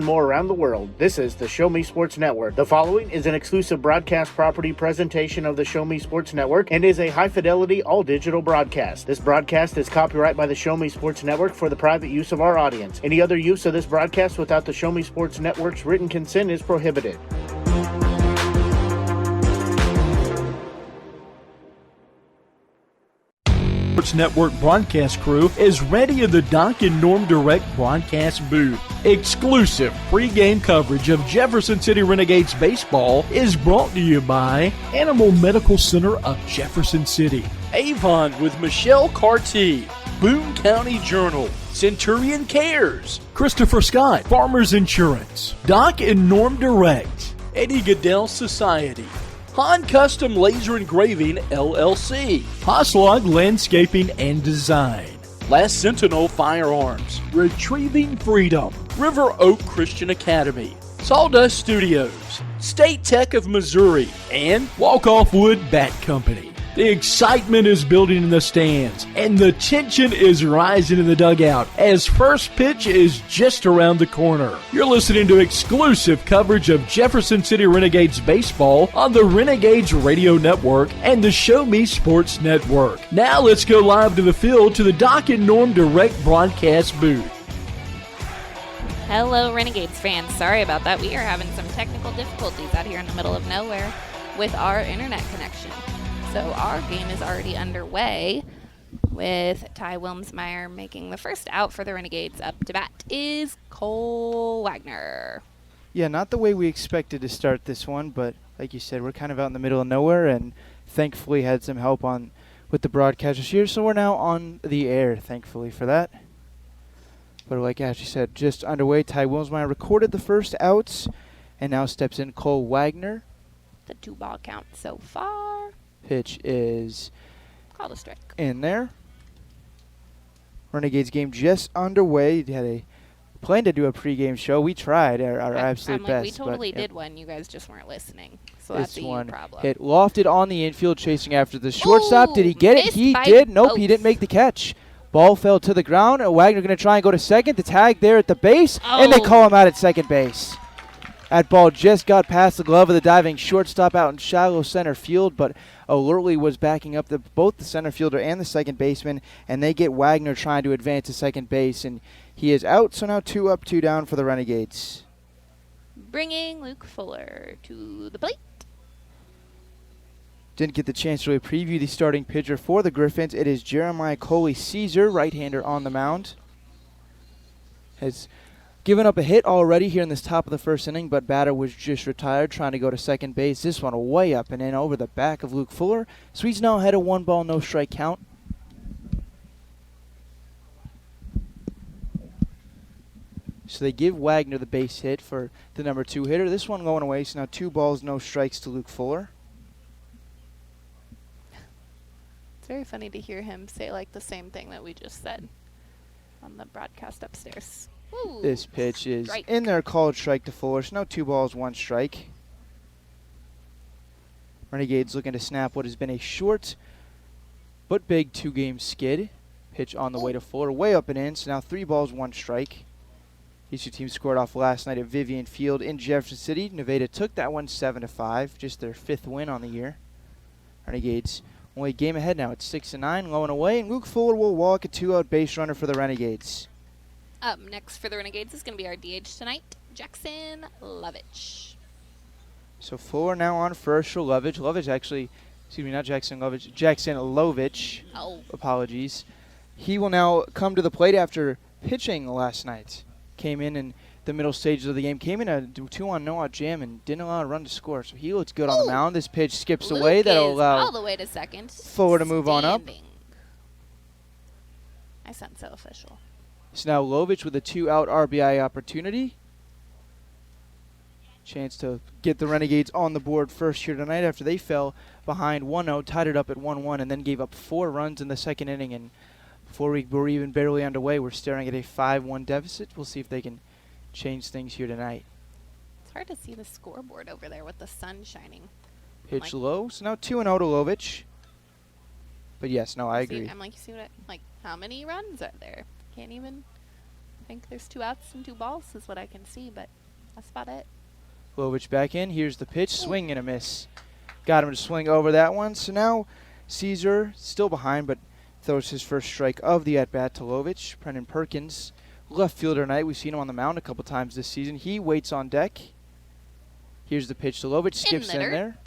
More around the world. This is the Show Me Sports Network. The following is an exclusive broadcast property presentation of the Show Me Sports Network and is a high-fidelity, all-digital broadcast. This broadcast is copyright by the Show Me Sports Network for the private use of our audience. Any other use of this broadcast without the Show Me Sports Network's written consent is prohibited. Sports Network broadcast crew is ready in the Doc and Norm Direct broadcast booth. Exclusive pre-game coverage of Jefferson City Renegades baseball is brought to you by Animal Medical Center of Jefferson City, Avon with Michelle Carty, Boone County Journal, Centurion Cares, Christopher Scott, Farmers Insurance, Doc and Norm Direct, Eddie Goodell Society, Han Custom Laser Engraving, LLC, Hoslog Landscaping and Design, Last Sentinel Firearms, Retrieving Freedom, River Oak Christian Academy, Sawdust Studios, State Tech of Missouri, and Walk Off Wood Bat Company. The excitement is building in the stands, and the tension is rising in the dugout as first pitch is just around the corner. You're listening to exclusive coverage of Jefferson City Renegades baseball on the Renegades Radio Network and the Show Me Sports Network. Now let's go live to the field to the Doc and Norm Direct broadcast booth. Hello, Renegades fans. Sorry about that. We are having some technical difficulties out here in the middle of nowhere with our internet connection. So our game is already underway with Ty Wilmsmeyer making the first out for the Renegades. Up to bat is Cole Wagner. Yeah, not the way we expected to start this one, but like you said, we're kind of out in the middle of nowhere, and thankfully had some help with the broadcasters here, so we're now on the air, thankfully for that. But like Ashley said, just underway. Ty Wilmsmeyer recorded the first outs, and now steps in Cole Wagner. The 2-ball count so far. Pitch is called a strike. In there. Renegades game just underway. Had a plan to do a pregame show. We tried our absolute best. We totally did one. You guys just weren't listening. So that's a you problem. Hit lofted on the infield, chasing after the shortstop. Did he get it? He did. Nope, he didn't make the catch. Ball fell to the ground. Wagner going to try and go to second. The tag there at the base, and they call him out at second base. That ball just got past the glove of the diving shortstop out in shallow center field, but alertly was backing up both the center fielder and the second baseman, and they get Wagner trying to advance to second base, and he is out, so now 2 up, 2 down for the Renegades. Bringing Luke Fuller to the plate. Didn't get the chance to really preview the starting pitcher for the Griffons. It is Jeremiah Coley-Caesar, right-hander on the mound. Has given up a hit already here in this top of the first inning, but batter was just retired trying to go to second base. This one way up and in over the back of Luke Fuller. So he's now ahead of 1-ball, no strike count. So they give Wagner the base hit for the number 2 hitter. This one going away, so now 2 balls, no strikes to Luke Fuller. It's very funny to hear him say like the same thing that we just said on the broadcast upstairs. Ooh, this pitch is in there, called strike to Fuller. So now 2 balls, 1 strike. Renegades looking to snap what has been a short but big 2-game skid. Pitch on the way to Fuller, way up and in. So now 3 balls, 1 strike. These 2 teams scored off last night at Vivian Field in Jefferson City. Nevada took that one 7-5, just their 5th win on the year. Renegades only a game ahead now. It's 6-9, low and away, and Luke Fuller will walk a 2-out base runner for the Renegades. Up next for the Renegades is going to be our DH tonight, Jackson Lovich. So Fuller now on first for Lovich. Lovich actually, excuse me, not Jackson Lovich, Jackson Lovich. Oh. Apologies. He will now come to the plate after pitching last night. Came in the middle stages of the game, came in a 2-on no-out jam and didn't allow a run to score. So he looks good on the mound. This pitch skips Luke away. That'll allow all the way to second. Fuller to move on up. I sound so official. So now Lovich with a 2-out RBI opportunity. Chance to get the Renegades on the board first here tonight after they fell behind 1-0, tied it up at 1-1, and then gave up 4 runs in the second inning. And before we were even barely underway, we're staring at a 5-1 deficit. We'll see if they can change things here tonight. It's hard to see the scoreboard over there with the sun shining. Pitch low. So now 2-0 to Lovich. But yes, no, I agree. I'm like, you see what how many runs are there? Can't even think there's 2 outs and 2 balls is what I can see, but that's about it. Lovich back in. Here's the pitch. Swing and a miss. Got him to swing over that one. So now Caesar still behind, but throws his first strike of the at-bat to Lovich. Brennan Perkins, left fielder tonight. We've seen him on the mound a couple times this season. He waits on deck. Here's the pitch to Lovich. Skips in there.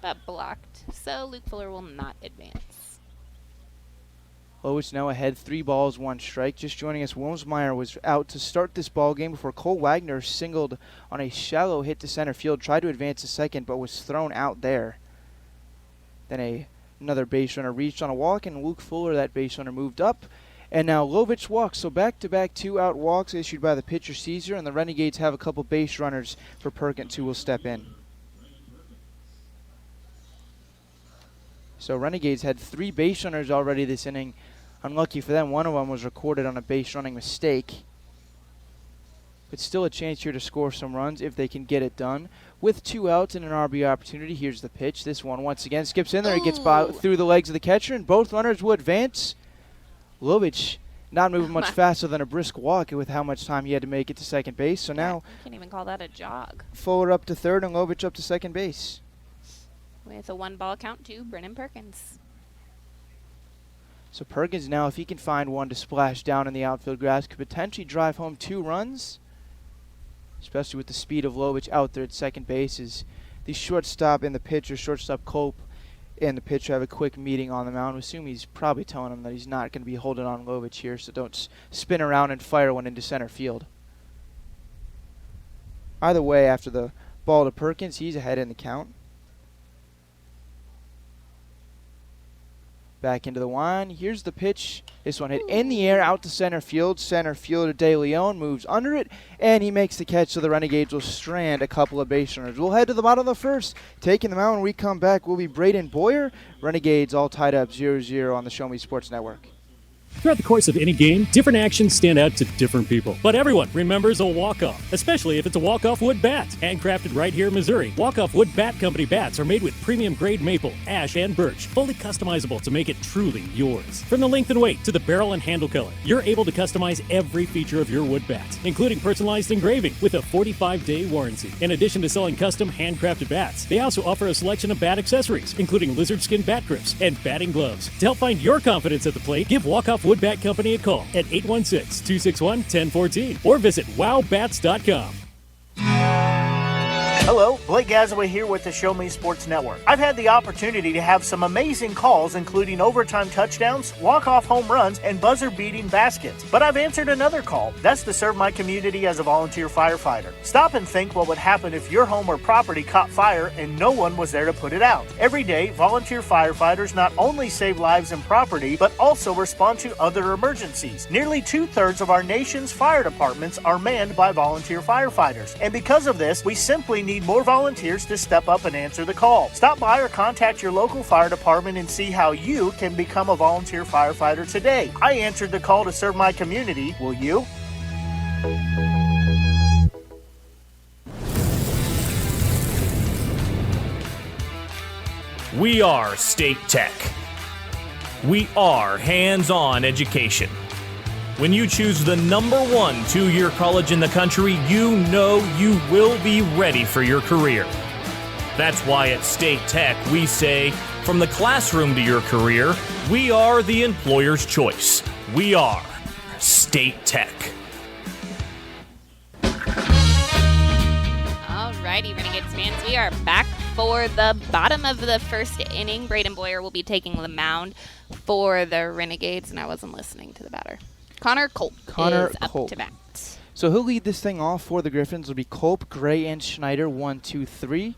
But blocked. So Luke Fuller will not advance. Lovich now ahead. 3 balls, 1 strike. Just joining us, Wilmsmeyer was out to start this ball game before Cole Wagner singled on a shallow hit to center field. Tried to advance to second, but was thrown out there. Then another base runner reached on a walk, and Luke Fuller, that base runner, moved up. And now Lovich walks, so back-to-back 2-out walks issued by the pitcher Caesar, and the Renegades have a couple base runners for Perkins, who will step in. So Renegades had 3 base runners already this inning. Unlucky for them, one of them was recorded on a base running mistake. But still a chance here to score some runs if they can get it done. With 2 outs and an RBI opportunity, here's the pitch. This one once again skips in there. It gets by through the legs of the catcher, and both runners will advance. Lovich not moving much faster than a brisk walk with how much time he had to make it to second base. So now you can't even call that a jog. Fuller up to third and Lovich up to second base. With a 1-ball count to Brennan Perkins. So Perkins now, if he can find one to splash down in the outfield grass, could potentially drive home 2 runs. Especially with the speed of Lovich out there at second base, as the shortstop and the pitcher, shortstop Cope and the pitcher, have a quick meeting on the mound. I assume he's probably telling him that he's not going to be holding on Lovich here, so don't spin around and fire one into center field. Either way, after the ball to Perkins, he's ahead in the count. Back into the line. Here's the pitch. This one hit in the air out to center field. Center fielder De Leon moves under it, and he makes the catch, so the Renegades will strand a couple of base runners. We'll head to the bottom of the first. Taking them out when we come back will be Braden Boyer. Renegades all tied up 0-0 on the Show Me Sports Network. Throughout the course of any game, different actions stand out to different people. But everyone remembers a walk-off, especially if it's a walk-off wood bat. Handcrafted right here in Missouri, Walk-Off Wood Bat Company bats are made with premium-grade maple, ash, and birch, fully customizable to make it truly yours. From the length and weight to the barrel and handle color, you're able to customize every feature of your wood bat, including personalized engraving with a 45-day warranty. In addition to selling custom handcrafted bats, they also offer a selection of bat accessories, including lizard skin bat grips and batting gloves. To help find your confidence at the plate, give Walk-Off Wood Bat Company a call at 816-261-1014 or visit wowbats.com. Hello, Blake Gazaway here with the Show Me Sports Network. I've had the opportunity to have some amazing calls, including overtime touchdowns, walk-off home runs, and buzzer-beating baskets. But I've answered another call. That's to serve my community as a volunteer firefighter. Stop and think what would happen if your home or property caught fire and no one was there to put it out. Every day, volunteer firefighters not only save lives and property, but also respond to other emergencies. Nearly 2/3 of our nation's fire departments are manned by volunteer firefighters. And because of this, we simply need more volunteers to step up and answer the call. Stop by or contact your local fire department and see how you can become a volunteer firefighter today. I answered the call to serve my community. Will you? We are State Tech. We are hands-on education. When you choose the #1 2-year college in the country, you know you will be ready for your career. That's why at State Tech we say, from the classroom to your career, we are the employer's choice. We are State Tech. Alrighty, Renegades fans, we are back for the bottom of the first inning. Braden Boyer will be taking the mound for the Renegades, and I wasn't listening to the batter. Connor Culp is up to bat. So he'll lead this thing off for the Griffons. It'll be Culp, Gray, and Schneider, 1, 2, 3.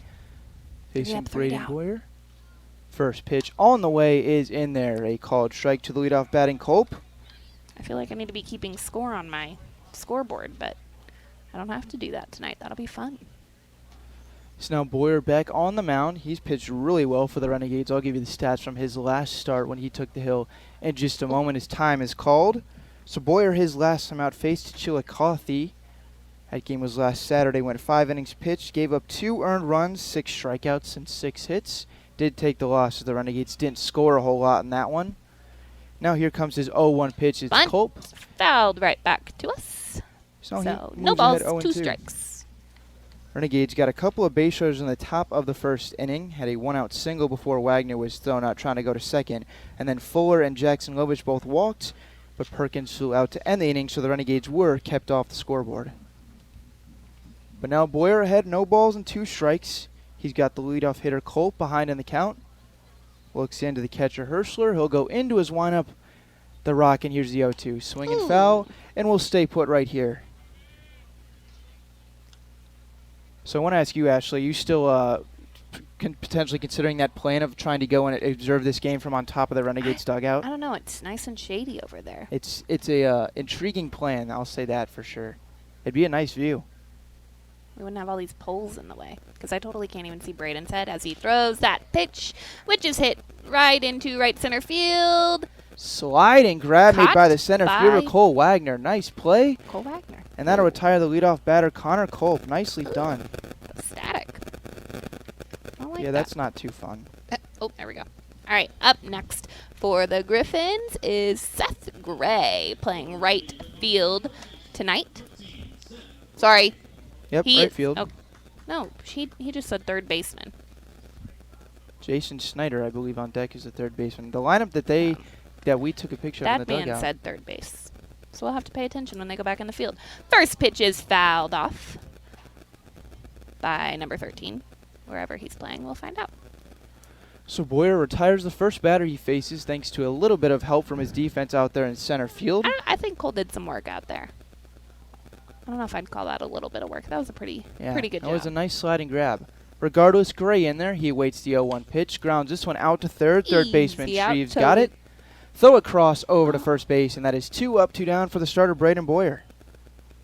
Facing Braden Boyer. First pitch on the way is in there. A called strike to the leadoff batting Culp. I feel like I need to be keeping score on my scoreboard, but I don't have to do that tonight. That'll be fun. So now Boyer back on the mound. He's pitched really well for the Renegades. I'll give you the stats from his last start when he took the hill in just a moment. His time is called. So Boyer, his last time out, faced Chillicothe. That game was last Saturday. Went 5 innings pitched, gave up 2 earned runs, 6 strikeouts, and 6 hits. Did take the loss, as the Renegades didn't score a whole lot in that one. Now here comes his 0-1 pitch. It's Bunt. Culp. Fouled right back to us. So he no moves balls, ahead 2 0-2. strikes. Renegades got a couple of base runners in the top of the first inning. Had a 1-out single before Wagner was thrown out trying to go to second. And then Fuller and Jackson Lovich both walked, but Perkins flew out to end the inning, so the Renegades were kept off the scoreboard. But now Boyer ahead, no balls and 2 strikes. He's got the leadoff hitter Culp behind in the count. Looks into the catcher Hirschler. He'll go into his windup. The rock, and here's the 0-2. Swing and foul, and we'll stay put right here. So I want to ask you, Ashley, you still potentially considering that plan of trying to go and observe this game from on top of the Renegades dugout? I don't know. It's nice and shady over there. It's a intriguing plan, I'll say that for sure. It'd be a nice view. We wouldn't have all these poles in the way, because I totally can't even see Braden's head as he throws that pitch, which is hit right into right center field. Sliding grab made by the center fielder, by Cole Wagner. Nice play. Cole Wagner. And that'll retire the leadoff batter, Connor Culp. Nicely done. Static. I like Yeah, that's not too fun. Oh, there we go. All right, up next for the Griffons is Seth Gray playing right field tonight. Sorry. Yep, right field. Oh, no, he just said third baseman. Jason Snyder, I believe, on deck is the third baseman. The lineup that we took a picture of in the That dugout. man said third base. So we'll have to pay attention when they go back in the field. First pitch is fouled off by number 13. Wherever he's playing, we'll find out. So Boyer retires the first batter he faces thanks to a little bit of help from his defense out there in center field. I think Cole did some work out there. I don't know if I'd call that a little bit of work. That was a pretty good job. That was a nice sliding grab. Regardless, Gray in there. He awaits the 0-1 pitch. Grounds this one out to third. Third baseman Shreves got it. Throw it cross over to first base, and that is 2 up, 2 down for the starter, Braden Boyer.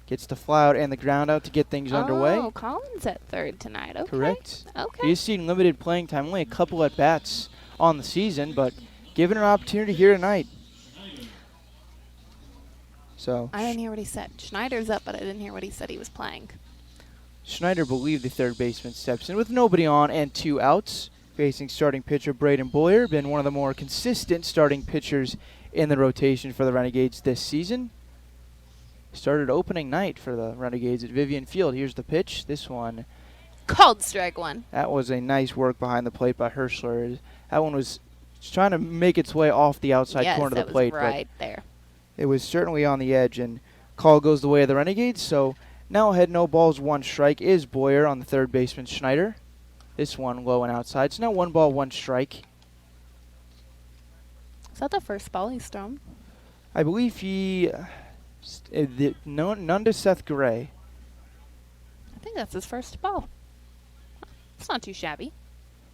Gets the fly out and the ground out to get things underway. Oh, Collins at third tonight. Okay. Correct. Okay. He's seen limited playing time, only a couple at bats on the season, but given an opportunity here tonight. So I didn't hear what he said. Schneider's up, but I didn't hear what he said he was playing. Schneider believed the third baseman steps in with nobody on and 2 outs. Facing starting pitcher Braden Boyer, been one of the more consistent starting pitchers in the rotation for the Renegades this season. Started opening night for the Renegades at Vivian Field. Here's the pitch. This one Called strike 1. That was a nice work behind the plate by Hirschler. That one was trying to make its way off the outside corner of the plate. Yes, that was right there. It was certainly on the edge, and call goes the way of the Renegades. So now ahead, no balls, 1 strike is Boyer on the third baseman Schneider. This one low and outside. It's now 1 ball, 1 strike. Is that the first ball he's thrown? I believe he none to Seth Gray. I think that's his first ball. It's not too shabby.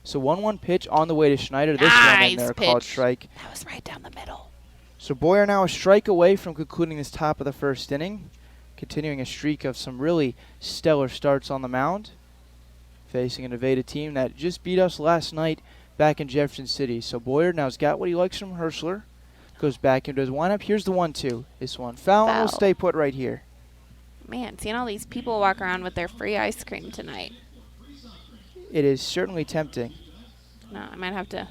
So 1-1 pitch on the way to Schneider. This one in there called strike. That was right down the middle. So Boyer now a strike away from concluding this top of the first inning. Continuing a streak of some really stellar starts on the mound. Facing a Nevada team that just beat us last night back in Jefferson City. So Boyer now's got what he likes from Hirschler. Goes back into his windup. Here's the 1-2. This one foul. And we'll stay put right here. Man, seeing all these people walk around with their free ice cream tonight. It is certainly tempting. No, I might have to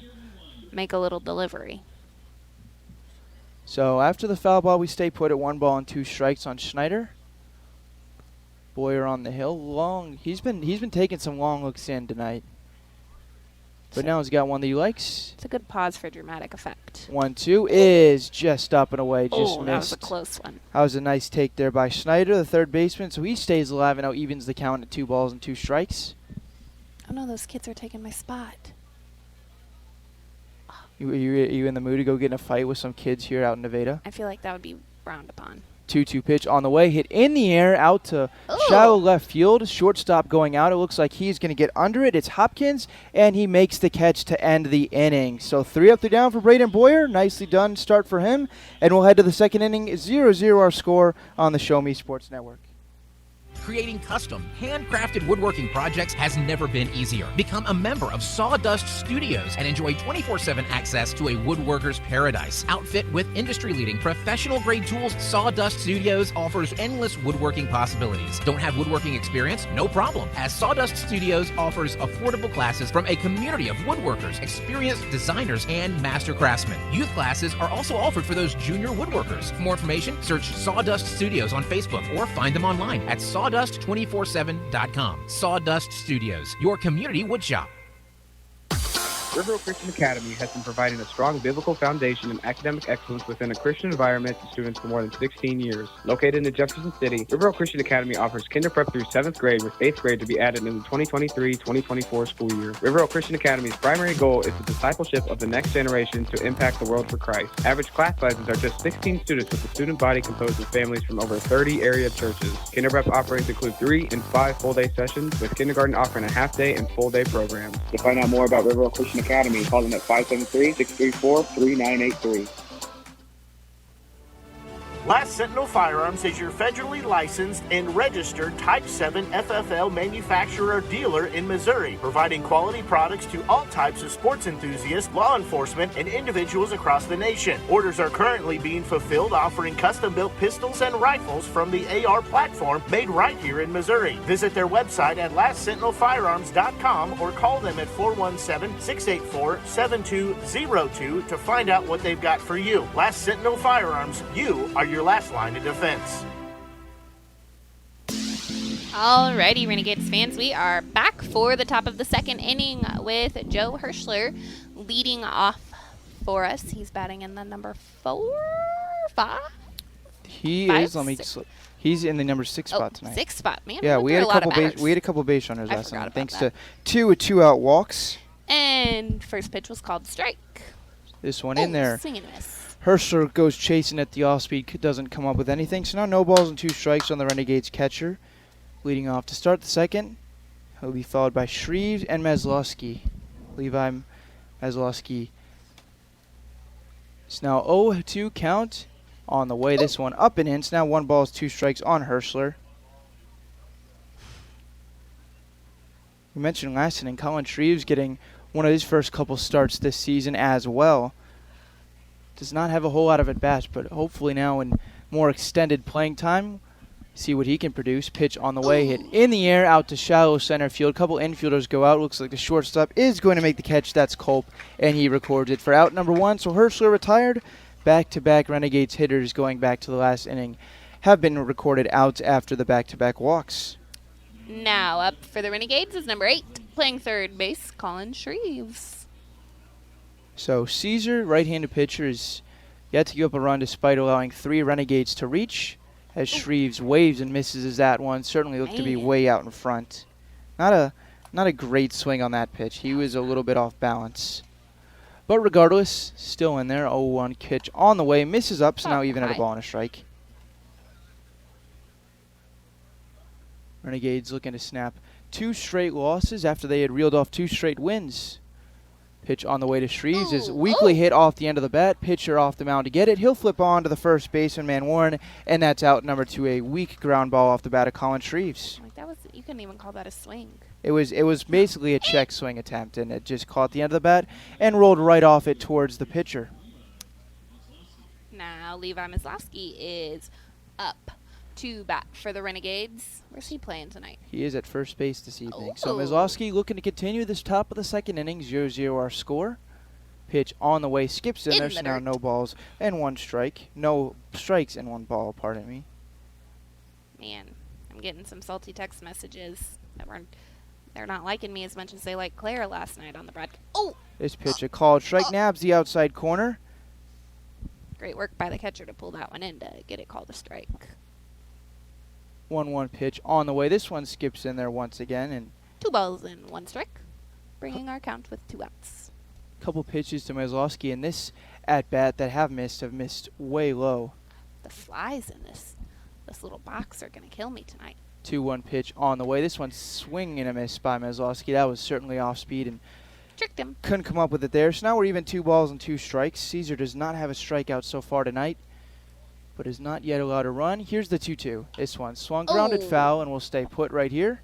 make a little delivery. So after the foul ball, we stay put at 1 ball and 2 strikes on Schneider. Boyer on the hill. Long. He's been taking some long looks in tonight. But now he's got one that he likes. It's a good pause for dramatic effect. 1-2 is just up and away. Just missed. That was a close one. That was a nice take there by Schneider, the third baseman. So he stays alive and now evens the count at 2 balls and 2 strikes. Oh no, those kids are taking my spot. You in the mood to go get in a fight with some kids here out in Nevada? I feel like that would be frowned upon. 2-2 pitch on the way, hit in the air, out to shallow left field. Shortstop going out. It looks like he's going to get under it. It's Hopkins, and he makes the catch to end the inning. So 3 up, 3 down for Braden Boyer. Nicely done start for him. And we'll head to the second inning. 0-0 our score on the Show Me Sports Network. Creating custom, handcrafted woodworking projects has never been easier. Become a member of Sawdust Studios and enjoy 24/7 access to a woodworker's paradise. Outfit with industry-leading professional-grade tools, Sawdust Studios offers endless woodworking possibilities. Don't have woodworking experience? No problem, as Sawdust Studios offers affordable classes from a community of woodworkers, experienced designers, and master craftsmen. Youth classes are also offered for those junior woodworkers. For more information, search Sawdust Studios on Facebook or find them online at sawdust247.com. Sawdust Studios, your community woodshop. River Oak Christian Academy has been providing a strong biblical foundation and academic excellence within a Christian environment to students for more than 16 years. Located in Jefferson City, River Oak Christian Academy offers kinder prep through 7th grade with 8th grade to be added in the 2023-2024 school year. River Oak Christian Academy's primary goal is the discipleship of the next generation to impact the world for Christ. Average class sizes are just 16 students with a student body composed of families from over 30 area churches. Kinder prep offerings include 3 and 5 full-day sessions, with kindergarten offering a half-day and full-day programs. To find out more about River Oak Christian Academy, call them at 573-634-3983. Last Sentinel Firearms is your federally licensed and registered Type 7 FFL manufacturer dealer in Missouri, providing quality products to all types of sports enthusiasts, law enforcement, and individuals across the nation. Orders are currently being fulfilled, offering custom-built pistols and rifles from the AR platform made right here in Missouri. Visit their website at lastsentinelfirearms.com or call them at 417-684-7202 to find out what they've got for you. Last Sentinel Firearms, you are your last line of defense. Alrighty, Renegades fans, we are back for the top of the second inning with Joe Hirschler leading off for us. He's batting in the number 5? He Five, is. He's in the number 6 spot tonight. 6 spot, man. Yeah, we had a couple base runners last night, thanks to 2 2-out walks. And first pitch was called strike. This one in there. Swing and miss. Herschler goes chasing at the off-speed, doesn't come up with anything. So now no balls and 2 strikes on the Renegades catcher. Leading off to start the second. He'll be followed by Shreves and Maslowski. Levi Maslowski. It's now 0-2 count on the way. This one up and in. It's now 1 ball, 2 strikes on Herschler. We mentioned last inning, Colin Shreves getting one of his first couple starts this season as well. Does not have a whole lot of at-bats, but hopefully now in more extended playing time, see what he can produce. Pitch on the way, hit in the air, out to shallow center field. Couple infielders go out. Looks like the shortstop is going to make the catch. That's Culp, and he records it for out number 1. So Herschler retired. Back-to-back Renegades hitters going back to the last inning have been recorded out after the back-to-back walks. Now up for the Renegades is number 8, playing third base, Colin Shreves. So Caesar, right-handed pitcher, is yet to give up a run despite allowing 3 Renegades to reach, as Shreves waves and misses that one. Certainly looked to be way out in front. Not a great swing on that pitch. He was a little bit off balance. But regardless, still in there. 0-1 pitch on the way. Misses up, so now even at a ball and a strike. Renegades looking to snap 2 straight losses after they had reeled off 2 straight wins. Pitch on the way to Shreves is weakly hit off the end of the bat. Pitcher off the mound to get it. He'll flip on to the first baseman, Man Warren, and that's out number 2, a weak ground ball off the bat of Colin Shreves. Like you couldn't even call that a swing. It was basically a check swing attempt, and it just caught the end of the bat and rolled right off it towards the pitcher. Now Levi Maslowski is up to bat for the Renegades. Where's he playing tonight? He is at first base this evening. So Maslowski looking to continue this top of the second inning. 0-0 our score. Pitch on the way, skips in there, so now no balls and 1 strike. No strikes and 1 ball, pardon me. Man, I'm getting some salty text messages that they're not liking me as much as they liked Claire last night on the broadcast. This pitch a called strike, nabs the outside corner. Great work by the catcher to pull that one in to get it called a strike. 1-1 pitch on the way. This one skips in there once again. And 2 balls and 1 strike, bringing our count with 2 outs. Couple pitches to Maslowski in this at-bat that have missed way low. The flies in this little box are going to kill me tonight. 2-1 pitch on the way. This one's swing and a miss by Maslowski. That was certainly off speed and tricked him. Couldn't come up with it there. So now we're even 2 balls and 2 strikes. Caesar does not have a strikeout so far tonight. but is not yet allowed to run. Here's the 2-2. This one swung, grounded foul, and will stay put right here.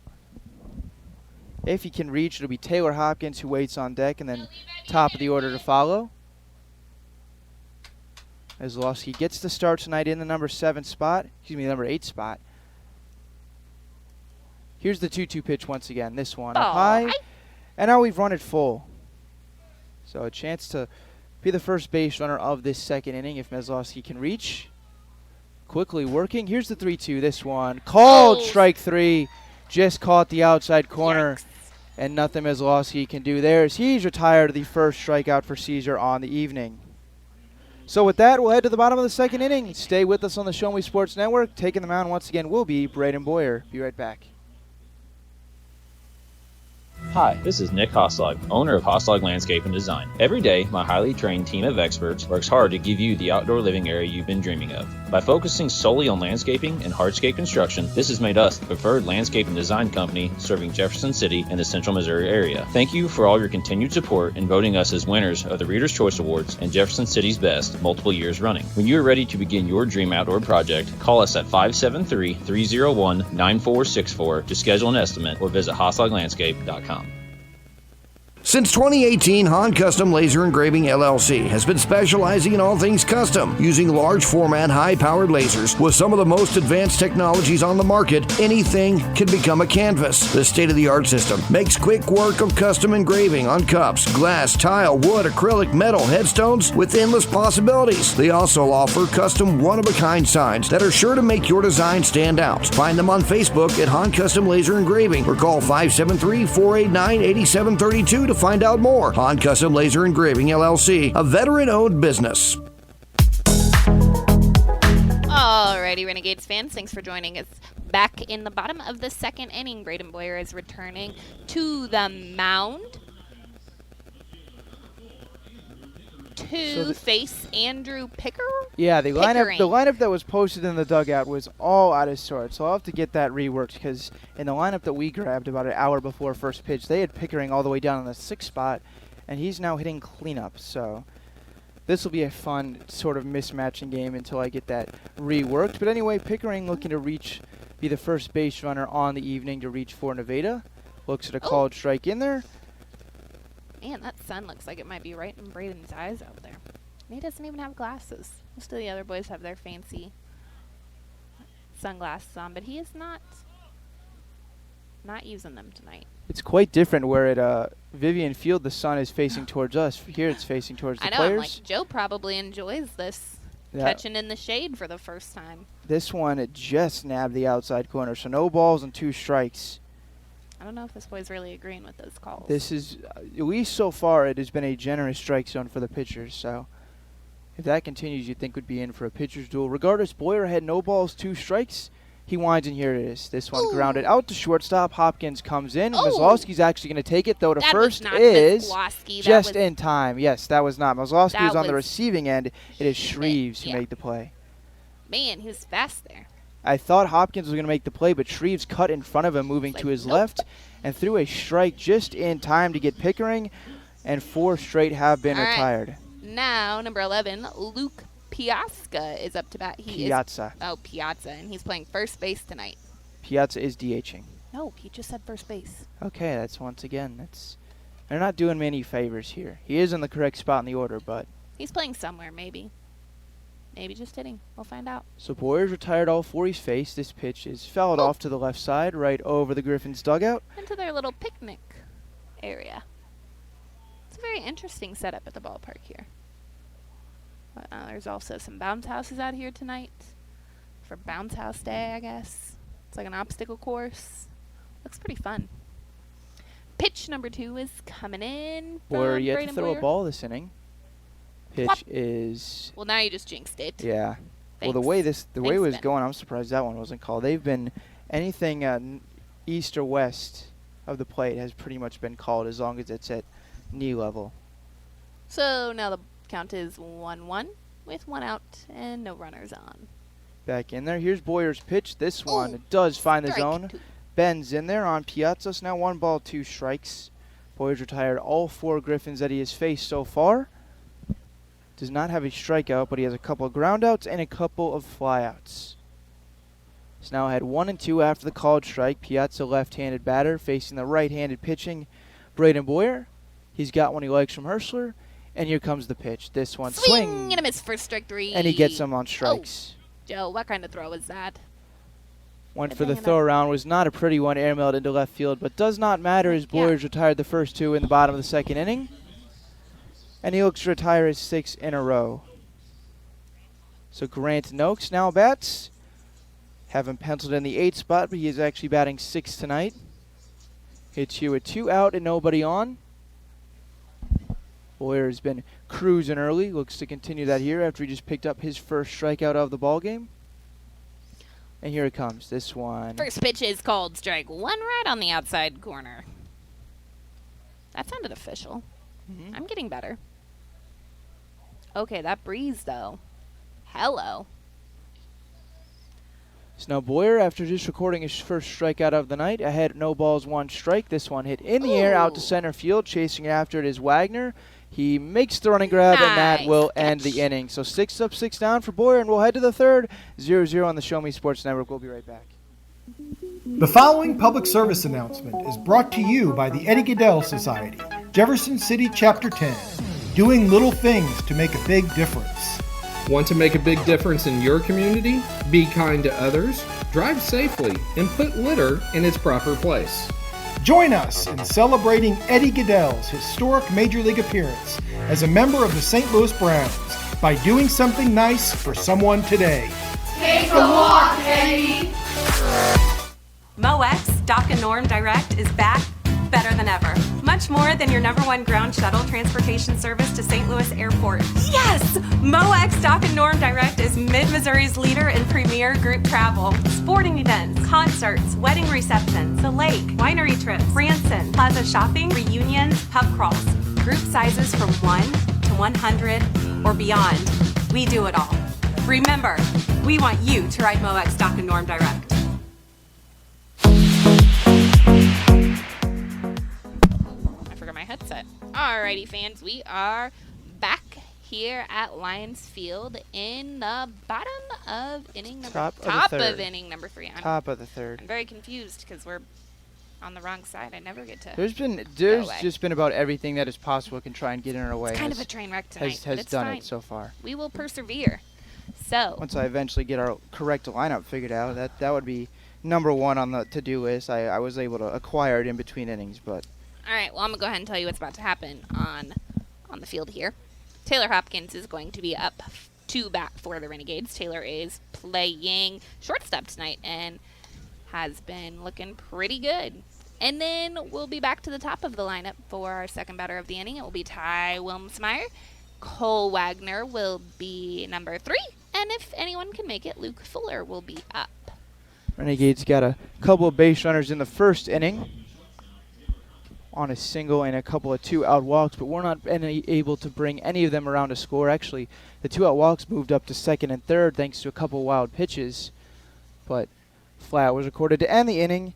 If he can reach, it'll be Taylor Hopkins who waits on deck, and then top of the order to follow. Meslowski gets the start tonight in the number 8 spot. Here's the 2-2 pitch once again. This one up high, and now we've run it full. So a chance to be the first base runner of this second inning if Meslowski can reach. Quickly working. Here's the 3-2. This one called strike 3. Just caught the outside corner. Yikes. And nothing Meslowski can do there as he's retired the first strikeout for Caesar on the evening. So with that, we'll head to the bottom of the second inning. Stay with us on the Show Me Sports Network. Taking the mound once again will be Braden Boyer. Be right back. Hi, this is Nick Hoslag, owner of Hoslag Landscape and Design. Every day, my highly trained team of experts works hard to give you the outdoor living area you've been dreaming of. By focusing solely on landscaping and hardscape construction, this has made us the preferred landscape and design company serving Jefferson City and the central Missouri area. Thank you for all your continued support in voting us as winners of the Reader's Choice Awards and Jefferson City's Best multiple years running. When you are ready to begin your dream outdoor project, call us at 573-301-9464 to schedule an estimate or visit hoslaglandscape.com. Since 2018, Han Custom Laser Engraving LLC has been specializing in all things custom. Using large format, high-powered lasers with some of the most advanced technologies on the market, anything can become a canvas. This state-of-the-art system makes quick work of custom engraving on cups, glass, tile, wood, acrylic, metal, headstones with endless possibilities. They also offer custom one-of-a-kind signs that are sure to make your design stand out. Find them on Facebook at Han Custom Laser Engraving or call 573-489-8732 to find out more. Han Custom Laser Engraving LLC, a veteran-owned business. Alrighty, Renegades fans, thanks for joining us back in the bottom of the second inning. Braden Boyer is returning to the mound to face Andrew Picker. Yeah, the lineup that was posted in the dugout was all out of sorts, so I'll have to get that reworked because in the lineup that we grabbed about an hour before first pitch, they had Pickering all the way down in the 6th spot, and he's now hitting cleanup. So this will be a fun sort of mismatching game until I get that reworked. But anyway, Pickering looking to be the first base runner on the evening to reach for Nevada. Looks at a called strike in there. Man, that sun looks like it might be right in Braden's eyes out there. And he doesn't even have glasses. Most of the other boys have their fancy sunglasses on, but he is not using them tonight. It's quite different where at Vivian Field the sun is facing towards us. Here it's facing towards the players. I'm like, Joe probably enjoys this, catching in the shade for the first time. This one, it just nabbed the outside corner, so no balls and 2 strikes. I don't know if this boy's really agreeing with those calls. This is, at least so far, it has been a generous strike zone for the pitchers. So if that continues, you'd think would be in for a pitcher's duel. Regardless, Boyer had no balls, 2 strikes. He winds, and here it is. This one grounded out to shortstop. Hopkins comes in. Meslowski's actually going to take it, though to first is just in time. Yes, that was not. Meslowski was on the receiving end. It is Shreves who made the play. Man, he was fast there. I thought Hopkins was going to make the play, but Shreves cut in front of him, moving to his left, and threw a strike just in time to get Pickering, and 4 straight have been retired. Now, number 11, Luke Piazza is up to bat. Piazza, and he's playing first base tonight. Piazza is DHing. No, he just said first base. Okay, that's they're not doing me any favors here. He is in the correct spot in the order, but he's playing somewhere, maybe. Maybe just hitting. We'll find out. So Boyer's retired all 4 he's faced. This pitch is fouled off to the left side, right over the Griffons' dugout. Into their little picnic area. It's a very interesting setup at the ballpark here. But, there's also some bounce houses out here tonight for bounce house day, I guess. It's like an obstacle course. Looks pretty fun. Pitch number 2 is coming in. Boyer yet to throw a ball this inning. Pitch is... Well, now you just jinxed it. Yeah. Thanks. Well, the way it was Ben. going, I'm surprised that one wasn't called. They've been anything east or west of the plate has pretty much been called as long as it's at knee level. So now the count is 1-1 with 1 out and no runners on. Back in there. Here's Boyer's pitch. This one does find the zone. Bends in there on Piazza. So now 1 ball, 2 strikes. Boyer's retired all 4 Griffons that he has faced so far. does not have a strikeout, but he has a couple of groundouts and a couple of flyouts. He's now had 1 and 2 after the called strike. Piazza, left-handed batter, facing the right-handed pitching Braden Boyer. He's got one he likes from Herschler, and here comes the pitch. This one, swing and a miss for strike 3. And he gets him on strikes. Oh, Joe, what kind of throw was that? Went for the throw around, was not a pretty one, airmailed into left field, but does not matter as Boyers retired the first 2 in the bottom of the second inning. And he looks to retire his 6th in a row. So Grant Noakes now bats. Have him penciled in the 8th spot, but he is actually batting 6th tonight. Hits you with 2 out and nobody on. Boyer has been cruising early. Looks to continue that here after he just picked up his first strikeout of the ball game. And here it comes. This one. First pitch is called strike 1 right on the outside corner. That sounded official. I'm getting better. Okay, that breeze, though. Hello. So now Boyer, after just recording his first strikeout of the night, ahead, no balls, 1 strike. This one hit in the air out to center field. Chasing after it is Wagner. He makes the running grab, and that will end the inning. So 6 up, 6 down for Boyer, and we'll head to the 3rd. 0-0 on the Show Me Sports Network. We'll be right back. The following public service announcement is brought to you by the Eddie Gaedel Society, Jefferson City Chapter 10, doing little things to make a big difference. Want to make a big difference in your community? Be kind to others, drive safely, and put litter in its proper place. Join us in celebrating Eddie Gaedel's historic Major League appearance as a member of the St. Louis Browns by doing something nice for someone today. Take a walk, Eddie! MoX Dock and Norm Direct is back better than ever. Much more than your #1 ground shuttle transportation service to St. Louis Airport. Yes! MoX Dock and Norm Direct is Mid-Missouri's leader in premier group travel. Sporting events, concerts, wedding receptions, the lake, winery trips, Branson, plaza shopping, reunions, pub crawls. Group sizes from 1 to 100 or beyond. We do it all. Remember, we want you to ride MoX Dock and Norm Direct. My headset. Alrighty, fans, we are back here at Lions Field in the bottom of inning number Top of inning number 3. Top of the 3rd. I'm very confused because we're on the wrong side. I never get to. There's just been about everything that is possible can try and get in our way. It's kind of a train wreck tonight. Has done fine. it so far. We will persevere. So once I eventually get our correct lineup figured out, that would be #1 on the to-do list. I was able to acquire it in between innings, but. All right, well, I'm going to go ahead and tell you what's about to happen on the field here. Taylor Hopkins is going to be up to bat for the Renegades. Taylor is playing shortstop tonight and has been looking pretty good. And then we'll be back to the top of the lineup for our second batter of the inning. It will be Ty Wilmsmeyer. Cole Wagner will be number 3. And if anyone can make it, Luke Fuller will be up. Renegades got a couple of base runners in the first inning on a single and a couple of 2-out walks, but we're not able to bring any of them around to score. Actually, the 2-out walks moved up to 2nd and 3rd thanks to a couple wild pitches, but flat was recorded to end the inning,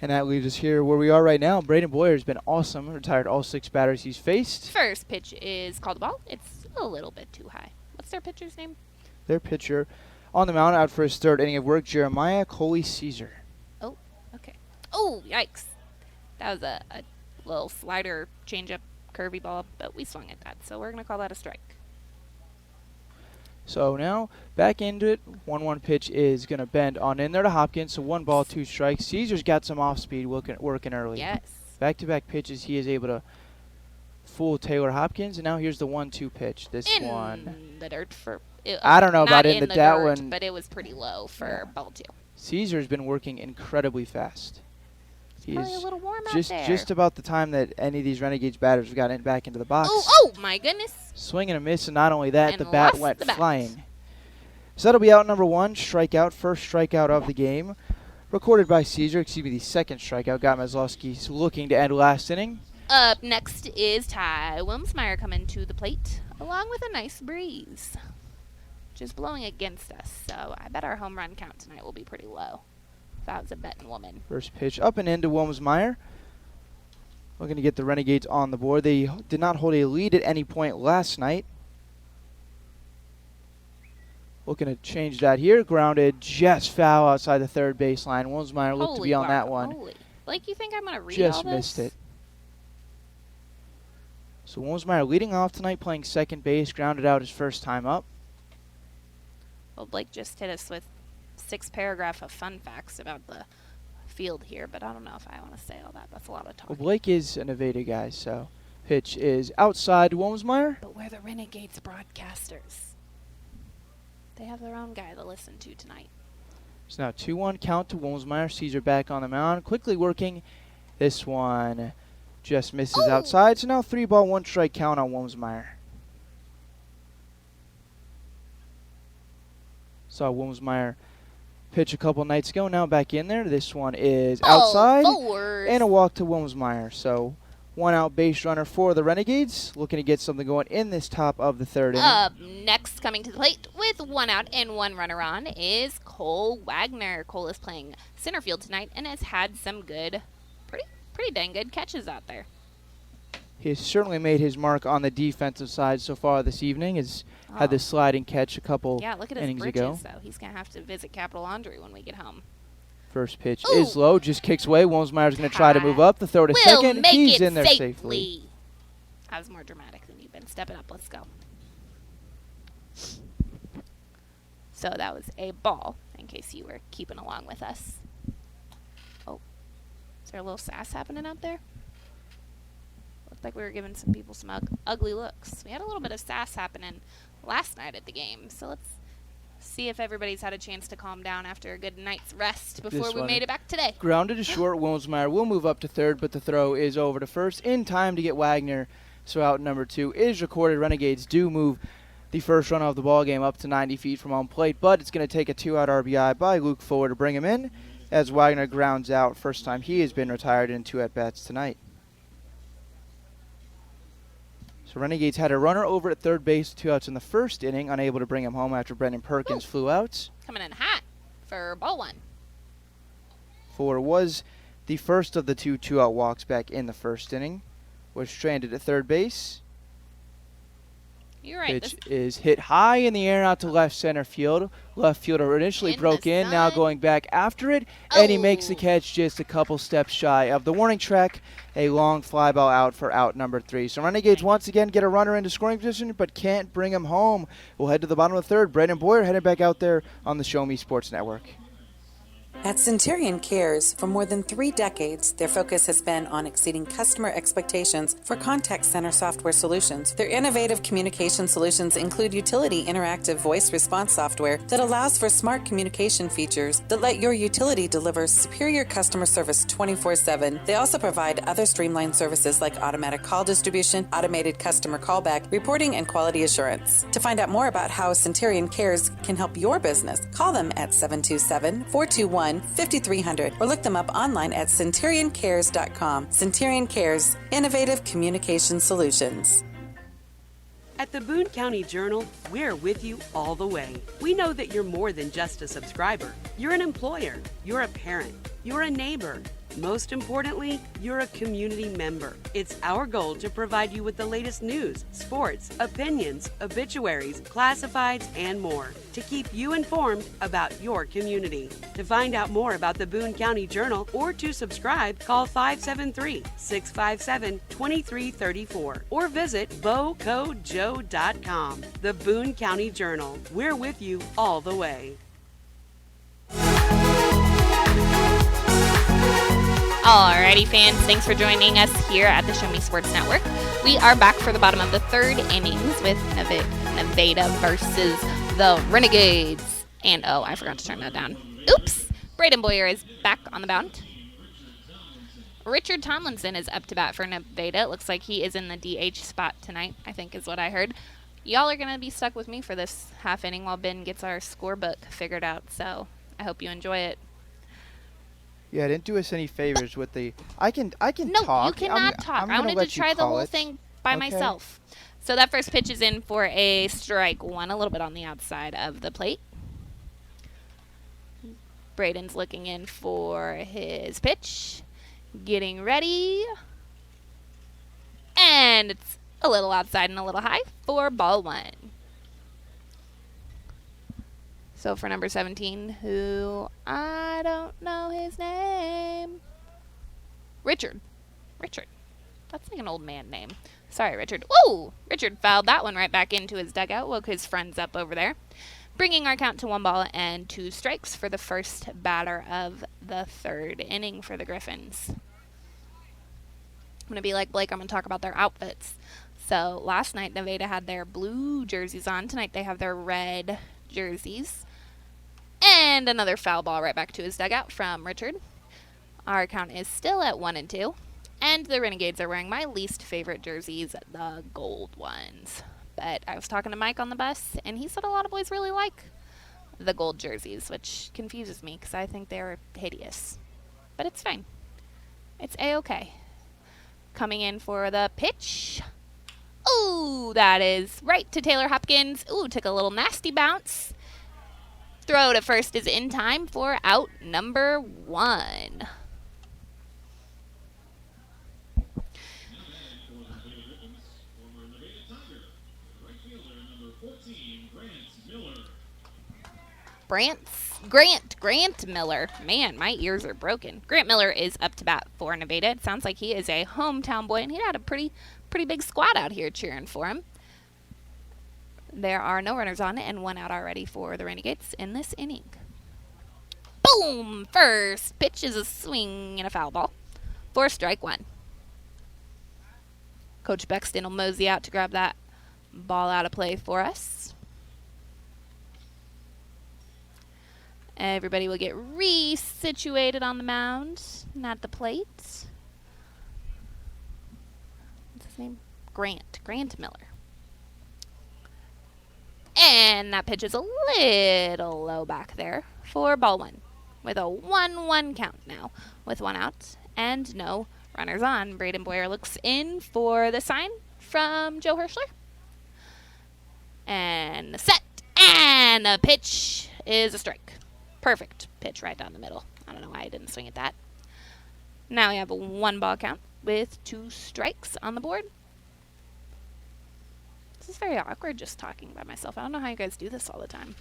and that leaves us here where we are right now. Braden Boyer has been awesome, retired all 6 batters he's faced. First pitch is called a ball. It's a little bit too high. What's their pitcher's name? Their pitcher on the mound out for his 3rd inning of work, Jeremiah Coley Caesar. Oh, okay. Oh, yikes. That was a little slider, change-up, curvy ball, but we swung at that, so we're going to call that a strike. So now, back into it. 1-1 pitch is going to bend on in there to Hopkins, so 1 ball, 2 strikes. Caesar's got some off-speed working early. Yes. Back-to-back pitches, he is able to fool Taylor Hopkins, and now here's the 1-2 pitch. This one. In the dirt for... I don't know about in the dirt, that one. But it was pretty low for ball 2. Caesar's been working incredibly fast. Probably a little warm out there. Just about the time that any of these Renegades batters have gotten back into the box. Oh my goodness. Swing and a miss, and not only that, And the bat went flying. So that'll be out #1, strikeout, first strikeout of the game. Recorded by Caesar, the 2nd strikeout. Got Maslowski looking to end last inning. Up next is Ty Wilmsmeyer coming to the plate, along with a nice breeze, which is blowing against us. So I bet our home run count tonight will be pretty low. If I was a betting woman. First pitch up and into Wilmsmeyer. Looking to get the Renegades on the board. They did not hold a lead at any point last night. Looking to change that here. Grounded, just foul outside the third baseline. Wilmsmeyer looked to be on that one. Like, you think I'm going to read just all this? missed it. So Wilmsmeyer leading off tonight, playing second base, grounded out his first time up. Well, Blake just hit us with 6 paragraphs of fun facts about the field here, but I don't know if I want to say all that. That's a lot of talk. Well, Blake is an Nevada guy, so pitch is outside Wilmsmeyer. But we're the Renegades broadcasters. They have their own guy to listen to tonight. It's now 2-1 count to Wilmsmeyer. Caesar back on the mound, quickly working. This one just misses outside, so now 3-ball, 1-strike count on Wilmsmeyer. Saw Wilmsmeyer pitch a couple nights ago, now back in there. This one is outside, and a walk to Wilmsmeyer. So 1 out base runner for the Renegades, looking to get something going in this top of the third inning. Up next, coming to the plate with 1 out and 1 runner on, is Cole Wagner. Cole is playing center field tonight and has had some good, pretty dang good catches out there. He has certainly made his mark on the defensive side so far this evening. Has had the sliding catch a couple look at innings his bridges, ago. Though. He's going to have to visit Capital Laundry when we get home. First pitch is low, just kicks away. Wilmsmeyer's going to try to move up. The throw to second. He's in there safely. I was more dramatic than you've been. Step it up. Let's go. So that was a ball, in case you were keeping along with us. Oh, is there a little sass happening out there? Looked like we were giving some people some ugly looks. We had a little bit of sass happening last night at the game, so let's see if everybody's had a chance to calm down after a good night's rest before we made it back today. Grounded to short. Wilmsmeyer will move up to third, but the throw is over to first in time to get Wagner. So out number 2 is recorded. Renegades do move the first run of the ball game up to 90 feet from home plate, but it's going to take a 2-out RBI by Luke Fuller to bring him in as Wagner grounds out. First time he has been retired in 2 at-bats tonight. So Renegades had a runner over at third base, 2 outs in the first inning, unable to bring him home after Brendan Perkins flew out. Coming in hot for ball 1. Fuller was the first of the 2 2-out walks back in the first inning. Was stranded at third base. You're right. Pitch is hit high in the air out to left center field. Left fielder initially broke in, now going back after it, and he makes the catch just a couple steps shy of the warning track. A long fly ball out for out number 3. So Renegades once again get a runner into scoring position, but can't bring him home. We'll head to the bottom of the third. Brandon Boyer headed back out there on the Show Me Sports Network. At Centurion Cares, for more than 3 decades, their focus has been on exceeding customer expectations for contact center software solutions. Their innovative communication solutions include utility interactive voice response software that allows for smart communication features that let your utility deliver superior customer service 24/7. They also provide other streamlined services like automatic call distribution, automated customer callback, reporting, and quality assurance. To find out more about how Centurion Cares can help your business, call them at 727-421-5300 or look them up online at centurioncares.com. Centurion Cares, innovative communication solutions. At the Boone County Journal, we're with you all the way. We know that you're more than just a subscriber. You're an employer, you're a parent, you're a neighbor. Most importantly, you're a community member. It's our goal to provide you with the latest news, sports, opinions, obituaries, classifieds, and more to keep you informed about your community. To find out more about the Boone County Journal or to subscribe, call 573-657-2334 or visit bocojoe.com. The Boone County Journal. We're with you all the way. Alrighty, fans, thanks for joining us here at the Show Me Sports Network. We are back for the bottom of the third innings with Nevada versus the Renegades. And, oh, I forgot to turn that down. Oops! Braden Boyer is back on the mound. Richard Tomlinson is up to bat for Nevada. It looks like he is in the DH spot tonight, I think is what I heard. Y'all are going to be stuck with me for this half inning while Ben gets our scorebook figured out, so I hope you enjoy it. Yeah, didn't do us any favors with the. I can No, talk. you cannot talk. I wanted to try the whole thing by myself. So that first pitch is in for a strike one, a little bit on the outside of the plate. Braden's looking in for his pitch, getting ready, and it's a little outside and a little high for ball 1. So for number 17, who I don't know his name. Richard. That's like an old man name. Sorry, Richard. Whoa! Richard fouled that one right back into his dugout. Woke his friends up over there. Bringing our count to 1 ball and 2 strikes for the first batter of the 3rd inning for the Griffons. I'm going to be like Blake. I'm going to talk about their outfits. So last night, Nevada had their blue jerseys on. Tonight, they have their red jerseys. And another foul ball right back to his dugout from Richard. Our count is still at 1-2. And the Renegades are wearing my least favorite jerseys, the gold ones. But I was talking to Mike on the bus, and he said a lot of boys really like the gold jerseys, which confuses me because I think they're hideous. But it's fine. It's A-okay. Coming in for the pitch. Ooh, that is right to Taylor Hopkins. Ooh, took a little nasty bounce. Throw to first is in time for out number 1. Grant Miller. Man, my ears are broken. Grant Miller is up to bat for Nevada. It sounds like he is a hometown boy, and he had a pretty big squad out here cheering for him. There are no runners on and 1 out already for the Renegades in this inning. Boom! First pitch is a swing and a foul ball for strike 1. Coach Bexton will mosey out to grab that ball out of play for us. Everybody will get resituated on the mound, not the plate. What's his name? Grant Miller. And that pitch is a little low back there for ball 1. With a 1-1 count now, with 1 out and no runners on. Braden Boyer looks in for the sign from Joe Hirschler. And the set, and the pitch is a strike. Perfect pitch right down the middle. I don't know why I didn't swing at that. Now we have a 1 ball count with 2 strikes on the board. This is very awkward just talking by myself. I don't know how you guys do this all the time.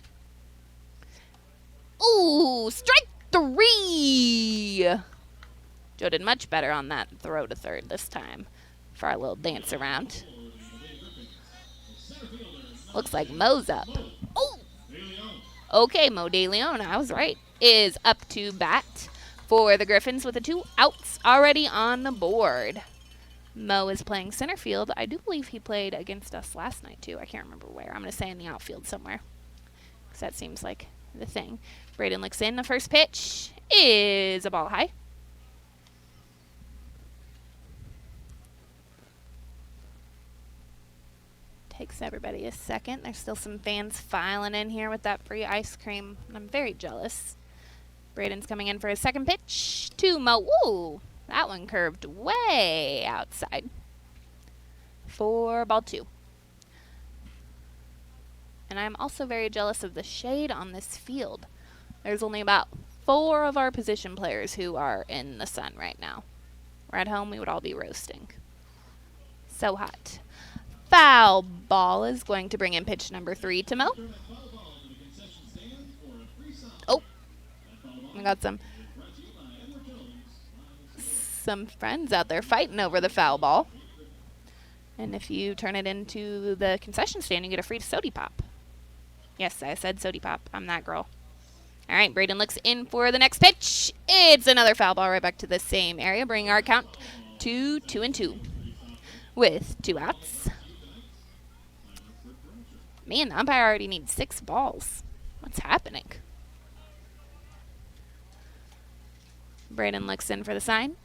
Ooh, strike 3! Joe did much better on that throw to third this time for our little dance around. Looks like Mo's up. Oh! Okay, Mo De Leon, I was right, is up to bat for the Griffons with the 2 outs already on the board. Mo is playing center field. I do believe he played against us last night, too. I can't remember where. I'm going to say in the outfield somewhere, because that seems like the thing. Braden looks in. The first pitch is a ball high. Takes everybody a second. There's still some fans filing in here with that free ice cream. I'm very jealous. Braden's coming in for his second pitch to Mo. Woo! That one curved way outside for ball 2. And I'm also very jealous of the shade on this field. There's only about 4 of our position players who are in the sun right now. We're at home, we would all be roasting. So hot. Foul ball is going to bring in pitch number 3 to Mo. Oh, we got some friends out there fighting over the foul ball. And if you turn it into the concession stand, you get a free soda pop. Yes, I said soda pop. I'm that girl. All right, Braden looks in for the next pitch. It's another foul ball right back to the same area, bringing our count to 2-2 with 2 outs. Man, the umpire already needs 6 balls. What's happening? Braden looks in for the sign.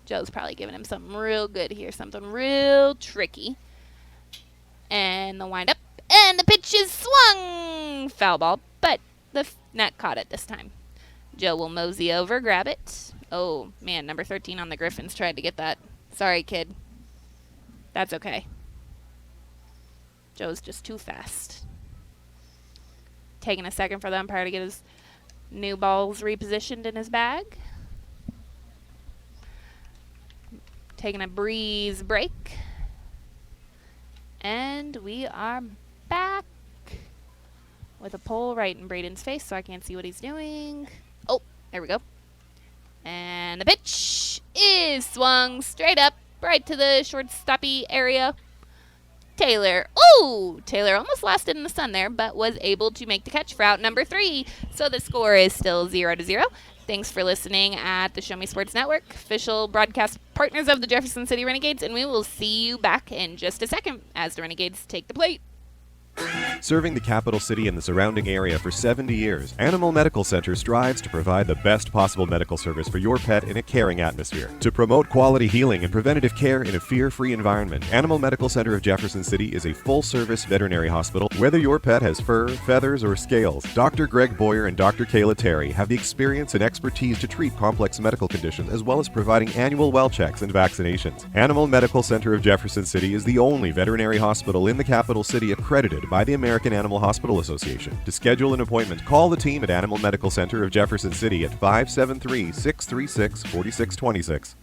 Joe's probably giving him something real good here, something real tricky. And the windup, and the pitch is swung! Foul ball, but the net caught it this time. Joe will mosey over, grab it. Oh, man, number 13 on the Griffons tried to get that. Sorry, kid. That's okay. Joe's just too fast. Taking a second for the umpire to get his new balls repositioned in his bag. Taking a breeze break. And we are back. with a pole right in Braden's face so I can't see what he's doing. Oh, there we go. And the pitch is swung straight up, right to the shortstoppy area. Taylor. Oh, Taylor almost lasted in the sun there, but was able to make the catch for out number 3. So the score is still 0-0. Thanks for listening at the Show Me Sports Network, official broadcast partners of the Jefferson City Renegades, and we will see you back in just a second as the Renegades take the plate. Serving the capital city and the surrounding area for 70 years, Animal Medical Center strives to provide the best possible medical service for your pet in a caring atmosphere. To promote quality healing and preventative care in a fear-free environment, Animal Medical Center of Jefferson City is a full-service veterinary hospital. Whether your pet has fur, feathers, or scales, Dr. Greg Boyer and Dr. Kayla Terry have the experience and expertise to treat complex medical conditions as well as providing annual well checks and vaccinations. Animal Medical Center of Jefferson City is the only veterinary hospital in the capital city accredited by the American Animal Hospital Association. To schedule an appointment, call the team at Animal Medical Center of Jefferson City at 573-636-4626.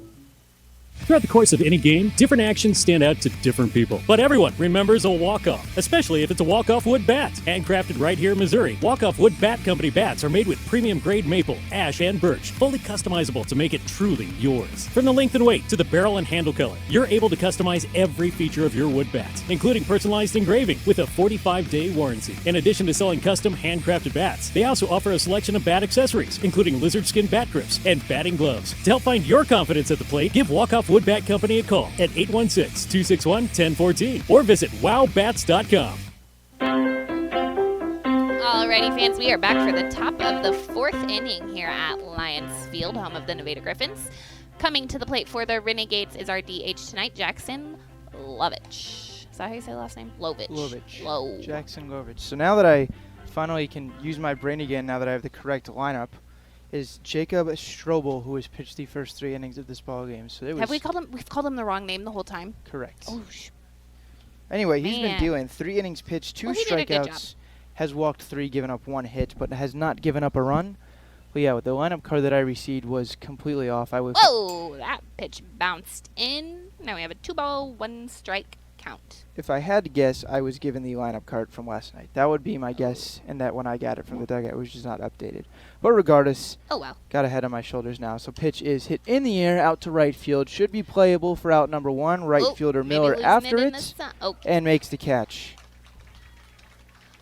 Throughout the course of any game, different actions stand out to different people. But everyone remembers a walk-off, especially if it's a walk-off wood bat. Handcrafted right here in Missouri, Walk-Off Wood Bat Company bats are made with premium-grade maple, ash, and birch, fully customizable to make it truly yours. From the length and weight to the barrel and handle color, you're able to customize every feature of your wood bat, including personalized engraving with a 45-day warranty. In addition to selling custom handcrafted bats, they also offer a selection of bat accessories, including lizard skin bat grips and batting gloves. To help find your confidence at the plate, give Walk-Off Wood Bat Company a call at 816-261-1014 or visit wowbats.com. Alrighty, fans, we are back for the top of the 4th inning here at Lions Field, home of the Nevada Griffons. Coming to the plate for the Renegades is our DH tonight, Jackson Lovich. Is that how you say the last name? Lovich. Jackson Lovich. So now that I finally can use my brain again, now that I have the correct lineup, is Jacob Strobel, who has pitched the first 3 innings of this ball game. So it was we've called him the wrong name the whole time? Correct. Oh, anyway, he's been dealing 3 innings pitched, 2 strikeouts, has walked 3, given up 1 hit, but has not given up a run. But yeah, the lineup card that I received was completely off. Whoa, that pitch bounced in. Now we have a 2-ball, 1 strike count. If I had to guess, I was given the lineup card from last night. That would be my guess, and that when I got it from the dugout, it was just not updated. But regardless, got a head on my shoulders now. So pitch is hit in the air, out to right field. Should be playable for out number 1. Right fielder Miller after it, and makes the catch.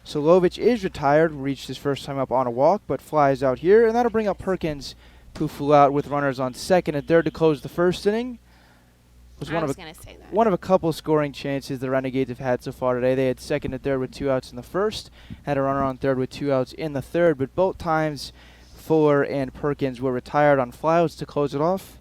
So Lovich is retired, reached his first time up on a walk, but flies out here, and that'll bring up Perkins, who flew out with runners on second and third to close the first inning. One of a couple scoring chances the Renegades have had so far today. They had second and third with 2 outs in the first, had a runner on third with 2 outs in the third, but both times Fuller and Perkins were retired on flyouts to close it off.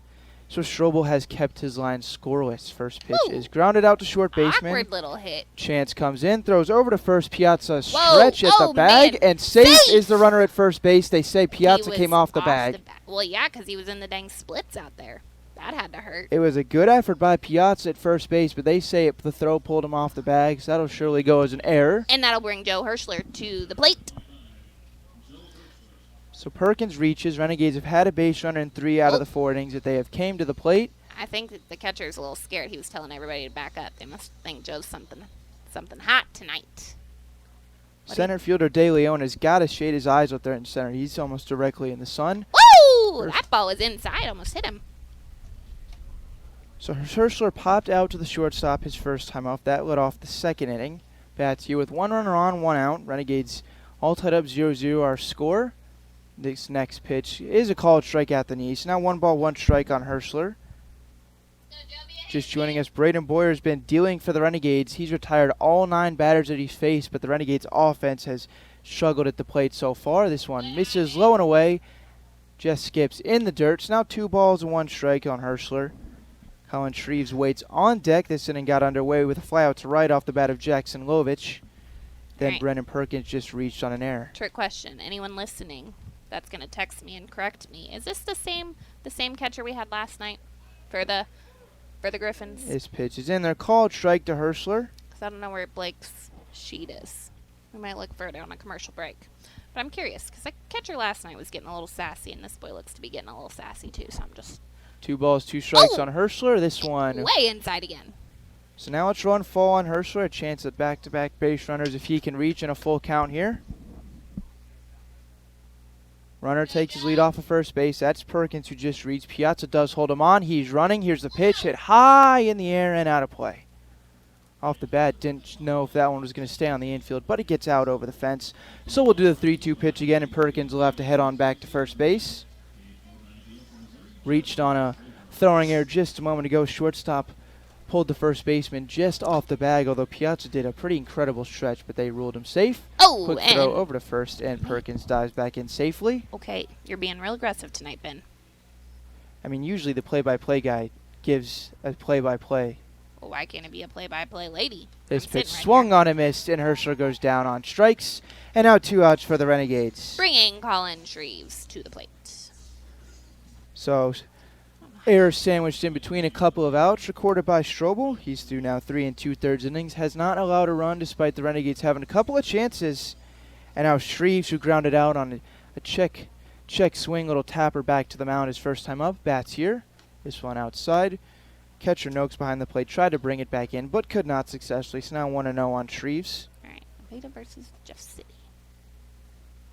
So Strobel has kept his line scoreless. First pitch is grounded out to short baseman. Awkward little hit. Chance comes in, throws over to first. Piazza stretch at the bag, and safe is the runner at first base. They say Piazza came off the bag. Well, yeah, because he was in the dang splits out there. That had to hurt. It was a good effort by Piazza at first base, but they say the throw pulled him off the bag, so that'll surely go as an error. And that'll bring Joe Hirschler to the plate. So Perkins reaches. Renegades have had a base runner in 3 out of the 4 innings that they have came to the plate. I think that the catcher's a little scared. He was telling everybody to back up. They must think Joe's something hot tonight. Center fielder De Leon has got to shade his eyes out there in center. He's almost directly in the sun. Woo! That ball was inside. Almost hit him. So Hirschler popped out to the shortstop his first time off. That led off the second inning. Bats here with 1 runner on, 1 out. Renegades all tied up 0-0 our score. This next pitch is a called strike at the knee. So now 1 ball, 1 strike on Hirschler. Just joining us, Braden Boyer has been dealing for the Renegades. He's retired all 9 batters that he's faced, but the Renegades offense has struggled at the plate so far. This one misses low and away. Just skips in the dirt. So now 2 balls and 1 strike on Hirschler. Colin Shreves waits on deck. This inning got underway with a flyout to right off the bat of Jackson Lovich. Then Brennan Perkins just reached on an error. Trick question. Anyone listening that's going to text me and correct me. Is this the same catcher we had last night for the Griffons? This pitch is in there. Called strike to Hirschler. Because I don't know where Blake's sheet is. We might look for it on a commercial break. But I'm curious because the catcher last night was getting a little sassy, and this boy looks to be getting a little sassy too. So I'm just 2 balls, 2 strikes on Hirschler. This one way inside again. So now it's run fall on Hirschler. A chance at back-to-back base runners if he can reach in a full count here. Runner takes his lead off of first base. That's Perkins who just reads. Piazza does hold him on. He's running. Here's the pitch. Hit high in the air and out of play. Off the bat, didn't know if that one was going to stay on the infield, but it gets out over the fence. So we'll do the 3-2 pitch again, and Perkins will have to head on back to first base. Reached on a throwing error just a moment ago. Shortstop pulled the first baseman just off the bag, although Piazza did a pretty incredible stretch, but they ruled him safe. Oh, quick throw over to first, and Perkins dives back in safely. Okay, you're being real aggressive tonight, Ben. I mean, usually the play-by-play guy gives a play-by-play. Well, why can't it be a play-by-play lady? This pitch swung on and missed, and Herschler goes down on strikes. And now 2 outs for the Renegades. Bringing Colin Shreves to the plate. So, error sandwiched in between a couple of outs recorded by Strobel. He's through now 3 2/3 innings. Has not allowed a run despite the Renegades having a couple of chances. And now Shreves, who grounded out on a check swing, little tapper back to the mound his first time up. Bats here. This one outside. Catcher Noakes behind the plate tried to bring it back in, but could not successfully. So now 1-0 on Shreves. All right, Veda versus Jeff City.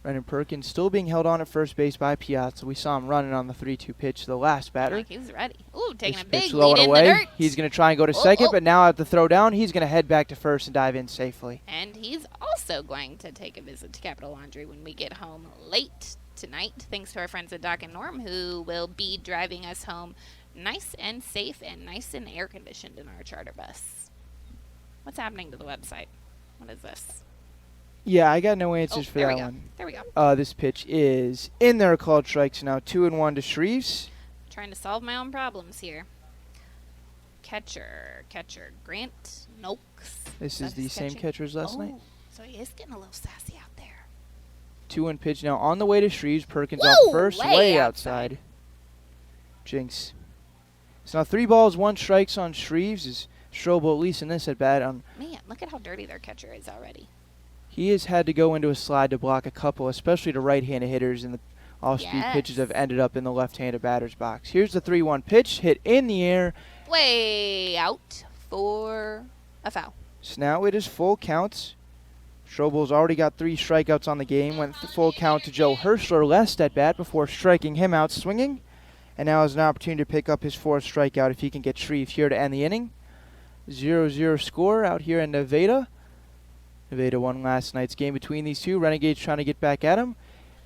Brendan Perkins still being held on at first base by Piazza. We saw him running on the 3-2 pitch to the last batter. Like he was ready. Ooh, taking this a big pitch low lead and in away. the dirt. He's going to try and go to second, but now at the throw down, he's going to head back to first and dive in safely. And he's also going to take a visit to Capital Laundry when we get home late tonight, thanks to our friends at Doc and Norm, who will be driving us home nice and safe and nice and air-conditioned in our charter bus. What's happening to the website? What is this? Yeah, I got no answers for that one. There we go. This pitch is in there, called strikes. Now 2-1 to Shreves. Trying to solve my own problems here. Catcher, Grant Noakes. This is the same catcher as last night. So he is getting a little sassy out there. 2-1 pitch now on the way to Shreves. Perkins Woo! off first, Way outside. Jinx. So now 3 balls, 1 strikes on Shreves. Is Strobel, at least in this at bat, on. Man, look at how dirty their catcher is already. He has had to go into a slide to block a couple, especially to right-handed hitters, and the off-speed pitches have ended up in the left-handed batter's box. Here's the 3-1 pitch, hit in the air. Way out for a foul. So now it is full counts. Strobel's already got 3 strikeouts on the game. Went full count to Joe Herschler last at bat before striking him out swinging. And now has an opportunity to pick up his 4th strikeout if he can get Shreves here to end the inning. 0-0 score out here in Nevada. Nevada won last night's game between these two. Renegades trying to get back at him.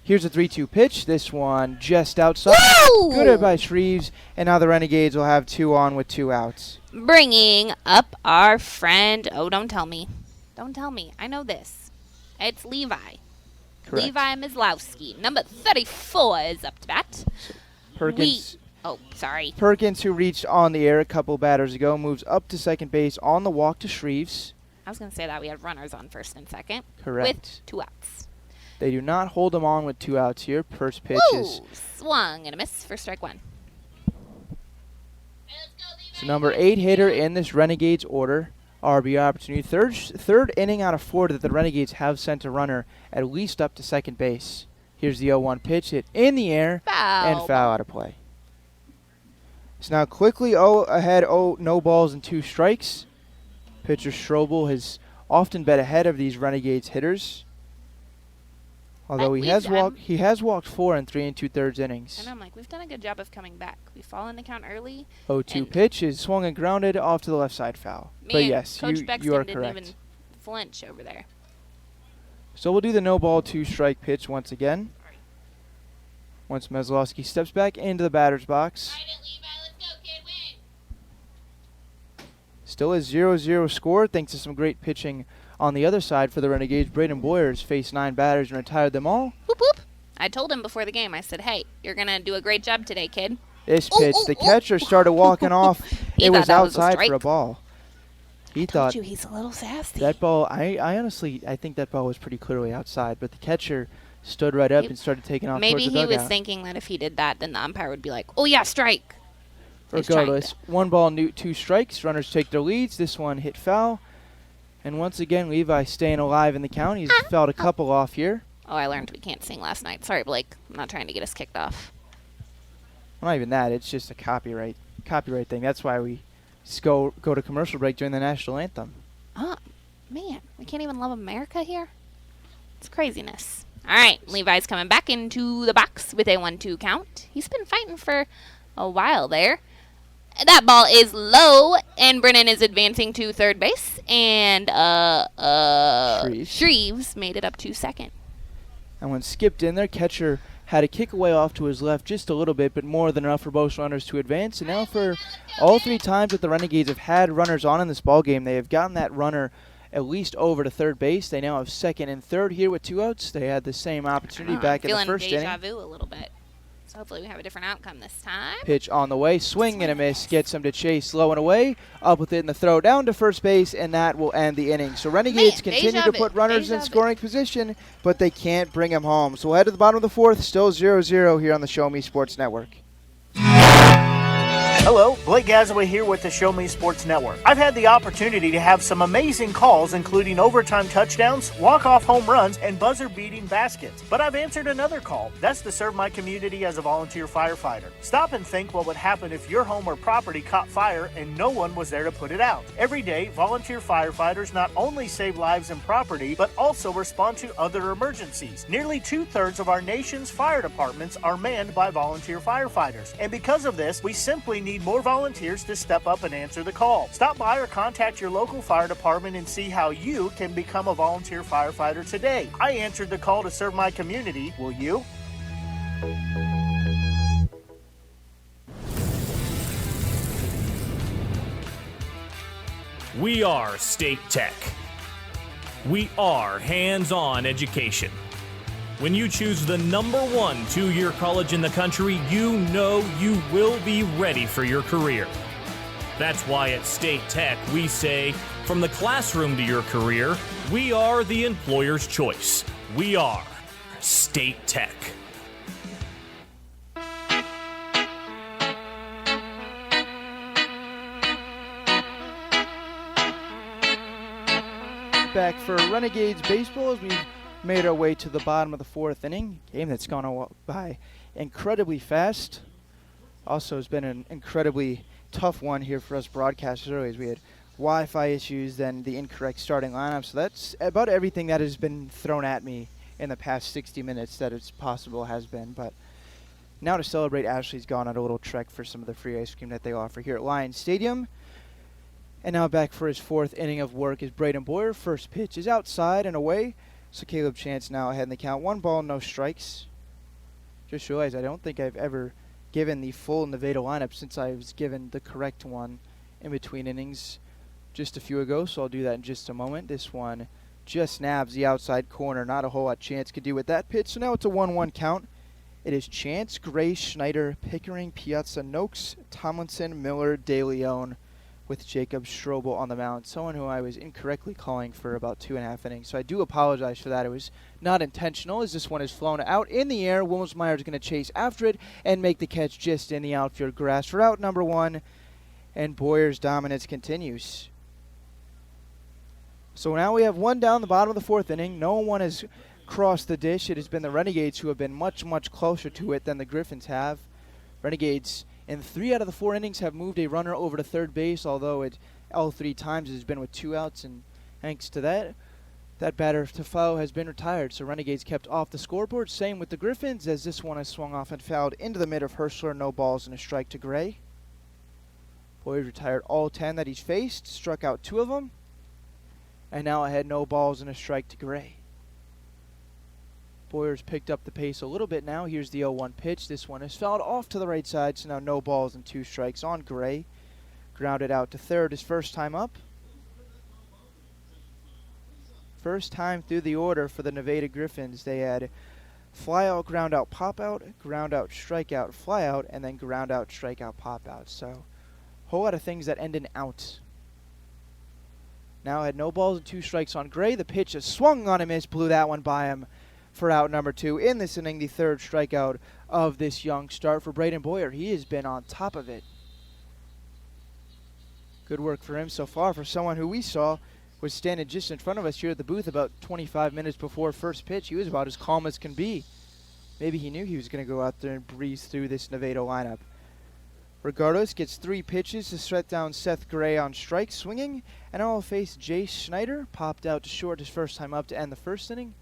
Here's a 3-2 pitch. This one just outside. Woo! Good hit by Shreves. And now the Renegades will have 2 on with 2 outs. Bringing up our friend. Oh, don't tell me. Don't tell me. I know this. It's Levi. Correct. Levi Mislowski. Number 34 is up to bat. Perkins. Sorry. Perkins, who reached on the air a couple batters ago, moves up to second base on the walk to Shreves. I was going to say that we have runners on first and second. Correct. With 2 outs. They do not hold him on with 2 outs here. First pitch is swung and a miss for strike 1. So number 8 hitter in this Renegades order. RBI opportunity. Third inning out of 4 that the Renegades have sent a runner at least up to second base. Here's the 0-1 pitch, hit in the air and foul out of play. So now quickly ahead, no balls and 2 strikes. Pitcher Strobel has often been ahead of these Renegades hitters. Although he has walked 4 in 3 2/3 innings. And I'm like, we've done a good job of coming back. We fall in the count early. 0-2 pitch is swung and grounded off to the left side foul. But yes, Coach you Bexton are didn't correct. even flinch over there. So we'll do the no ball 2 strike pitch once again. Once Meslowski steps back into the batter's box. Still a 0-0 score thanks to some great pitching on the other side for the Renegades. Braden Boyers faced 9 batters and retired them all. Whoop, whoop. I told him before the game, I said, hey, you're going to do a great job today, kid. This pitch, the catcher started walking off. It was outside for a ball. He thought he's a little sassy. That ball, I honestly think that ball was pretty clearly outside, but the catcher stood right up and started taking off towards the dugout. Maybe he was thinking that if he did that, then the umpire would be like, oh, yeah, strike. Regardless, 1 ball, 2 strikes. Runners take their leads. This one hit foul. And once again, Levi staying alive in the count. He's fouled a couple off here. Oh, I learned we can't sing last night. Sorry, Blake. I'm not trying to get us kicked off. Well, not even that. It's just a copyright thing. That's why we just go to commercial break during the national anthem. Oh, man. We can't even love America here? It's craziness. All right, Levi's coming back into the box with a 1-2 count. He's been fighting for a while there. That ball is low, and Brennan is advancing to third base, and Shreves made it up to second. And when skipped in there, catcher had a kick away off to his left just a little bit, but more than enough for both runners to advance. And now for all 3 times that the Renegades have had runners on in this ballgame, they have gotten that runner at least over to third base. They now have second and third here with 2 outs. They had the same opportunity back in the first inning. Feeling deja vu a little bit. So hopefully we have a different outcome this time. Pitch on the way, swing and a miss, gets him to chase low and away, up with it in the throw down to first base, and that will end the inning. So Renegades continue to put runners in scoring position, but they can't bring them home. So we'll head to the bottom of the 4th, still 0-0 here on the Show Me Sports Network. Hello, Blake Gazaway here with the Show Me Sports Network. I've had the opportunity to have some amazing calls, including overtime touchdowns, walk-off home runs, and buzzer-beating baskets. But I've answered another call. That's to serve my community as a volunteer firefighter. Stop and think what would happen if your home or property caught fire and no one was there to put it out. Every day, volunteer firefighters not only save lives and property, but also respond to other emergencies. Nearly 2/3 of our nation's fire departments are manned by volunteer firefighters. And because of this, we simply need more volunteers to step up and answer the call. Stop by or contact your local fire department and see how you can become a volunteer firefighter today. I answered the call to serve my community. Will you? We are State Tech. We are hands-on education. When you choose the #1 two-year college in the country, you know you will be ready for your career. That's why at State Tech we say, from the classroom to your career, we are the employer's choice. We are State Tech. Back for Renegades baseball as we've made our way to the bottom of the 4th inning. Game that's gone by incredibly fast. Also has been an incredibly tough one here for us broadcasters early, as we had Wi-Fi issues, then the incorrect starting lineup. So that's about everything that has been thrown at me in the past 60 minutes that it's possible has been. But now to celebrate, Ashley's gone on a little trek for some of the free ice cream that they offer here at Lions Stadium. And now back for his 4th inning of work is Braden Boyer. First pitch is outside and away. So Caleb Chance now ahead in the count. 1 ball, no strikes. Just realized I don't think I've ever given the full Nevada lineup since I was given the correct one in between innings just a few ago. So I'll do that in just a moment. This one just nabs the outside corner. Not a whole lot Chance could do with that pitch. So now it's a 1-1 count. It is Chance, Gray, Schneider, Pickering, Piazza, Noakes, Tomlinson, Miller, De Leon, with Jacob Strobel on the mound, someone who I was incorrectly calling for about 2.5 innings. So I do apologize for that. It was not intentional, as this one is flown out in the air. Wilmsmeyer is going to chase after it and make the catch just in the outfield grass for out number 1, and Boyer's dominance continues. So now we have 1 down the bottom of the 4th inning. No one has crossed the dish. It has been the Renegades who have been much, much closer to it than the Griffons have. Renegades in 3 out of the 4 innings have moved a runner over to third base, although it all 3 times has been with 2 outs, and thanks to that batter Tafao has been retired. So Renegades kept off the scoreboard. Same with the Griffons, as this one has swung off and fouled into the mid of Herschler. No balls and a strike to Gray. Boyd retired all 10 that he's faced, struck out 2 of them, and now ahead, no balls and a strike to Gray. Boyer's picked up the pace a little bit now. Here's the 0-1 pitch. This one is fouled off to the right side, so now no balls and 2 strikes on Gray. Grounded out to third his first time up. First time through the order for the Nevada Griffons. They had fly out, ground out, pop out, ground out, strike out, fly out, and then ground out, strike out, pop out. So whole lot of things that end in out. Now had no balls and 2 strikes on Gray. The pitch is swung on a miss, blew that one by him for out number 2 in this inning, the 3rd strikeout of this young start for Braden Boyer. He has been on top of it. Good work for him so far, for someone who we saw was standing just in front of us here at the booth about 25 minutes before first pitch. He was about as calm as can be. Maybe he knew he was going to go out there and breeze through this Nevada lineup. Regardless, gets 3 pitches to shut down Seth Gray on strike, swinging, and now will face Jay Schneider. Popped out to short his first time up to end the first inning.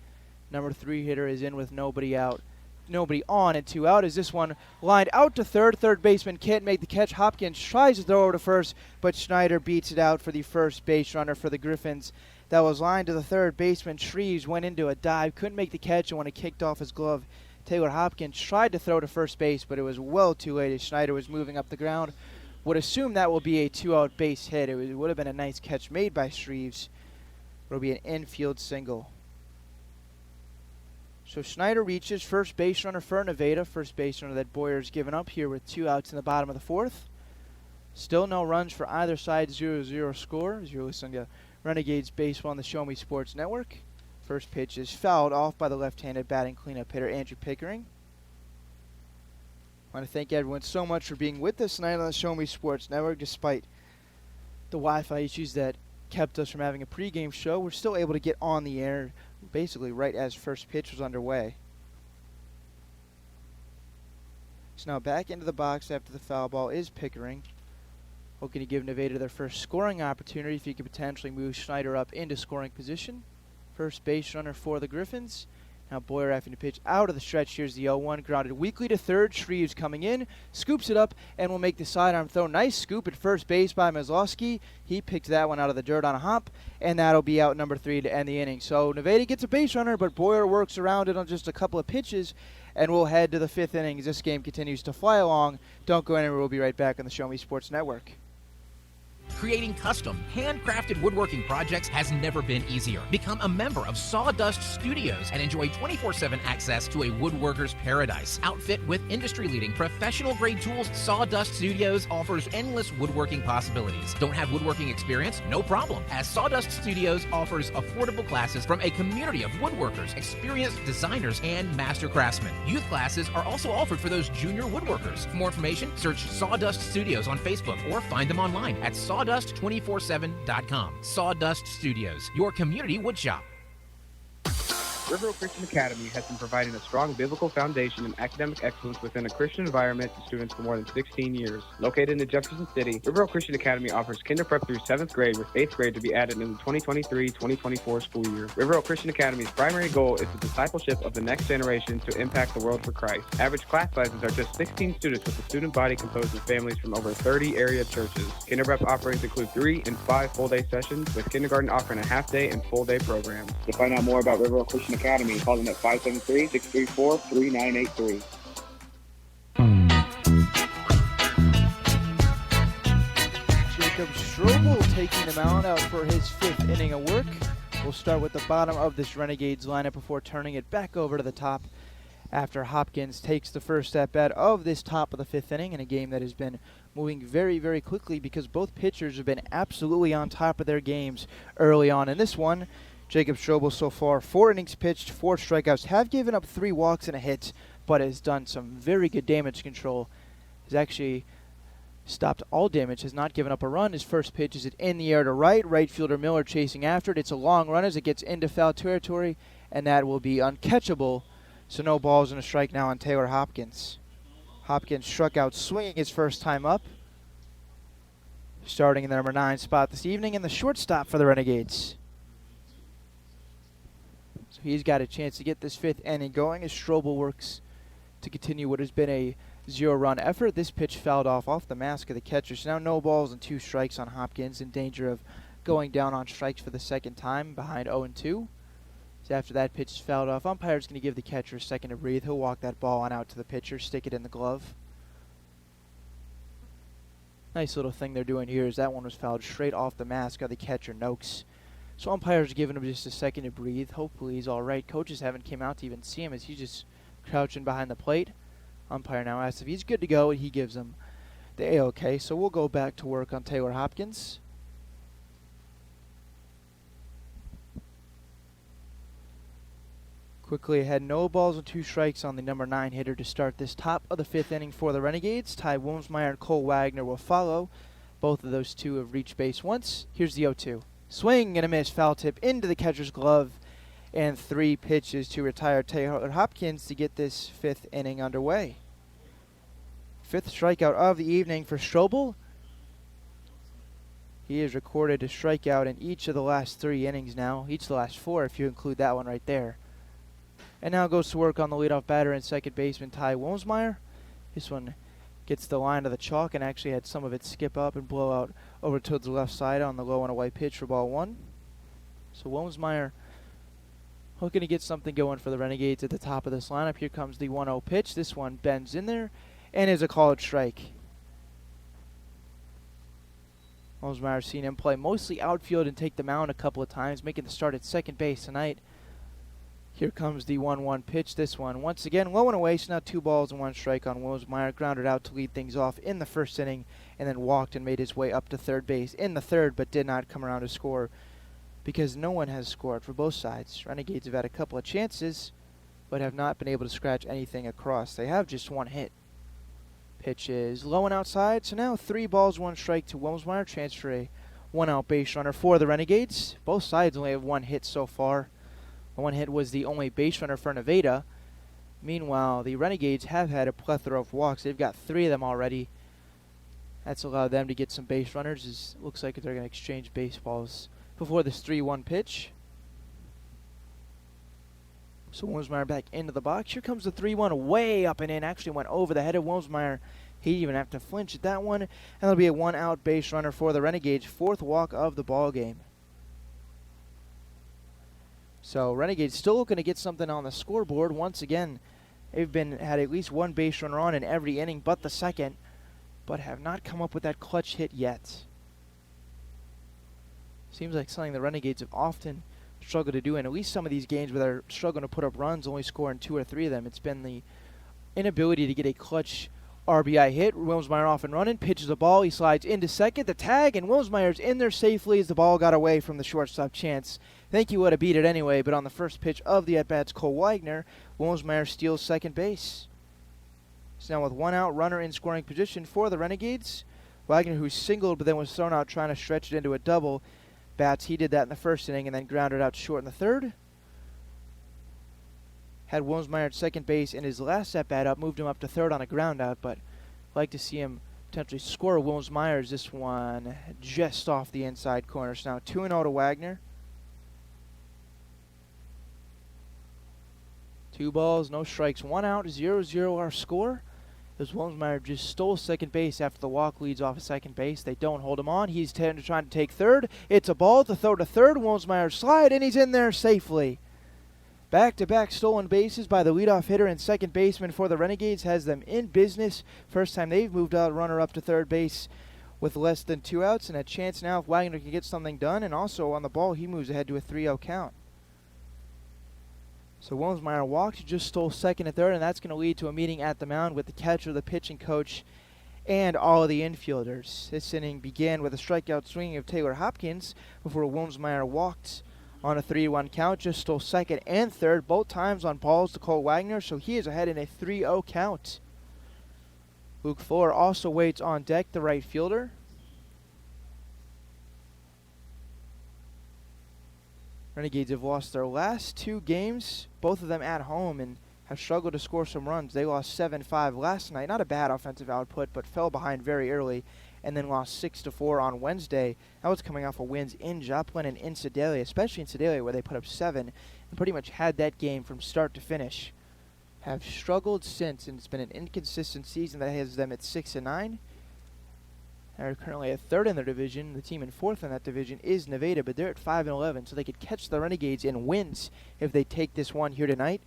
Number 3 hitter is in with nobody out. Nobody on and 2 out as this one lined out to third. Third baseman can't make the catch. Hopkins tries to throw over to first, but Schneider beats it out for the first base runner for the Griffons. That was lined to the third baseman. Shreves went into a dive, couldn't make the catch, and when it kicked off his glove, Taylor Hopkins tried to throw to first base, but it was well too late as Schneider was moving up the ground. Would assume that will be a 2-out base hit. It would have been a nice catch made by Shreves. It will be an infield single. So Schneider reaches first base runner for Nevada. First base runner that Boyer's given up here with 2 outs in the bottom of the 4th. Still no runs for either side, 0-0 score as you're listening to Renegades Baseball on the Show Me Sports Network. First pitch is fouled off by the left-handed batting cleanup hitter Andrew Pickering. I want to thank everyone so much for being with us tonight on the Show Me Sports Network. Despite the Wi-Fi issues that kept us from having a pregame show, we're still able to get on the air basically right as first pitch was underway. So now back into the box after the foul ball is Pickering. Looking to give Nevada their first scoring opportunity if he could potentially move Schneider up into scoring position. First base runner for the Griffons. Now Boyer having to pitch out of the stretch. Here's the 0-1, grounded weakly to third. Shreves coming in, scoops it up, and will make the sidearm throw. Nice scoop at first base by Mazlowski. He picked that one out of the dirt on a hop, and that'll be out number 3 to end the inning. So Nevada gets a base runner, but Boyer works around it on just a couple of pitches, and we'll head to the 5th inning as this game continues to fly along. Don't go anywhere. We'll be right back on the Show Me Sports Network. Creating custom, handcrafted woodworking projects has never been easier. Become a member of Sawdust Studios and enjoy 24/7 access to a woodworker's paradise. Outfit with industry-leading professional-grade tools, Sawdust Studios offers endless woodworking possibilities. Don't have woodworking experience? No problem, as Sawdust Studios offers affordable classes from a community of woodworkers, experienced designers, and master craftsmen. Youth classes are also offered for those junior woodworkers. For more information, search Sawdust Studios on Facebook or find them online at sawdust247.com. Sawdust Studios, your community woodshop. Riverville Christian Academy has been providing a strong biblical foundation and academic excellence within a Christian environment to students for more than 16 years. Located in Jefferson City, Riverville Christian Academy offers kinder prep through 7th grade with 8th grade to be added in the 2023-2024 school year. Riverville Christian Academy's primary goal is the discipleship of the next generation to impact the world for Christ. Average class sizes are just 16 students with a student body composed of families from over 30 area churches. Kinder prep offerings include 3 and 5 full-day sessions, with kindergarten offering a half-day and full-day programs. To find out more about Riverville Christian Academy, call them at 573-634-3983. Jacob Strobel taking the mound out for his 5th inning of work. We'll start with the bottom of this Renegades lineup before turning it back over to the top after Hopkins takes the first at-bat of this top of the 5th inning in a game that has been moving very, very quickly because both pitchers have been absolutely on top of their games early on in this one. Jacob Strobel so far, 4 innings pitched, 4 strikeouts, have given up 3 walks and a hit, but has done some very good damage control. Has actually stopped all damage, has not given up a run. His first pitch is in the air to right. Right fielder Miller chasing after it. It's a long run as it gets into foul territory, and that will be uncatchable. So no balls and a strike now on Taylor Hopkins. Hopkins struck out swinging his first time up. Starting in the number 9 spot this evening, and the shortstop for the Renegades. So he's got a chance to get this 5th inning going as Strobel works to continue what has been a 0-run effort. This pitch fouled off the mask of the catcher. So now no balls and 2 strikes on Hopkins, in danger of going down on strikes for the second time behind 0-2. So after that pitch is fouled off, umpire's going to give the catcher a second to breathe. He'll walk that ball on out to the pitcher, stick it in the glove. Nice little thing they're doing here is that one was fouled straight off the mask of the catcher, Noakes. So umpire's giving him just a second to breathe. Hopefully he's all right. Coaches haven't came out to even see him as he's just crouching behind the plate. Umpire now asks if he's good to go, and he gives him the A-OK. So we'll go back to work on Taylor Hopkins. Quickly ahead, no balls and 2 strikes on the number 9 hitter to start this top of the 5th inning for the Renegades. Ty Wilmsmeyer and Cole Wagner will follow. Both of those two have reached base once. Here's the 0-2. Swing and a miss, foul tip into the catcher's glove, and 3 pitches to retire Taylor Hopkins to get this 5th inning underway. 5th strikeout of the evening for Strobel. He has recorded a strikeout in each of the last 3 innings now, each of the last 4 if you include that one right there. And now goes to work on the leadoff batter and second baseman Ty Wilmsmeyer. This one gets the line of the chalk and actually had some of it skip up and blow out over towards the left side on the low and away pitch for ball 1. So Wilmsmeyer looking to get something going for the Renegades at the top of this lineup. Here comes the 1-0 pitch. This one bends in there and is a called strike. Wilmsmeyer's seen him play mostly outfield and take the mound a couple of times, making the start at second base tonight. Here comes the 1-1 pitch. This one, once again, low and away, so now 2 balls and 1 strike on Wilmsmeyer. Grounded out to lead things off in the first inning, and then walked and made his way up to third base in the third, but did not come around to score because no one has scored for both sides. Renegades have had a couple of chances, but have not been able to scratch anything across. They have just 1 hit. Pitch is low and outside, so now 3 balls, 1 strike to Wilmsmeyer. Transfer a 1-out base runner for the Renegades. Both sides only have 1 hit so far. The 1 hit was the only base runner for Nevada. Meanwhile, the Renegades have had a plethora of walks. They've got 3 of them already. That's allowed them to get some base runners. It looks like they're going to exchange baseballs before this 3-1 pitch. So Wilmsmeyer back into the box. Here comes the 3-1 way up and in. Actually went over the head of Wilmsmeyer. He didn't even have to flinch at that one. And that'll be a 1-out base runner for the Renegades. 4th walk of the ball game. So Renegades still looking to get something on the scoreboard. Once again, they've had at least 1 base runner on in every inning but the second, but have not come up with that clutch hit yet. Seems like something the Renegades have often struggled to do in at least some of these games where they're struggling to put up runs, only scoring 2 or 3 of them. It's been the inability to get a clutch RBI hit. Wilmsmeyer off and running, pitches the ball, he slides into second, the tag, and Wilmsmeyer's in there safely as the ball got away from the shortstop Chance. Think he would have beat it anyway, but on the first pitch of the at-bats, Cole Wagner, Wilmsmeyer steals second base. So now with 1 out, runner in scoring position for the Renegades. Wagner, who singled but then was thrown out trying to stretch it into a double, bats. He did that in the first inning and then grounded out short in the third. Had Wilmsmeyer at second base in his last at-bat up, moved him up to third on a ground out, but like to see him potentially score Wilmsmeyer's. This one just off the inside corner. So now 2-0 to Wagner. 2 balls, no strikes, 1 out, 0-0 our score. As Wilmsmeyer just stole second base after the walk leads off of second base. They don't hold him on. He's trying to take third. It's a ball to throw to third. Wilmsmeyer slide, and he's in there safely. Back-to-back stolen bases by the leadoff hitter and second baseman for the Renegades has them in business. First time they've moved out a runner up to third base with less than 2 outs, and a chance now if Wagner can get something done. And also on the ball, he moves ahead to a 3-0 count. So Wilmsmeyer walked, just stole second and third, and that's going to lead to a meeting at the mound with the catcher, the pitching coach, and all of the infielders. This inning began with a strikeout swinging of Taylor Hopkins before Wilmsmeyer walked on a 3-1 count, just stole second and third, both times on balls to Cole Wagner, so he is ahead in a 3-0 count. Luke Fuller also waits on deck, the right fielder. Renegades have lost their last 2 games, both of them at home, and have struggled to score some runs. They lost 7-5 last night. Not a bad offensive output, but fell behind very early, and then lost 6-4 on Wednesday. That was coming off of wins in Joplin and in Sedalia, especially in Sedalia where they put up 7 and pretty much had that game from start to finish. Have struggled since, and it's been an inconsistent season that has them at 6-9. They're currently at 3rd in their division. The team in 4th in that division is Nevada, but they're at 5-11, so they could catch the Renegades in wins if they take this one here tonight.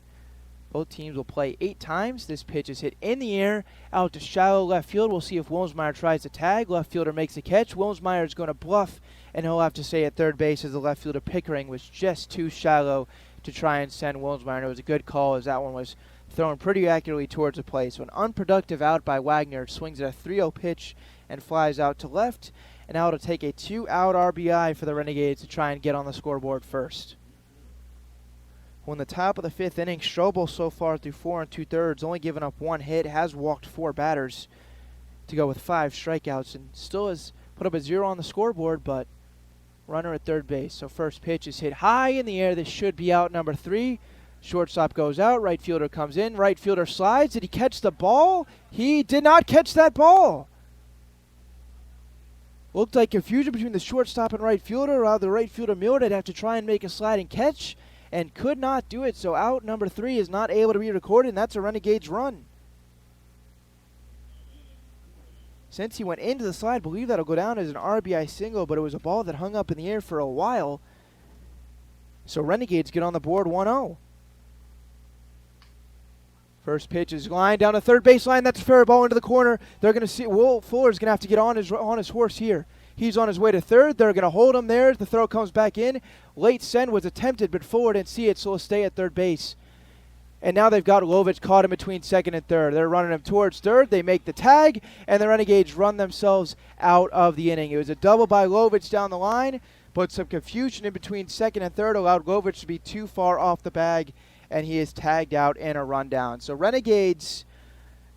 Both teams will play 8 times. This pitch is hit in the air, out to shallow left field. We'll see if Wilmsmeyer tries to tag. Left fielder makes a catch. Wilmsmeyer is going to bluff, and he'll have to stay at third base as the left fielder Pickering was just too shallow to try and send Wilmsmeyer. And it was a good call as that one was thrown pretty accurately towards the plate. So an unproductive out by Wagner. Swings at a 3-0 pitch and flies out to left. And now it'll take a 2-out RBI for the Renegades to try and get on the scoreboard first. When the top of the 5th inning, Strobel so far through 4 2/3, only given up 1 hit, has walked 4 batters to go with 5 strikeouts, and still has put up a 0 on the scoreboard, but runner at third base. So first pitch is hit high in the air. This should be out number 3. Shortstop goes out. Right fielder comes in. Right fielder slides. Did he catch the ball? He did not catch that ball. Looked like confusion between the shortstop and right fielder. The right fielder Miller would have to try and make a sliding catch. and could not do it. So out number 3 is not able to be recorded, and that's a Renegades run. Since he went into the slide, I believe that'll go down as an RBI single, but it was a ball that hung up in the air for a while. So Renegades get on the board 1-0. First pitch is lined down the third baseline. That's a fair ball into the corner. They're going to see Will Fuller's going to have to get on his horse here. He's on his way to third. They're going to hold him there. The throw comes back in. Late send was attempted, but Fuller didn't see it, so he'll stay at third base. And now they've got Lovich caught in between second and third. They're running him towards third. They make the tag, and the Renegades run themselves out of the inning. It was a double by Lovich down the line, but some confusion in between second and third allowed Lovich to be too far off the bag, and he is tagged out in a rundown. So Renegades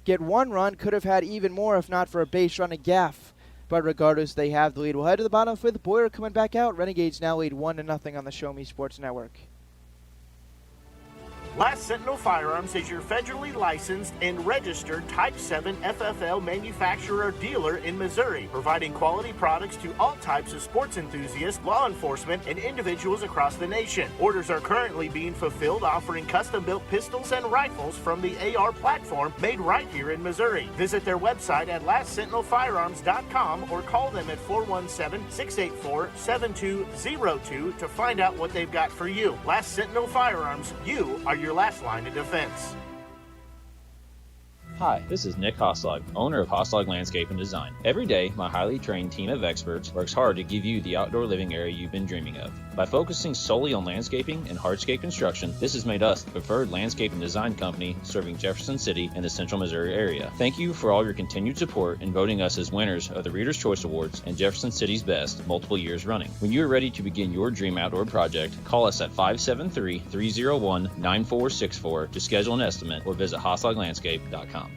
get 1 run, could have had even more if not for a base running gaff. But regardless, they have the lead. We'll head to the bottom of the 5th. Boyer coming back out. Renegades now lead 1-0 on the Show Me Sports Network. Last Sentinel Firearms is your federally licensed and registered Type 7 FFL manufacturer dealer in Missouri, providing quality products to all types of sports enthusiasts, law enforcement, and individuals across the nation. Orders are currently being fulfilled, offering custom-built pistols and rifles from the AR platform made right here in Missouri. Visit their website at lastsentinelfirearms.com or call them at 417-684-7202 to find out what they've got for you. Last Sentinel Firearms, you are your last line of defense. Hi, this is Nick Hoslag, owner of Hoslag Landscape and Design. Every day, my highly trained team of experts works hard to give you the outdoor living area you've been dreaming of. By focusing solely on landscaping and hardscape construction, this has made us the preferred landscape and design company serving Jefferson City and the central Missouri area. Thank you for all your continued support in voting us as winners of the Reader's Choice Awards and Jefferson City's Best multiple years running. When you are ready to begin your dream outdoor project, call us at 573-301-9464 to schedule an estimate or visit hoslaglandscape.com.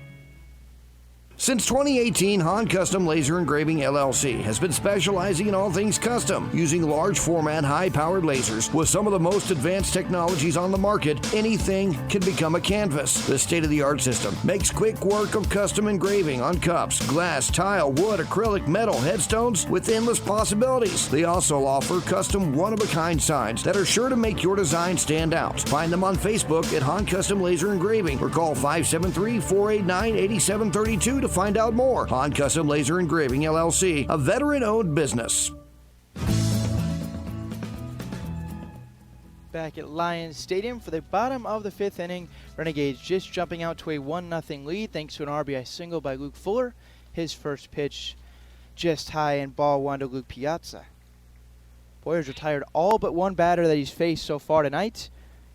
Since 2018, Han Custom Laser Engraving LLC has been specializing in all things custom, using large format, high-powered lasers with some of the most advanced technologies on the market. Anything can become a canvas. This state-of-the-art system makes quick work of custom engraving on cups, glass, tile, wood, acrylic, metal, headstones with endless possibilities. They also offer custom one-of-a-kind signs that are sure to make your design stand out. Find them on Facebook at Han Custom Laser Engraving or call 573-489-8732 to find out more. Han Custom Laser Engraving LLC, a veteran-owned business. Back at Lions Stadium for the bottom of the 5th inning. Renegades just jumping out to a 1-0 lead thanks to an RBI single by Luke Fuller. His first pitch just high and ball 1 to Luke Piazza. Boyer's retired all but one batter that he's faced so far tonight.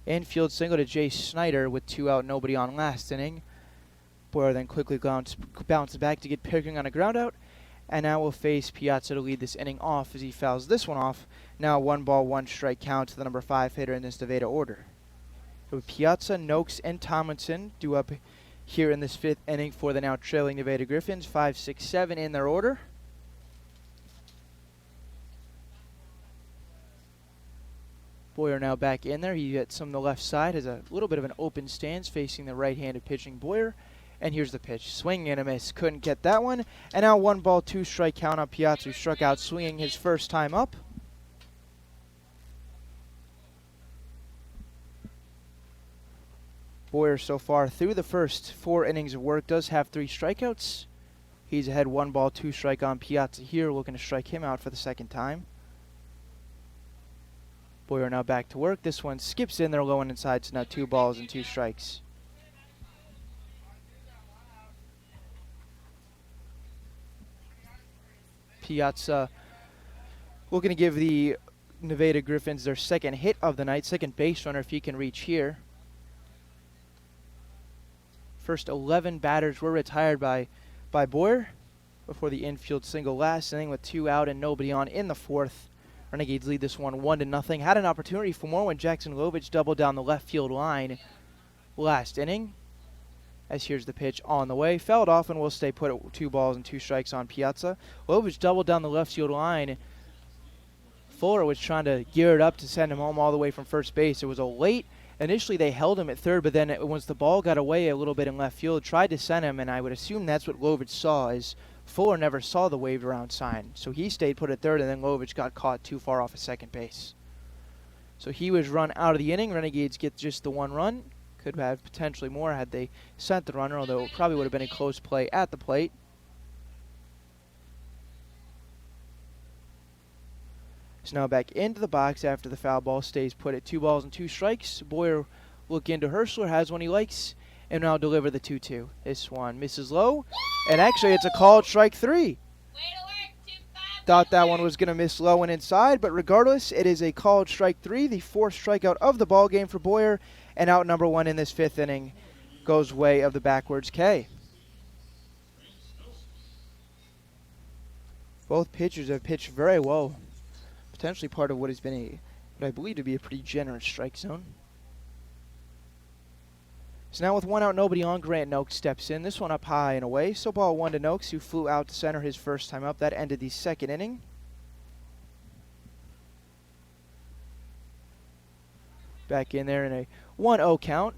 Infield single to Jay Snyder with 2 out, nobody on last inning. Boyer then quickly bounces back to get Pickering on a ground out, and now will face Piazza to lead this inning off as he fouls this one off. Now 1-1 count to the number 5 hitter in this Nevada order. With Piazza, Noakes, and Tomlinson due up here in this 5th inning for the now trailing Nevada Griffons, 5, 6, 7 in their order. Boyer now back in there. He gets some on the left side, has a little bit of an open stance facing the right-handed pitching Boyer. And here's the pitch. Swinging and a miss. Couldn't get that one. And now 1-2 strike count on Piazza, who struck out swinging his first time up. Boyer so far through the first 4 innings of work does have 3 strikeouts. He's ahead 1-2 strike on Piazza here, looking to strike him out for the second time. Boyer now back to work. This one skips in there low and inside, so now 2 balls and 2 strikes. Piazza looking to give the Nevada Griffons their second hit of the night, second base runner if he can reach here. First 11 batters were retired by Boyer before the infield single last inning with 2 out and nobody on in the 4th. Renegades lead this one 1-0. Had an opportunity for more when Jackson Lovich doubled down the left field line last inning. As here's the pitch on the way. Fouled off and will stay put at 2 balls and 2 strikes on Piazza. Lovich doubled down the left field line. Fuller was trying to gear it up to send him home all the way from first base. It was a late. Initially they held him at third, but then once the ball got away a little bit in left field, tried to send him, and I would assume that's what Lovich saw, is Fuller never saw the waved around sign. So he stayed put at third, and then Lovich got caught too far off at second base. So he was run out of the inning. Renegades get just the 1 run. Could have potentially more had they sent the runner, although it probably would have been a close play at the plate. So now back into the box after the foul ball stays put at 2 balls and 2 strikes. Boyer look into Herschler, has one he likes, and now deliver the 2-2. This one misses low, and actually it's a called strike 3. Thought that one was going to miss low and inside, but regardless, it is a called strike 3, the 4th strikeout of the ball game for Boyer, and out number 1 in this 5th inning goes way of the backwards K. Both pitchers have pitched very well. Potentially part of what has been what I believe to be a pretty generous strike zone. So now with 1 out, nobody on, Grant Noakes steps in. This one up high and away. So ball 1 to Noakes, who flew out to center his first time up. That ended the 2nd inning. Back in there in a 1-0 count.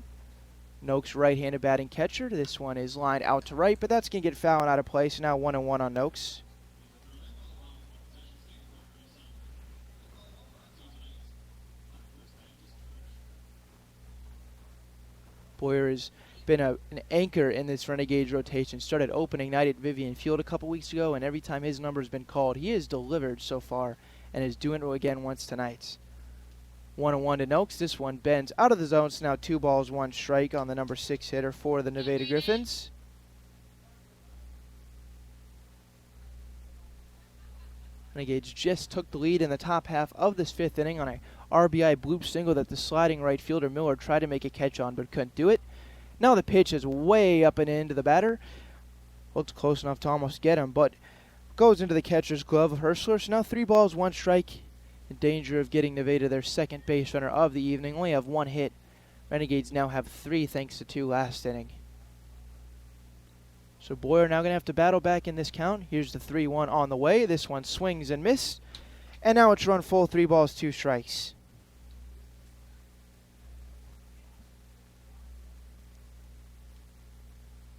Noakes right-handed batting catcher. This one is lined out to right, but that's going to get fouled out of play. So now 1-1 on Noakes. Boyer has been an anchor in this Renegades rotation. Started opening night at Vivian Field a couple weeks ago, and every time his number's been called, he has delivered so far and is doing it again once tonight. 1-1 to Noakes. This one bends out of the zone, so now 2 balls, 1 strike on the number 6 hitter for the Nevada Griffons. Renegades just took the lead in the top half of this 5th inning on a RBI bloop single that the sliding right fielder Miller tried to make a catch on but couldn't do it. Now the pitch is way up and into the batter. Looks close enough to almost get him, but goes into the catcher's glove of Herschler. So now 3 balls, 1 strike. In danger of getting Nevada their 2nd base runner of the evening. Only have 1 hit. Renegades now have 3 thanks to 2 last inning. So Boyer now going to have to battle back in this count. Here's the 3-1 on the way. This one swings and misses. And now it's run full, 3 balls, 2 strikes.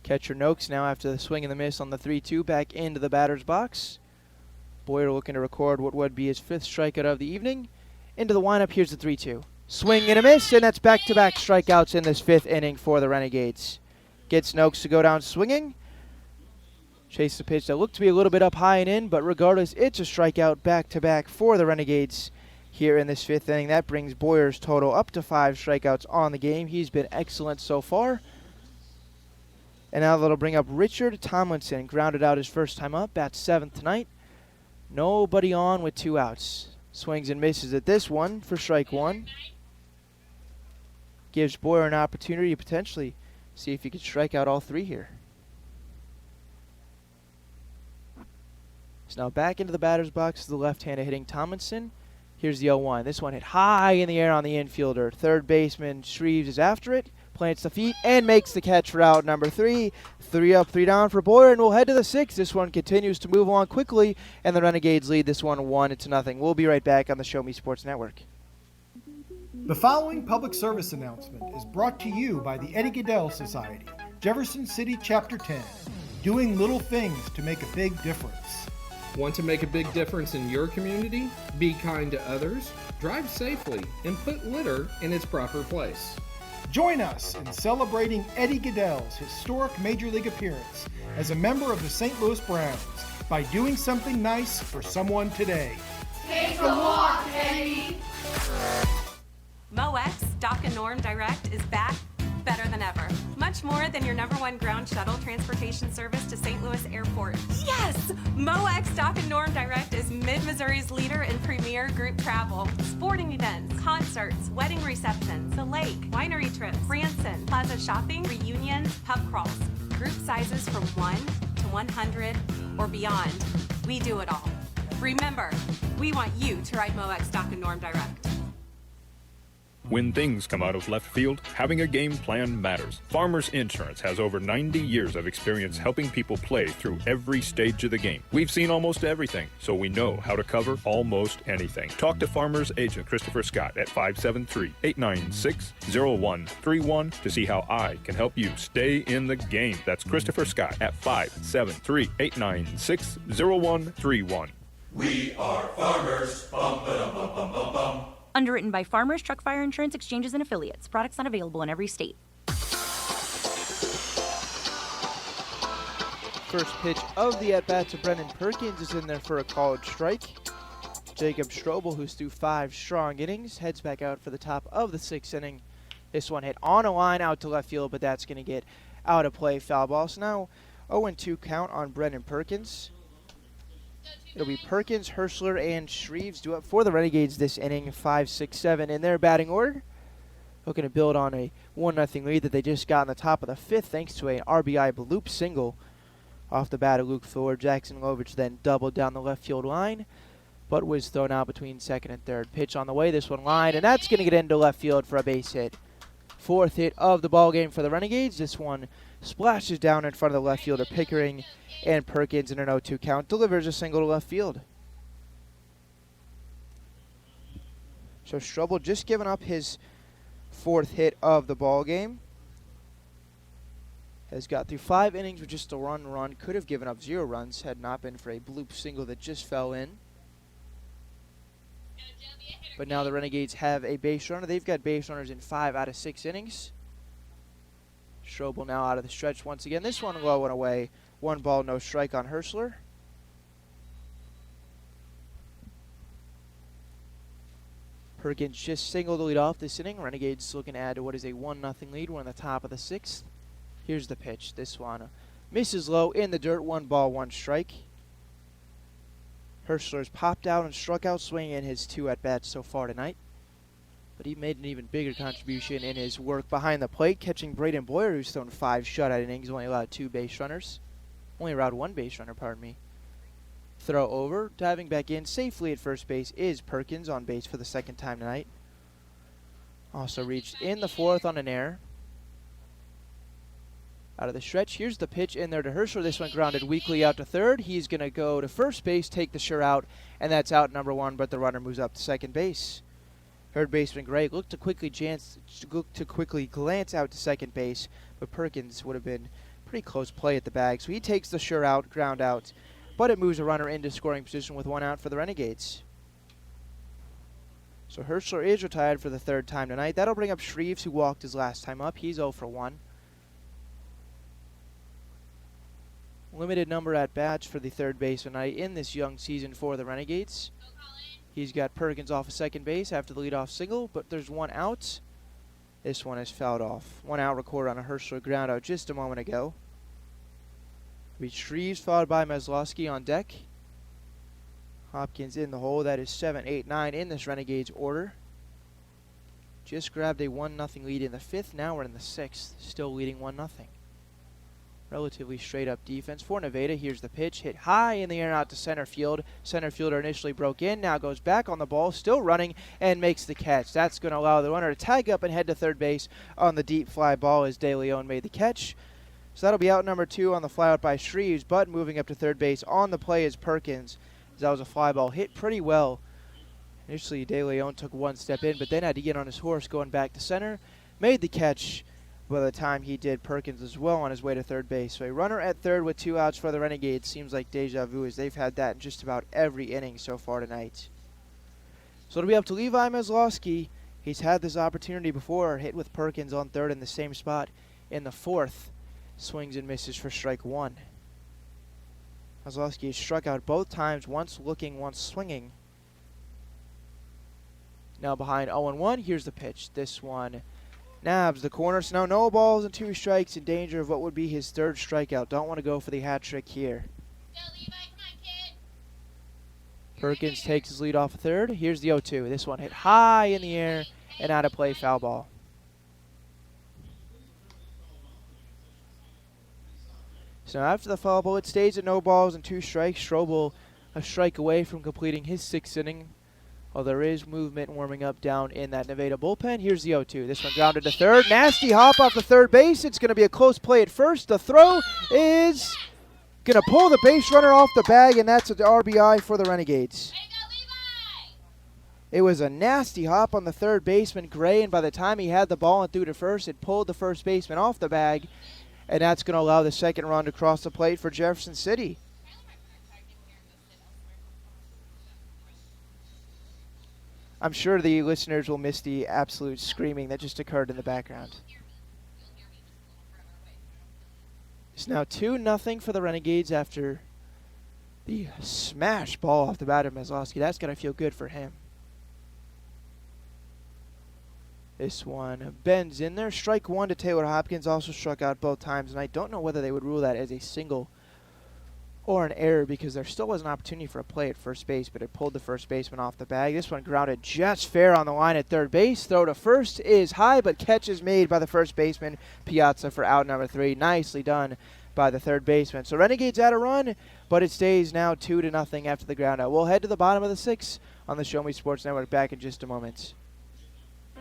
Catcher Noakes now after the swing and the miss on the 3-2 back into the batter's box. Boyer looking to record what would be his 5th strikeout of the evening. Into the windup, here's the 3-2. Swing and a miss, and that's back-to-back strikeouts in this 5th inning for the Renegades. Gets Noakes to go down swinging. Chase the pitch that looked to be a little bit up high and in, but regardless, it's a strikeout back-to-back for the Renegades here in this 5th inning. That brings Boyer's total up to 5 strikeouts on the game. He's been excellent so far. And now that'll bring up Richard Tomlinson. Grounded out his first time up, bats 7th tonight. Nobody on with 2 outs. Swings and misses at this one for strike 1. Gives Boyer an opportunity to potentially see if he can strike out all 3 here. So now back into the batter's box to the left-handed hitting Tomlinson. Here's the 0-1. This one hit high in the air on the infielder. Third baseman Shreves is after it. Plants the feet and makes the catch for out number 3. 3 up, 3 down for Boyer, and we'll head to the 6th. This one continues to move along quickly, and the Renegades lead this one 1-0. We'll be right back on the Show Me Sports Network. The following public service announcement is brought to you by the Eddie Gaedel Society, Jefferson City Chapter 10, doing little things to make a big difference. Want to make a big difference in your community? Be kind to others, drive safely, and put litter in its proper place. Join us in celebrating Eddie Gaedel's historic Major League appearance as a member of the St. Louis Browns by doing something nice for someone today. Take a walk, Eddie! MoX Dock and Norm Direct is back better than ever. Much more than your #1 ground shuttle transportation service to St. Louis Airport. Yes! MoX Dock and Norm Direct is Mid-Missouri's leader in premier group travel. Sporting events, concerts, wedding receptions, the lake, winery trips, Branson, plaza shopping, reunions, pub crawls. Group sizes from 1 to 100 or beyond. We do it all. Remember, we want you to ride MoX Dock and Norm Direct. When things come out of left field, having a game plan matters. Farmers Insurance has over 90 years of experience helping people play through every stage of the game. We've seen almost everything, so we know how to cover almost anything. Talk to Farmers Agent Christopher Scott at 573-896-0131 to see how I can help you stay in the game. That's Christopher Scott at 573-896-0131. We are farmers. Bum, ba-dum, bum, bum, bum, bum. Underwritten by Farmers Truck Fire Insurance Exchanges and Affiliates. Products not available in every state. First pitch of the at-bat to Brennan Perkins is in there for a called strike. Jacob Strobel, who's through 5 strong innings, heads back out for the top of the 6th inning. This one hit on a line out to left field, but that's going to get out of play, foul ball. So now 0-2 count on Brennan Perkins. It'll be Perkins, Herschler, and Shreves due up for the Renegades this inning, 5, 6, 7 in their batting order. Looking to build on a 1-0 lead that they just got in the top of the 5th thanks to an RBI bloop single off the bat of Luke Fuller. Jackson Lovich then doubled down the left field line, but was thrown out between second and third. Pitch on the way, this one line, and that's going to get into left field for a base hit. 4th hit of the ball game for the Renegades. This one splashes down in front of the left fielder Pickering, and Perkins in an 0-2 count delivers a single to left field. So Strobel just giving up his 4th hit of the ball game. Has got through 5 innings with just a run. Could have given up 0 runs had not been for a bloop single that just fell in. But now the Renegades have a base runner. They've got base runners in 5 out of 6 innings. Strobel now out of the stretch once again. This one low and away. 1 ball, no strike on Herschler. Perkins just singled to lead off this inning. Renegades looking to add to what is a 1-0 lead. We're on the top of the 6th. Here's the pitch. This one misses low in the dirt. 1 ball, 1 strike. Herschler's popped out and struck out swinging in his 2 at-bats so far tonight. But he made an even bigger contribution in his work behind the plate, catching Braden Boyer, who's thrown 5 shutout innings, only allowed 2 base runners. Only allowed 1 base runner, pardon me. Throw over, diving back in safely at first base is Perkins, on base for the 2nd time tonight. Also reached in the 4th on an error. Out of the stretch, here's the pitch in there to Herschler. This one grounded weakly out to 3rd. He's going to go to first base, take the sure out, and that's out number 1, but the runner moves up to second base. Third baseman Gray looked to quickly glance out to second base, but Perkins would have been pretty close play at the bag, so he takes the sure out, ground out, but it moves a runner into scoring position with 1 out for the Renegades. So Herschler is retired for the 3rd time tonight. That'll bring up Shreves, who walked his last time up. He's 0 for 1. Limited number at bats for the 3rd baseman tonight in this young season for the Renegades. He's got Perkins off of second base after the leadoff single, but there's 1 out. This one is fouled off. 1 out recorded on a Herschler ground out just a moment ago. We Shreves followed by Meslowski on deck. Hopkins in the hole. That is 7, 8, 9 in this Renegades order. Just grabbed a 1-0 lead in the 5th. Now we're in the 6th, still leading 1-0. Relatively straight up defense for Nevada. Here's the pitch, hit high in the air out to center field. Center fielder initially broke in, now goes back on the ball, still running, and makes the catch. That's going to allow the runner to tag up and head to third base on the deep fly ball as De Leon made the catch. So that'll be out number 2 on the fly out by Shreves, but moving up to third base on the play is Perkins. That was a fly ball, hit pretty well. Initially, De Leon took 1 step in, but then had to get on his horse going back to center. Made the catch. By the time he did, Perkins as well on his way to third base. So a runner at third with 2 outs for the Renegades seems like deja vu, as they've had that in just about every inning so far tonight. So it'll be up to Levi Meslowski. He's had this opportunity before, hit with Perkins on third in the same spot in the 4th. Swings and misses for strike 1. Meslowski has struck out both times, once looking, once swinging. Now behind 0-1, here's the pitch. This one nabs the corner, so now no balls and 2 strikes, in danger of what would be his 3rd strikeout. Don't want to go for the hat trick here. Perkins takes his lead off of third. Here's the 0-2. This one hit high in the air and out of play, foul ball. So after the foul ball, it stays at no balls and 2 strikes. Strobel a strike away from completing his 6th inning. Well, there is movement warming up down in that Nevada bullpen. Here's the 0-2. This one grounded to third. Nasty hop off the third base. It's going to be a close play at first. The throw is going to pull the base runner off the bag, and that's an RBI for the Renegades. It was a nasty hop on the third baseman, Gray, and by the time he had the ball and threw to first, it pulled the first baseman off the bag, and that's going to allow the 2nd run to cross the plate for Jefferson City. I'm sure the listeners will miss the absolute screaming that just occurred in the background. It's now 2-0 for the Renegades after the smash ball off the bat of Maslowski. That's got to feel good for him. This one bends in there. Strike one to Taylor Hopkins. Also struck out both times, and I don't know whether they would rule that as a single or an error because there still was an opportunity for a play at first base, but it pulled the first baseman off the bag. This one grounded just fair on the line at third base. Throw to first is high, but catch is made by the first baseman, Piazza, for out number 3. Nicely done by the third baseman. So Renegades had a run, but it stays now 2-0 after the ground out. We'll head to the bottom of the 6th on the Show Me Sports Network back in just a moment.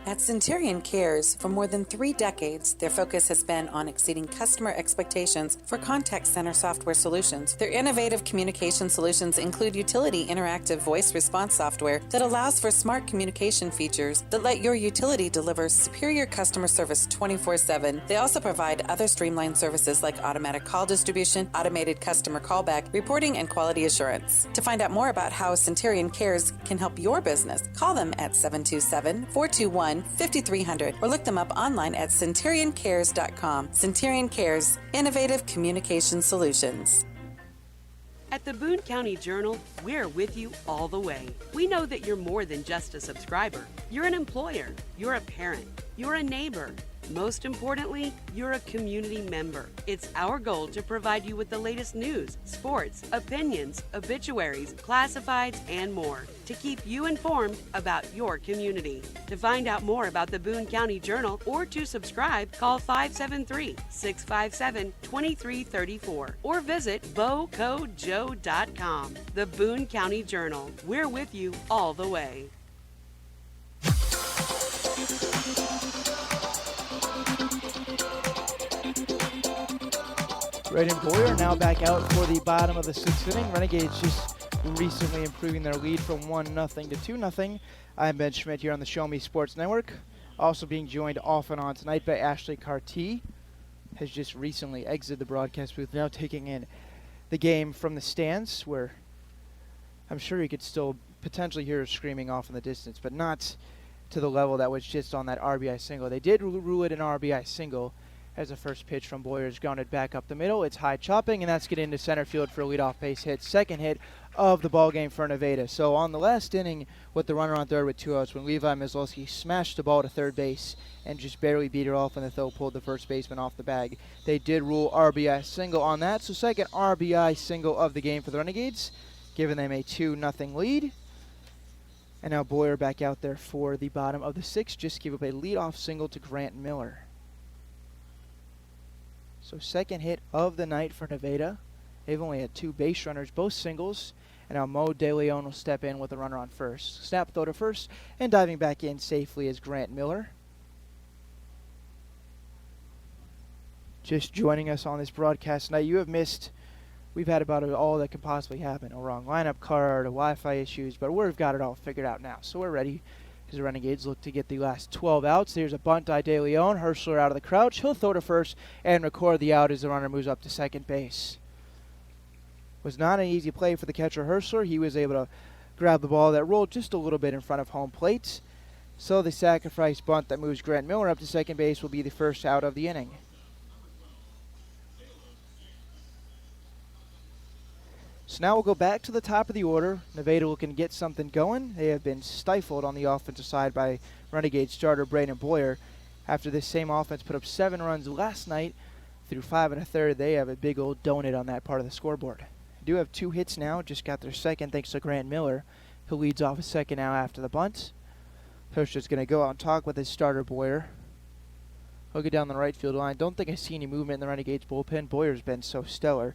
At Centurion Cares, for more than 3 decades, their focus has been on exceeding customer expectations for contact center software solutions. Their innovative communication solutions include utility interactive voice response software that allows for smart communication features that let your utility deliver superior customer service 24/7. They also provide other streamlined services like automatic call distribution, automated customer callback, reporting, and quality assurance. To find out more about how Centurion Cares can help your business, call them at 727-421-5300 or look them up online at centurioncares.com. Centurion Cares, innovative communication solutions. At the Boone County Journal, we're with you all the way. We know that you're more than just a subscriber. You're an employer, you're a parent, you're a neighbor. Most importantly, you're a community member. It's our goal to provide you with the latest news, sports, opinions, obituaries, classifieds, and more to keep you informed about your community. To find out more about the Boone County Journal or to subscribe, call 573-657-2334 or visit bocojoe.com. The Boone County Journal. We're with you all the way. Braden Boyer now back out for the bottom of the 6th inning. Renegades just recently improving their lead from 1-0 to 2-0. I'm Ben Schmidt here on the Show Me Sports Network. Also being joined off and on tonight by Ashley Carty. Has just recently exited the broadcast booth, now taking in the game from the stands, where I'm sure you could still potentially hear her screaming off in the distance, but not to the level that was just on that RBI single. They did rule it an RBI single, as the first pitch from Boyer is grounded back up the middle. It's high chopping, and that's getting into center field for a leadoff base hit. Second hit of the ball game for Nevada. So on the last inning, with the runner on third with 2 outs, when Levi Maslowski smashed the ball to third base and just barely beat it off, and the throw pulled the first baseman off the bag. They did rule RBI single on that. So second RBI single of the game for the Renegades, giving them a 2-0 lead. And now Boyer back out there for the bottom of the 6th. Just give up a leadoff single to Grant Miller. So second hit of the night for Nevada. They've only had 2 base runners, both singles. And now Mo De Leon will step in with a runner on first. Snap throw to first, and diving back in safely is Grant Miller. Just joining us on this broadcast tonight, you have missed, we've had about all that could possibly happen. A wrong lineup card, a Wi-Fi issues, but we've got it all figured out now. So we're ready. As the Renegades look to get the last 12 outs. There's a bunt by De Leon. Herschler out of the crouch. He'll throw to first and record the out as the runner moves up to second base. Was not an easy play for the catcher Herschler. He was able to grab the ball that rolled just a little bit in front of home plate. So the sacrifice bunt that moves Grant Miller up to second base will be the first out of the inning. So now we'll go back to the top of the order. Nevada looking to get something going. They have been stifled on the offensive side by Renegade starter Braden Boyer. After this same offense put up 7 runs last night through 5 1/3, they have a big old donut on that part of the scoreboard. They do have 2 hits now, just got their second thanks to Grant Miller, who leads off a second now after the bunt. Hirsch's going to go out and talk with his starter Boyer. He'll get down the right field line. Don't think I see any movement in the Renegades bullpen. Boyer's been so stellar.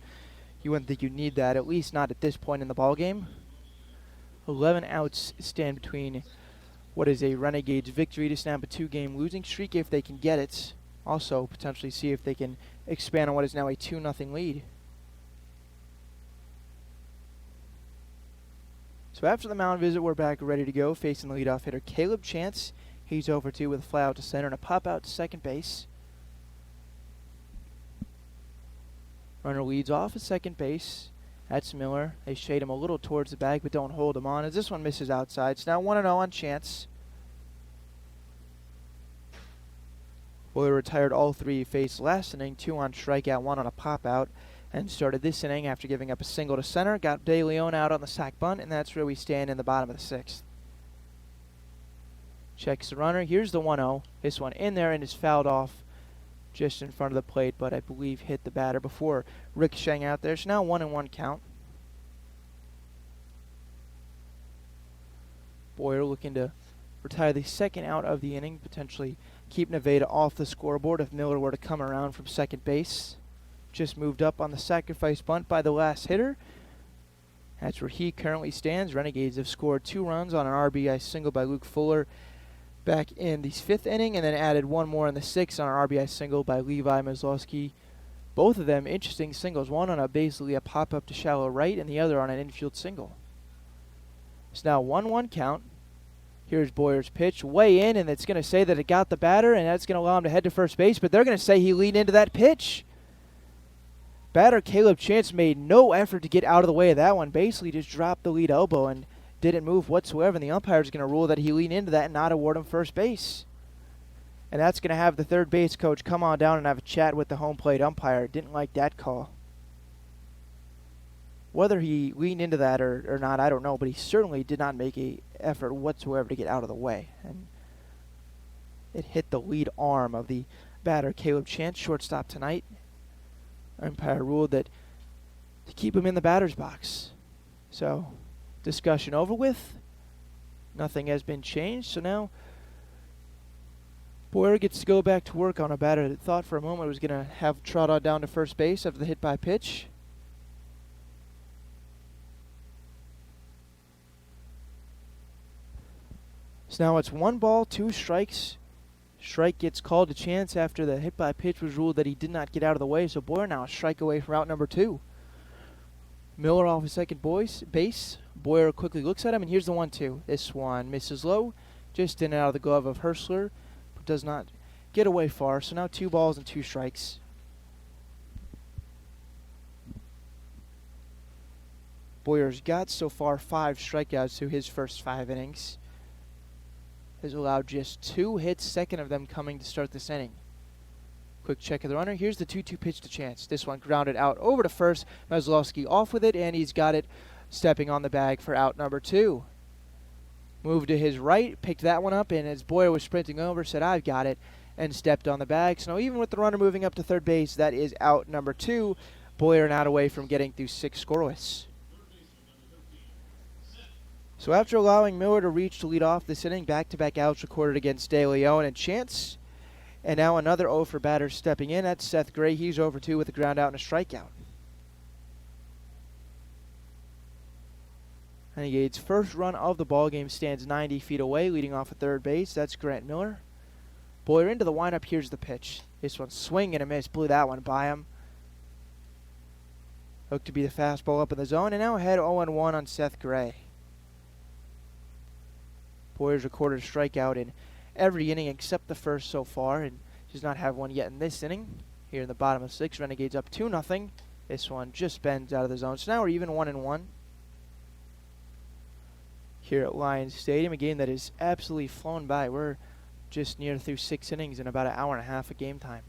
You wouldn't think you need that, at least not at this point in the ballgame. 11 outs stand between what is a Renegades victory to snap a 2-game losing streak if they can get it. Also, potentially see if they can expand on what is now a 2-0 lead. So after the mound visit, we're back ready to go, facing the leadoff hitter Caleb Chance. He's over 2 with a fly out to center and a pop out to second base. Runner leads off at second base That's Miller. They shade him a little towards the bag, but don't hold him on, as this one misses outside. It's now 1-0 on chance. Boyer retired all three he faced last inning, 2 on strikeout, 1 on a pop-out, and started this inning after giving up a single to center. Got De Leon out on the sac bunt, and that's where we stand in the bottom of the 6th. Checks the runner. Here's the 1-0. This one in there and is fouled off just in front of the plate, but I believe hit the batter before ricocheting out there. So now 1-1 count. Boyer looking to retire the second out of the inning, potentially keep Nevada off the scoreboard if Miller were to come around from second base. Just moved up on the sacrifice bunt by the last hitter. That's where he currently stands. Renegades have scored 2 runs on an RBI single by Luke Fuller back in the 5th inning, and then added 1 more in the 6th on an RBI single by Levi Maslowski. Both of them interesting singles, one on basically a pop-up to shallow right and the other on an infield single. It's now 1-1 count. Here's Boyer's pitch, way in, and it's going to say that it got the batter, and that's going to allow him to head to first base, but they're going to say he leaned into that pitch. Batter Caleb Chance made no effort to get out of the way of that one, basically just dropped the lead elbow and didn't move whatsoever, and the umpire's going to rule that he leaned into that and not award him first base. And that's going to have the third base coach come on down and have a chat with the home plate umpire. Didn't like that call. Whether he leaned into that or not, I don't know, but he certainly did not make an effort whatsoever to get out of the way. And it hit the lead arm of the batter, Caleb Chance, shortstop tonight. Umpire ruled that to keep him in the batter's box. So, discussion over with. Nothing has been changed, so now Boyer gets to go back to work on a batter that thought for a moment was going to have trot on down to first base after the hit by pitch. So now it's 1 ball, 2 strikes. Strike gets called to Chance after the hit by pitch was ruled that he did not get out of the way, so Boyer now a strike away from out number 2. Miller off his second base. Boyer quickly looks at him, and here's the 1-2. This one misses low, just in and out of the glove of Herschler, but does not get away far. So now 2 balls and 2 strikes. Boyer's got so far 5 strikeouts through his first 5 innings. Has allowed just 2 hits, second of them coming to start this inning. Quick check of the runner. Here's the 2-2 pitch to Chance. This one grounded out over to first. Maslowski off with it, and he's got it stepping on the bag for out number 2. Moved to his right, picked that one up, and as Boyer was sprinting over, said, I've got it, and stepped on the bag. So now even with the runner moving up to third base, that is out number 2. Boyer not away from getting through 6 scoreless. So after allowing Miller to reach to lead off this inning, back-to-back outs recorded against De Leon and Chance. And now another 0 for batter stepping in. That's Seth Gray. He's 0 for 2 with a ground out and a strikeout. Renegades' first run of the ballgame stands 90 feet away, leading off at third base. That's Grant Miller. Boyer into the windup. Here's the pitch. This one swing and a miss. Blew that one by him. Looked to be the fastball up in the zone. And now ahead 0-1 on Seth Gray. Boyer's recorded a strikeout in every inning except the first so far, and does not have one yet in this inning. Here in the bottom of 6, Renegades up 2-0. This one just bends out of the zone. So now we're even 1-1. Here at Lions Stadium, a game that is absolutely flown by. We're just near through 6 innings in about an hour and a half of game time.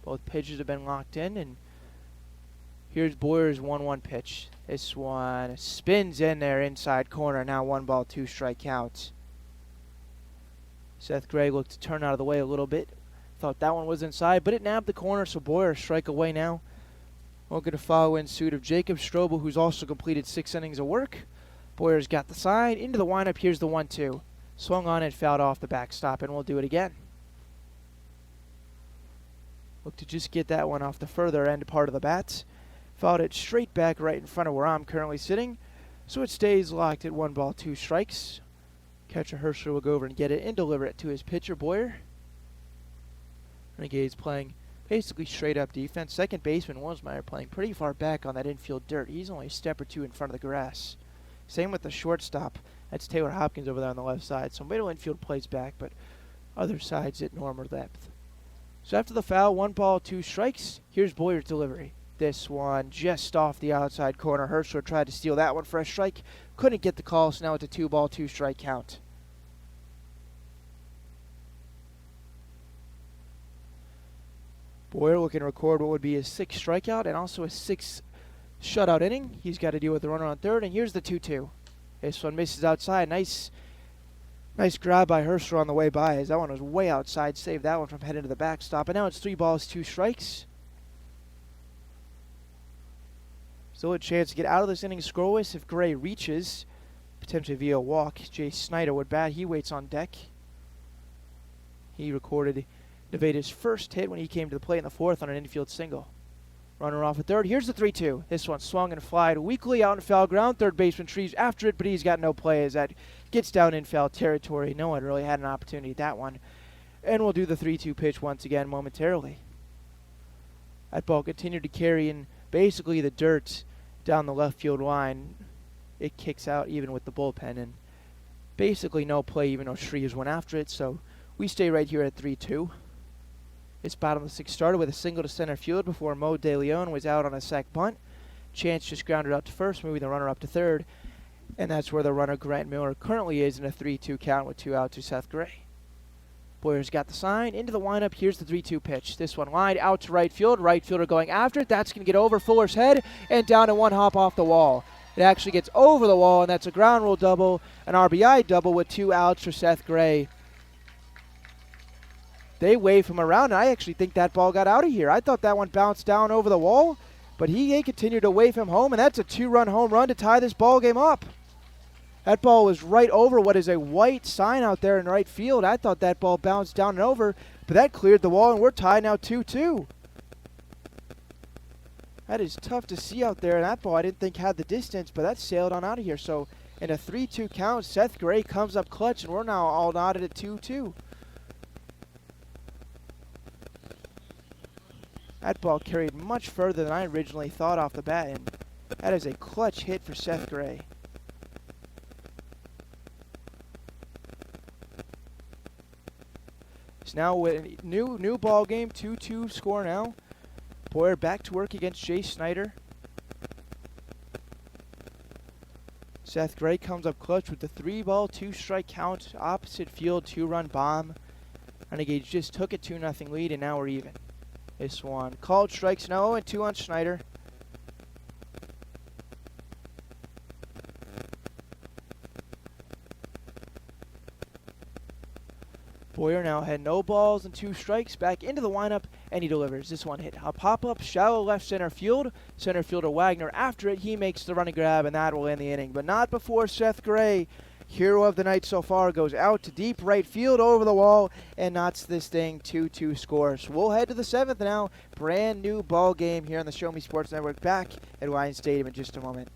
Both pitchers have been locked in, and here's Boyer's 1-1 pitch. This one spins in there inside corner. Now 1 ball, 2 strikeouts. Seth Gray looked to turn out of the way a little bit. Thought that one was inside, but it nabbed the corner, so Boyer a strike away now. We're going to follow in suit of Jacob Strobel, who's also completed 6 innings of work. Boyer's got the side. Into the windup. Here's the 1-2. Swung on it, fouled off the backstop, and we'll do it again. Look to just get that one off the further end part of the bats. Fouled it straight back right in front of where I'm currently sitting. So it stays locked at 1 ball, 2 strikes. Catcher Herschler will go over and get it and deliver it to his pitcher, Boyer. Renegades playing basically straight up defense. Second baseman Wilmsmeyer playing pretty far back on that infield dirt. He's only a step or 2 in front of the grass. Same with the shortstop. That's Taylor Hopkins over there on the left side. So middle infield plays back, but other sides at normal depth. So after the foul, 1 ball, 2 strikes. Here's Boyer's delivery. This one just off the outside corner. Herschler tried to steal that one for a strike. Couldn't get the call, so now it's a 2-ball, 2-strike count. Boyer looking to record what would be his 6th strikeout and also a 6th shutout inning. He's got to deal with the runner on third, and here's the 2-2. This one misses outside. Nice grab by Herschler on the way by, as that one was way outside. Saved that one from heading to the backstop, and now it's 3 balls, 2 strikes. Still a chance to get out of this inning scoreless if Gray reaches, potentially via a walk. Jay Snyder would bat. He waits on deck. He recorded Nevada's first hit when he came to the plate in the 4th on an infield single. Runner off at third. Here's the 3-2. This one swung and flied weakly out in foul ground. Third baseman Treves after it, but he's got no play as that gets down in foul territory. No one really had an opportunity at that one. And we'll do the 3-2 pitch once again momentarily. That ball continued to carry in basically the dirt down the left field line. It kicks out even with the bullpen, and basically no play even though Treves went after it, so we stay right here at 3-2. It's bottom of the 6th started with a single to center field before Mo De Leon was out on a sac bunt. Chance just grounded out to first, moving the runner up to third, and that's where the runner Grant Miller currently is in a 3-2 count with 2 out to Seth Gray. Boyer's got the sign, into the windup. Here's the 3-2 pitch. This one lined out to right field. Right fielder going after it. That's going to get over Fuller's head and down to 1 hop off the wall. It actually gets over the wall, and that's a ground rule double, an RBI double with 2 outs for Seth Gray. They wave him around, and I actually think that ball got out of here. I thought that one bounced down over the wall, but they continued to wave him home, and that's a 2-run home run to tie this ball game up. That ball was right over what is a white sign out there in right field. I thought that ball bounced down and over, but that cleared the wall, and we're tied now 2-2. That is tough to see out there, and that ball I didn't think had the distance, but that sailed on out of here. So in a 3-2 count, Seth Gray comes up clutch, and we're now all knotted at 2-2. That ball carried much further than I originally thought off the bat, and that is a clutch hit for Seth Gray. It's now with a new ball game, 2-2 score now. Boyer back to work against Jay Snyder. Seth Gray comes up clutch with the 3-ball, 2-strike count, opposite field, 2-run bomb. Renegades just took a 2-0 lead, and now we're even. This one called strikes, no, and 2 on Snyder. Boyer now had no balls and 2 strikes, back into the lineup, and he delivers. This one hit a pop-up, shallow left center field. Center fielder Wagner after it, he makes the running grab, and that will end the inning. But not before Seth Gray, hero of the night so far, goes out to deep right field over the wall and knots this thing 2-2 score. So we'll head to the 7th now. Brand new ball game here on the Show Me Sports Network, back at Ryan Stadium in just a moment.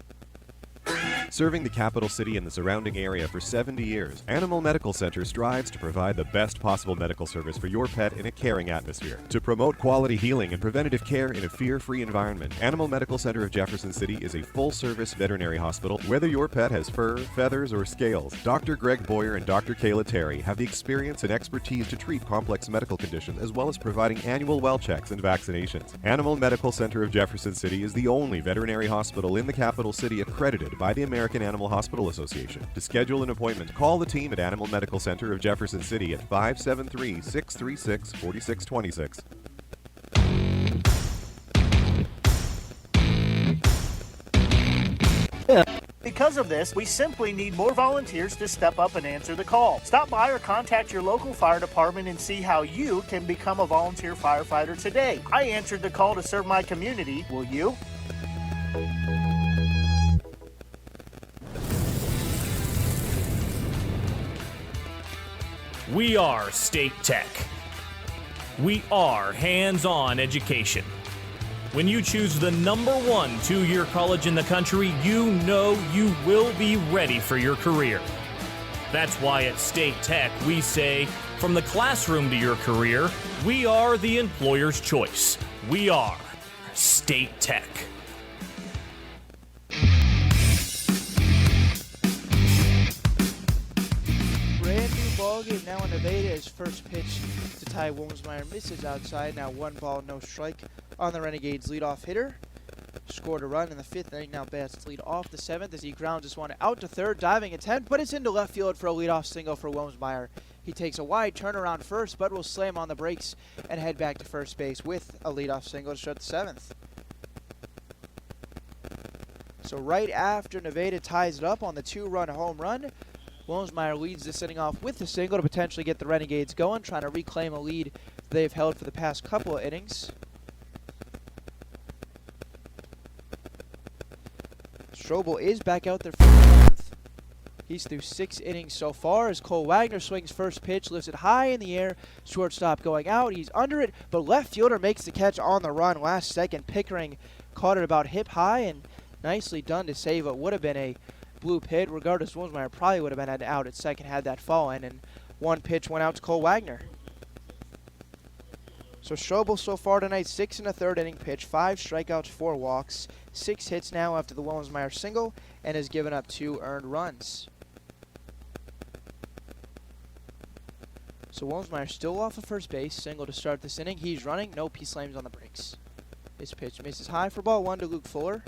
Serving the capital city and the surrounding area for 70 years, Animal Medical Center strives to provide the best possible medical service for your pet in a caring atmosphere. To promote quality healing and preventative care in a fear-free environment, Animal Medical Center of Jefferson City is a full-service veterinary hospital. Whether your pet has fur, feathers, or scales, Dr. Greg Boyer and Dr. Kayla Terry have the experience and expertise to treat complex medical conditions, as well as providing annual well checks and vaccinations. Animal Medical Center of Jefferson City is the only veterinary hospital in the capital city accredited by the American Animal Hospital Association. To schedule an appointment, call the team at Animal Medical Center of Jefferson City at 573-636-4626. Because of this, we simply need more volunteers to step up and answer the call. Stop by or contact your local fire department and see how you can become a volunteer firefighter today. I answered the call to serve my community. Will you? We are State Tech. We are hands-on education. When you choose the #1 2-year college in the country, you know you will be ready for your career. That's why at State Tech we say, from the classroom to your career, we are the employer's choice. We are State Tech. Brand new ball game now in Nevada. His first pitch to Ty Wilmsmeyer misses outside. Now 1 ball, no strike on the Renegades leadoff hitter. scored a run in the 5th inning. Now Bats lead off the 7th as he grounds this one out to third. Diving attempt, but it's into left field for a leadoff single for Wilmsmeyer. He takes a wide turnaround first, but will slam on the brakes and head back to first base with a leadoff single to start the 7th. So right after Nevada ties it up on the 2-run home run, Wilmsmeyer leads this inning off with the single to potentially get the Renegades going, trying to reclaim a lead they've held for the past couple of innings. Strobel is back out there for the 7th. He's through 6 innings so far as Cole Wagner swings first pitch, lifts it high in the air, shortstop going out. He's under it, but left fielder makes the catch on the run last second. Pickering caught it about hip high and nicely done to save what would have been a bloop hit. Regardless, Wilmsmeyer probably would have been out at second had that fallen, and one pitch went out to Cole Wagner. So Strobel so far tonight, 6 1/3 inning pitch, 5 strikeouts, 4 walks, 6 hits now after the Wilmsmeyer single, and has given up 2 earned runs. So Wilmsmeyer still off of first base, single to start this inning. He's running, nope, he slams on the brakes. His pitch misses high for ball 1 to Luke Fuller.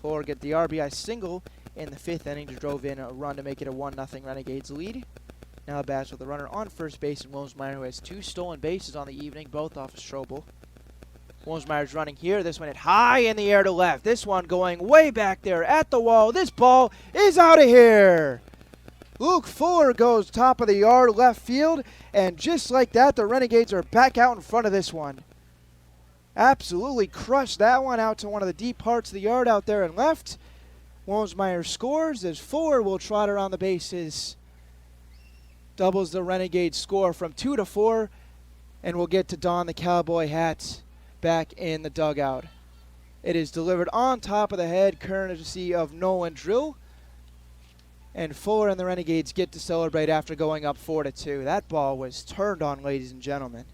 Fuller get the RBI single in the 5th inning to drove in a run to make it a 1-0 Renegades lead. Now bats with a runner on first base, and Wilmsmeyer, who has 2 stolen bases on the evening, both off of Strobel. Wilmsmeyer's running here. This one hit high in the air to left. This one going way back there at the wall. This ball is out of here. Luke Fuller goes top of the yard, left field, and just like that, the Renegades are back out in front of this one. Absolutely crushed that one out to one of the deep parts of the yard out there and left. Wilmsmeyer scores as Fuller will trot around the bases. Doubles the Renegades score from 2 to 4, and will get to don the cowboy hat back in the dugout. It is delivered on top of the head, courtesy of Nolan Drill. And Fuller and the Renegades get to celebrate after going up 4 to 2. That ball was turned on, ladies and gentlemen.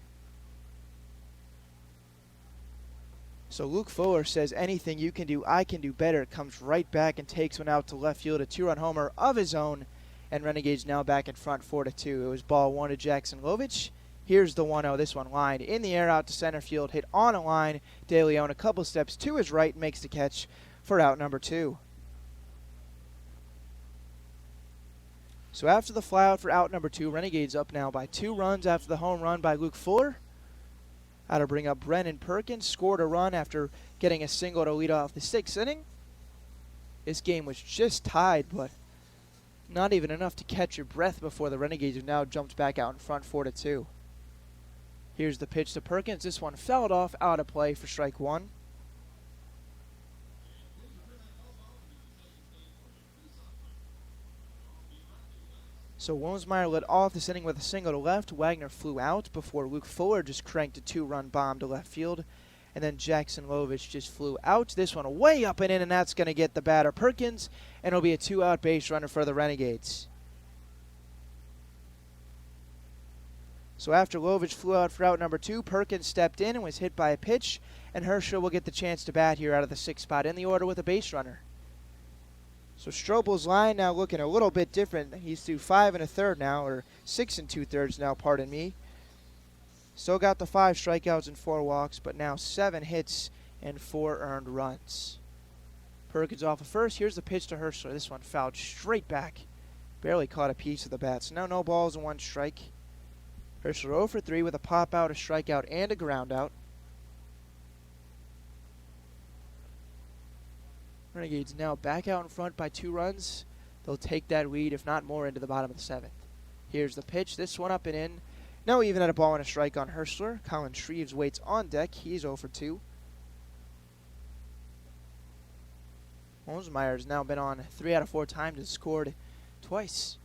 So Luke Fuller says, anything you can do, I can do better. Comes right back and takes one out to left field, a 2-run homer of his own. And Renegades now back in front 4 to 2. It was ball 1 to Jackson Lovich. Here's the 1-0. This one lined in the air out to center field, hit on a line. De Leon a couple steps to his right, makes the catch for out number 2. So after the flyout for out number 2, Renegades up now by 2 runs after the home run by Luke Fuller. How to bring up Brennan Perkins, scored a run after getting a single to lead off the 6th inning. This game was just tied, but not even enough to catch your breath before the Renegades have now jumped back out in front 4 to 2. Here's the pitch to Perkins. This one fouled off out of play for strike 1. So Wilmsmeyer led off this inning with a single to left. Wagner flew out before Luke Fuller just cranked a 2-run bomb to left field. And then Jackson Lovich just flew out. This one way up and in, and that's going to get the batter Perkins. And it'll be a 2-out base runner for the Renegades. So after Lovich flew out for out number 2, Perkins stepped in and was hit by a pitch. And Herschel will get the chance to bat here out of the 6th spot in the order with a base runner. So Strobel's line now looking a little bit different. He's through 5 1/3 now, or 6 2/3 now, pardon me. Still got the 5 strikeouts and 4 walks, but now 7 hits and 4 earned runs. Perkins off of first. Here's the pitch to Herschel. This one fouled straight back. Barely caught a piece of the bat. So now no balls and 1 strike. Herschel 0 for 3 with a pop out, a strikeout, and a ground out. Renegades now back out in front by 2 runs. They'll take that lead, if not more, into the bottom of the 7th. Here's the pitch. This one up and in. Now even at a ball and a strike on Herschler. Colin Shreves waits on deck. He's 0 for 2. Wilmsmeyer's now been on 3 out of 4 times and scored twice.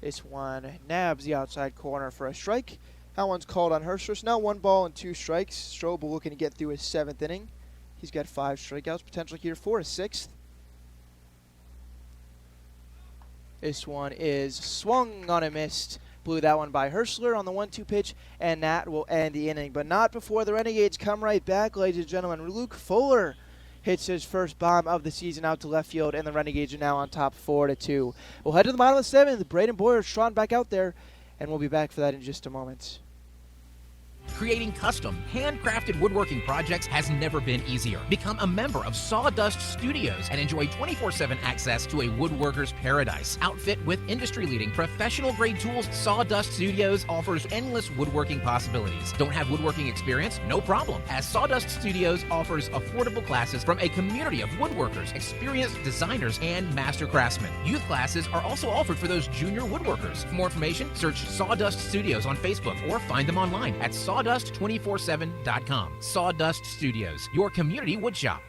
This one nabs the outside corner for a strike. That one's called on Herschler. So now 1 ball and 2 strikes. Strobel looking to get through his 7th inning. He's got 5 strikeouts, potential here for a 6th. This one is swung on and missed. Blew that one by Herschler on the 1-2 pitch, and that will end the inning. But not before the Renegades come right back, ladies and gentlemen. Luke Fuller hits his first bomb of the season out to left field, and the Renegades are now on top 4 to 2. We'll head to the bottom of the 7th. Braden Boyer is trotting back out there, and we'll be back for that in just a moment. Creating custom, handcrafted woodworking projects has never been easier. Become a member of Sawdust Studios and enjoy 24/7 access to a woodworker's paradise. Outfit with industry-leading professional-grade tools, Sawdust Studios offers endless woodworking possibilities. Don't have woodworking experience? No problem, as Sawdust Studios offers affordable classes from a community of woodworkers, experienced designers, and master craftsmen. Youth classes are also offered for those junior woodworkers. For more information, search Sawdust Studios on Facebook or find them online at sawdust247.com. Sawdust Studios, your community woodshop.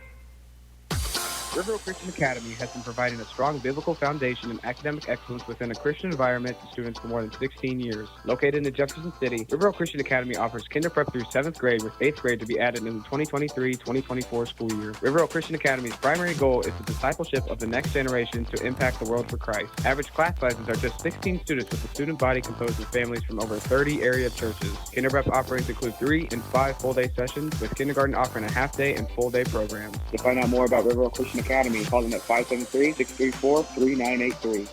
Riverville Christian Academy has been providing a strong biblical foundation and academic excellence within a Christian environment to students for more than 16 years. Located in Jefferson City, Riverville Christian Academy offers kinder prep through 7th grade with 8th grade to be added in the 2023-2024 school year. Riverville Christian Academy's primary goal is the discipleship of the next generation to impact the world for Christ. Average class sizes are just 16 students with a student body composed of families from over 30 area churches. Kinder prep offerings include 3 and 5 full-day sessions, with kindergarten offering a half-day and full-day programs. To find out more about Riverville Christian Academy, call them at 573-634-3983.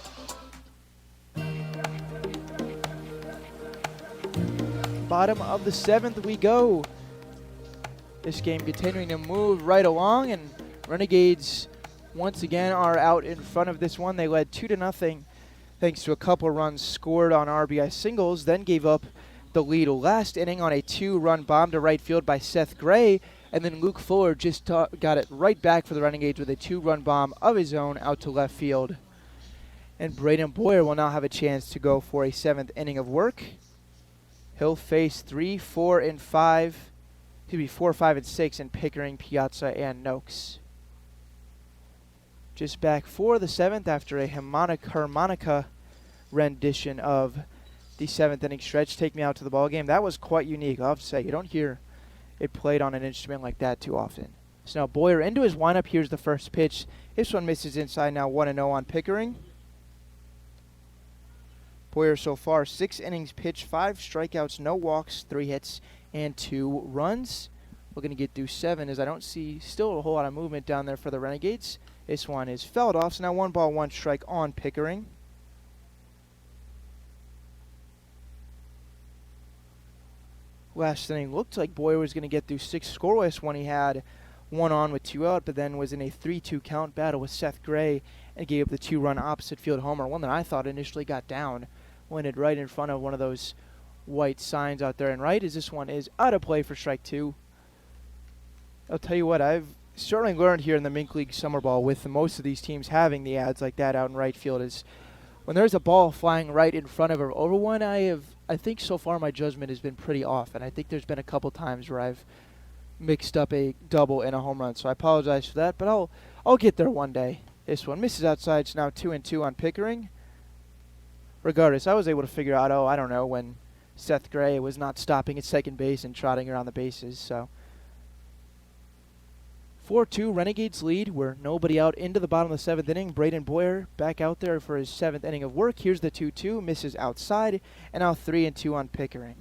Bottom of the 7th we go. This game continuing to move right along, and Renegades once again are out in front of this one. They led 2-0 thanks to a couple runs scored on RBI singles, then gave up the lead last inning on a 2-run bomb to right field by Seth Gray. And then Luke Fuller just got it right back for the Renegades with a 2-run bomb of his own out to left field. And Braden Boyer will now have a chance to go for a 7th inning of work. He'll face 3, 4, and 5. He'll be 4, 5, and 6 in Pickering, Piazza, and Noakes. Just back for the 7th after a harmonica rendition of the 7th inning stretch. Take me out to the ball game. That was quite unique, I'll have to say. You don't hear it played on an instrument like that too often. So now Boyer into his windup. Here's the first pitch. This one misses inside, now 1-0 on Pickering. Boyer so far 6 innings pitched, 5 strikeouts, no walks, 3 hits, and 2 runs. We're going to get through 7 as I don't see still a whole lot of movement down there for the Renegades. This one is fouled off, so now 1 ball, 1 strike on Pickering. Last inning looked like Boyer was going to get through 6 scoreless when he had 1 on with 2 out, but then was in a 3-2 count battle with Seth Gray and gave up the 2-run opposite field homer, one that I thought initially got down, landed right in front of one of those white signs out there and right as this one is out of play for strike 2. I'll tell you what, I've certainly learned here in the Mink League Summer Ball with most of these teams having the ads like that out in right field is when there's a ball flying right in front of or over one, I think so far my judgment has been pretty off, and I think there's been a couple times where I've mixed up a double and a home run, so I apologize for that, but I'll get there one day. This one misses outside, it's now 2-2 on Pickering. Regardless, I was able to figure out, I don't know, when Seth Gray was not stopping at second base and trotting around the bases, so 4-2, Renegades lead. We're nobody out into the bottom of the 7th inning. Braden Boyer back out there for his 7th inning of work. Here's the 2-2, misses outside, and now 3-2 on Pickering.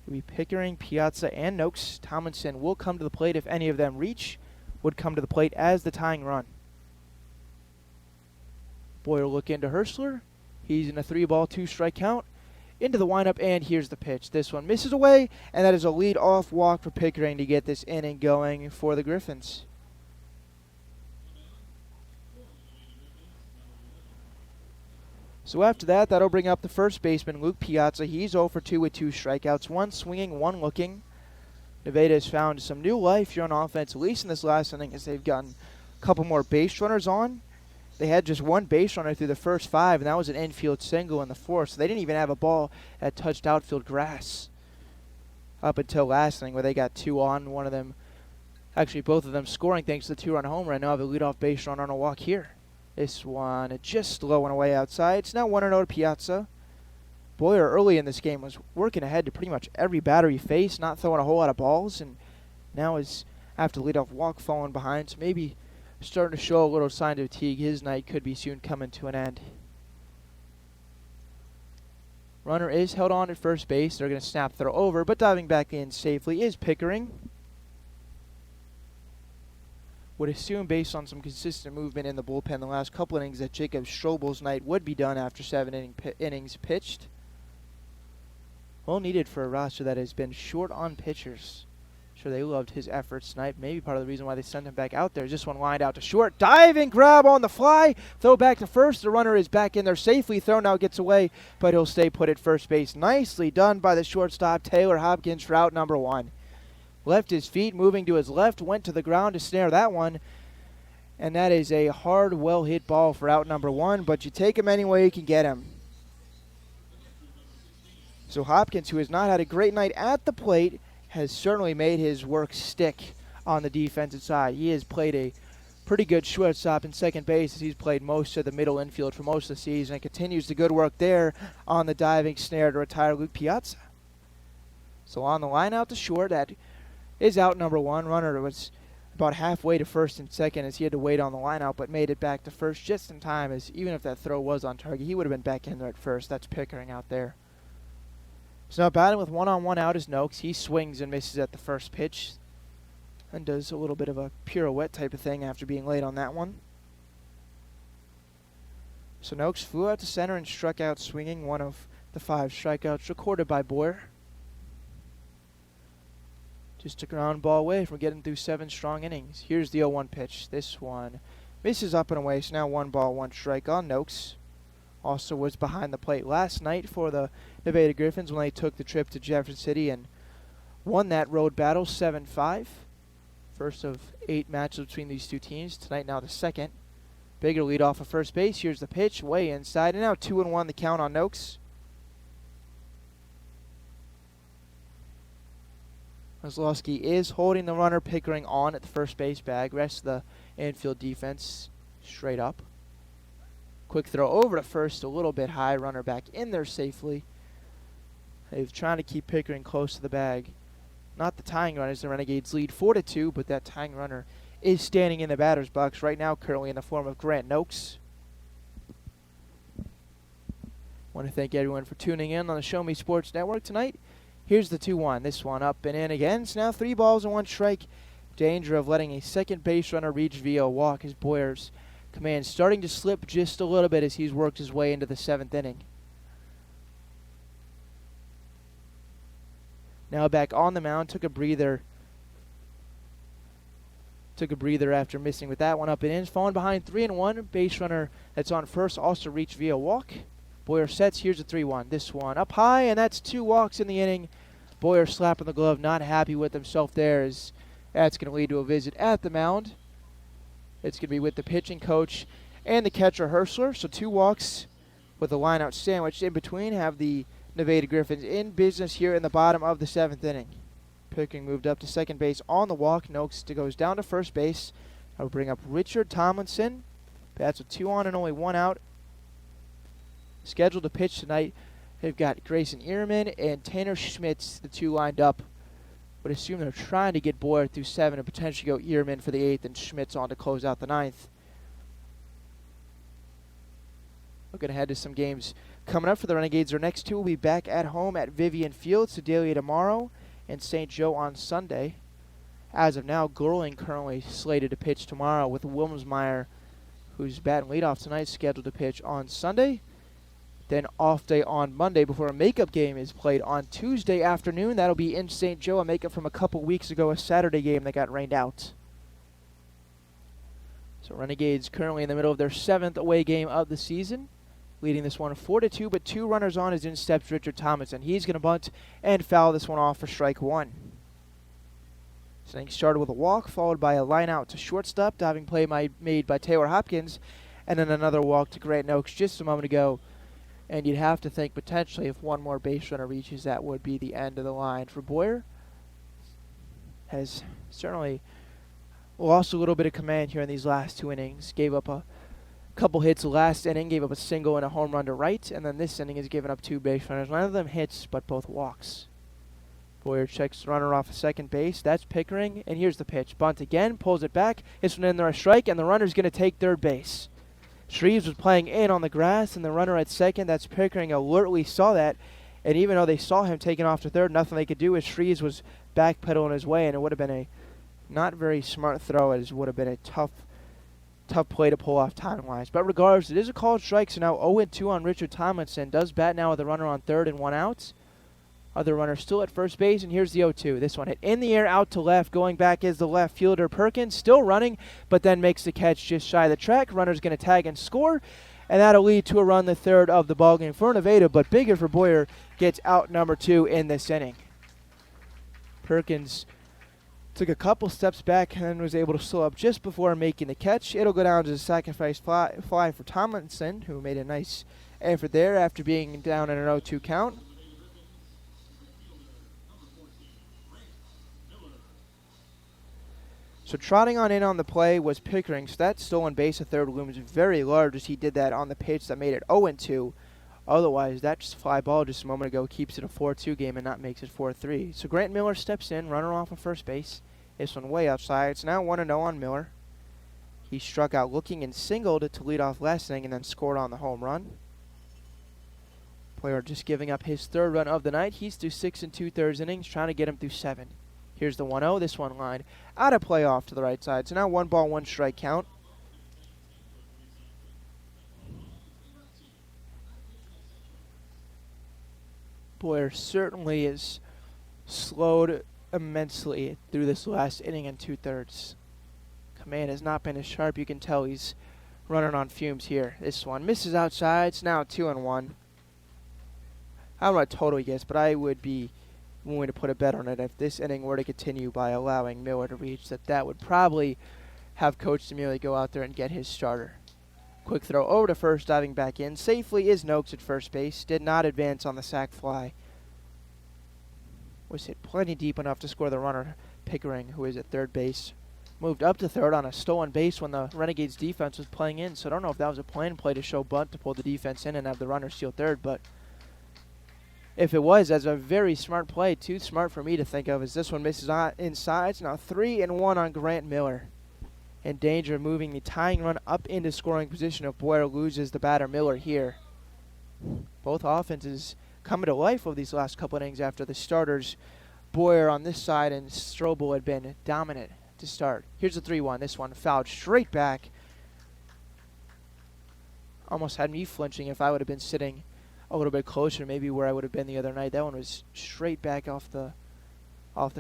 It'll be Pickering, Piazza, and Noakes. Tomlinson will come to the plate if any of them reach. Would come to the plate as the tying run. Boyer look into Herschler. He's in a 3-ball, 2-strike count. Into the windup, and here's the pitch. This one misses away, and that is a lead-off walk for Pickering to get this inning going for the Griffons. So after that, that'll bring up the first baseman, Luke Piazza. He's 0 for 2 with 2 strikeouts, 1 swinging, 1 looking. Nevada has found some new life here on offense, at least in this last inning, as they've gotten a couple more base runners on. They had just 1 base runner through the first 5, and that was an infield single in the 4th, so they didn't even have a ball that touched outfield grass up until last inning, where they got 2 on, one of them, actually both of them scoring thanks to the 2-run homer, and now have a leadoff base runner on a walk here. This one just low and away outside. It's now 1-0 to Piazza. Boyer early in this game was working ahead to pretty much every batter he faced, not throwing a whole lot of balls, and now is after the leadoff walk falling behind, so maybe starting to show a little sign of fatigue. His night could be soon coming to an end. Runner is held on at first base. They're going to snap throw over, but diving back in safely is Pickering. Would assume, based on some consistent movement in the bullpen the last couple innings, that Jacob Strobel's night would be done after 7 innings pitched. Well needed for a roster that has been short on pitchers. Sure, they loved his efforts tonight. Maybe part of the reason why they sent him back out there. Just one lined out to short. Diving grab on the fly. Throw back to first. The runner is back in there safely. Throw now gets away, but he'll stay put at first base. Nicely done by the shortstop, Taylor Hopkins, for out number 1. Left his feet, moving to his left, went to the ground to snare that one. And that is a hard, well-hit ball for out number 1, but you take him any way you can get him. So Hopkins, who has not had a great night at the plate, has certainly made his work stick on the defensive side. He has played a pretty good shortstop and second base as he's played most of the middle infield for most of the season and continues the good work there on the diving snare to retire Luke Piazza. So on the line out to short, that is out number 1. Runner was about halfway to first and second as he had to wait on the line out, but made it back to first just in time, as even if that throw was on target, he would have been back in there at first. That's Pickering out there. So now batting with 1-on-1 out is Noakes. He swings and misses at the first pitch and does a little bit of a pirouette type of thing after being late on that one. So Noakes flew out to center and struck out swinging, one of the 5 strikeouts recorded by Boyer. Just a ground ball away from getting through 7 strong innings. Here's the 0-1 pitch. This one misses up and away, so now 1 ball, 1 strike on Noakes. Also was behind the plate last night for the Nevada Griffons when they took the trip to Jefferson City and won that road battle 7-5. First of 8 matches between these two teams. Tonight now the second. Bigger lead off of first base. Here's the pitch, way inside, and now 2-1 the count on Noakes. Kozlowski is holding the runner, Pickering on at the first base bag. Rest of the infield defense straight up. Quick throw over to first, a little bit high. Runner back in there safely. They're trying to keep Pickering close to the bag. Not the tying run as the Renegades lead 4-2, but that tying runner is standing in the batter's box right now, currently in the form of Grant Noakes. Want to thank everyone for tuning in on the Show Me Sports Network tonight. Here's the 2-1. This one up and in again. It's now 3 balls and 1 strike. Danger of letting a second base runner reach via a walk as Boyer's command starting to slip just a little bit as he's worked his way into the 7th inning. Now back on the mound, took a breather after missing with that one up and in. Falling behind 3-1. Base runner that's on first also reached via walk. Boyer sets. Here's a 3-1. This one up high, and that's 2 walks in the inning. Boyer slapping the glove, not happy with himself there, as that's going to lead to a visit at the mound. It's going to be with the pitching coach and the catcher Herschler. So 2 walks with a line-out sandwich in between have the Nevada Griffons in business here in the bottom of the 7th inning. Pickering moved up to second base on the walk. Noakes goes down to first base. I'll bring up Richard Tomlinson. Bats with 2 on and only 1 out. Scheduled to pitch tonight. They've got Grayson Ehrman and Tanner Schmitz, the 2 lined up. Would assume they're trying to get Boyer through 7 and potentially go Ehrman for the 8th and Schmitz on to close out the 9th. Looking ahead to some games coming up for the Renegades. Their next 2 will be back at home at Vivian Field, Sedalia tomorrow and St. Joe on Sunday. As of now, Gorling currently slated to pitch tomorrow with Wilmsmeyer, who's batting leadoff tonight, scheduled to pitch on Sunday. Then off day on Monday before a makeup game is played on Tuesday afternoon. That'll be in St. Joe, a makeup from a couple weeks ago, a Saturday game that got rained out. So Renegades currently in the middle of their 7th away game of the season, leading this one 4-2, but 2 runners on as in steps Richard Tomlinson. He's going to bunt and foul this one off for strike 1. This inning started with a walk, followed by a line out to shortstop, diving play made by Taylor Hopkins, and then another walk to Grant Noakes just a moment ago. And you'd have to think potentially if 1 more base runner reaches, that would be the end of the line for Boyer. Has certainly lost a little bit of command here in these last 2 innings. Gave up a couple hits last inning, gave up a single and a home run to right, and then this inning has given up 2 base runners. None of them hits, but both walks. Boyer checks the runner off of second base. That's Pickering, and here's the pitch. Bunt again, pulls it back. Hits one in there, a strike, and the runner's going to take third base. Shreves was playing in on the grass, and the runner at second, that's Pickering, alertly saw that. And even though they saw him taking off to third, nothing they could do as Shreves was backpedaling his way, and it would have been a Not very smart throw, as would have been a tough play to pull off time-wise. But regardless, it is a called strike, so now 0-2 on Richard Tomlinson. Does bat now with a runner on third and 1 out. Other runner still at first base, and here's the 0-2. This one hit in the air, out to left. Going back is the left fielder, Perkins, still running, but then makes the catch just shy of the track. Runner's going to tag and score, and that'll lead to a run, the third of the ballgame for Nevada, but bigger for Boyer, gets out number 2 in this inning. Perkins took a couple steps back and then was able to slow up just before making the catch. It'll go down to the sacrifice fly for Tomlinson, who made a nice effort there after being down in an 0-2 count. So trotting on in on the play was Pickering, so that stolen base at third looms very large as he did that on the pitch that made it 0-2. Otherwise, that just fly ball just a moment ago keeps it a 4-2 game and not makes it 4-3. So Grant Miller steps in, runner off of first base. This one way outside. It's now 1-0 on Miller. He struck out looking and singled to lead off last inning and then scored on the home run. Player just giving up his third run of the night. He's through 6 2/3 innings, trying to get him through 7. Here's the 1-0. This one line out of play off to the right side. So now 1 ball, 1 strike count. Boyer certainly is slowed immensely through this last inning and 2/3. Command has not been as sharp. You can tell he's running on fumes here. This one misses outside. It's now 2-1. I don't know what total he gets, but I would be willing to put a bet on it if this inning were to continue by allowing Miller to reach, that would probably have Coach Demille go out there and get his starter. Quick throw over to first, diving back in. Safely is Noakes at first base. Did not advance on the sac fly. Was hit plenty deep enough to score the runner, Pickering, who is at third base. Moved up to third on a stolen base when the Renegades defense was playing in, so I don't know if that was a planned play to show bunt to pull the defense in and have the runner steal third, but if it was, that's a very smart play. Too smart for me to think of as this one misses inside. It's now 3-1 on Grant Miller. In danger of moving the tying run up into scoring position if Boyer loses the batter Miller here. Both offenses coming to life over these last couple innings after the starters. Boyer on this side and Strobel had been dominant to start. Here's the 3-1. This one fouled straight back. Almost had me flinching if I would have been sitting a little bit closer, maybe where I would have been the other night. That one was straight back off the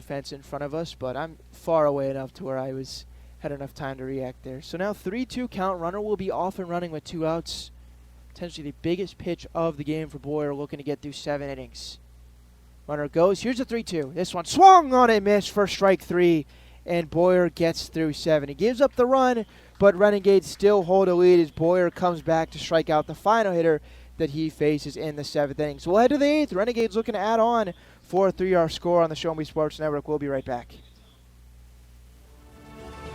fence in front of us, but I'm far away enough to where I had enough time to react there. So now 3-2 count. Runner will be off and running with 2 outs. Potentially the biggest pitch of the game for Boyer, looking to get through 7 innings. Runner goes. Here's a 3-2. This one swung on a miss for strike 3, and Boyer gets through 7. He gives up the run, but Renegades still hold a lead as Boyer comes back to strike out the final hitter that he faces in the 7th inning. So we'll head to the 8th. Renegades looking to add on for a 3-hour score on the Show Me Sports Network. We'll be right back.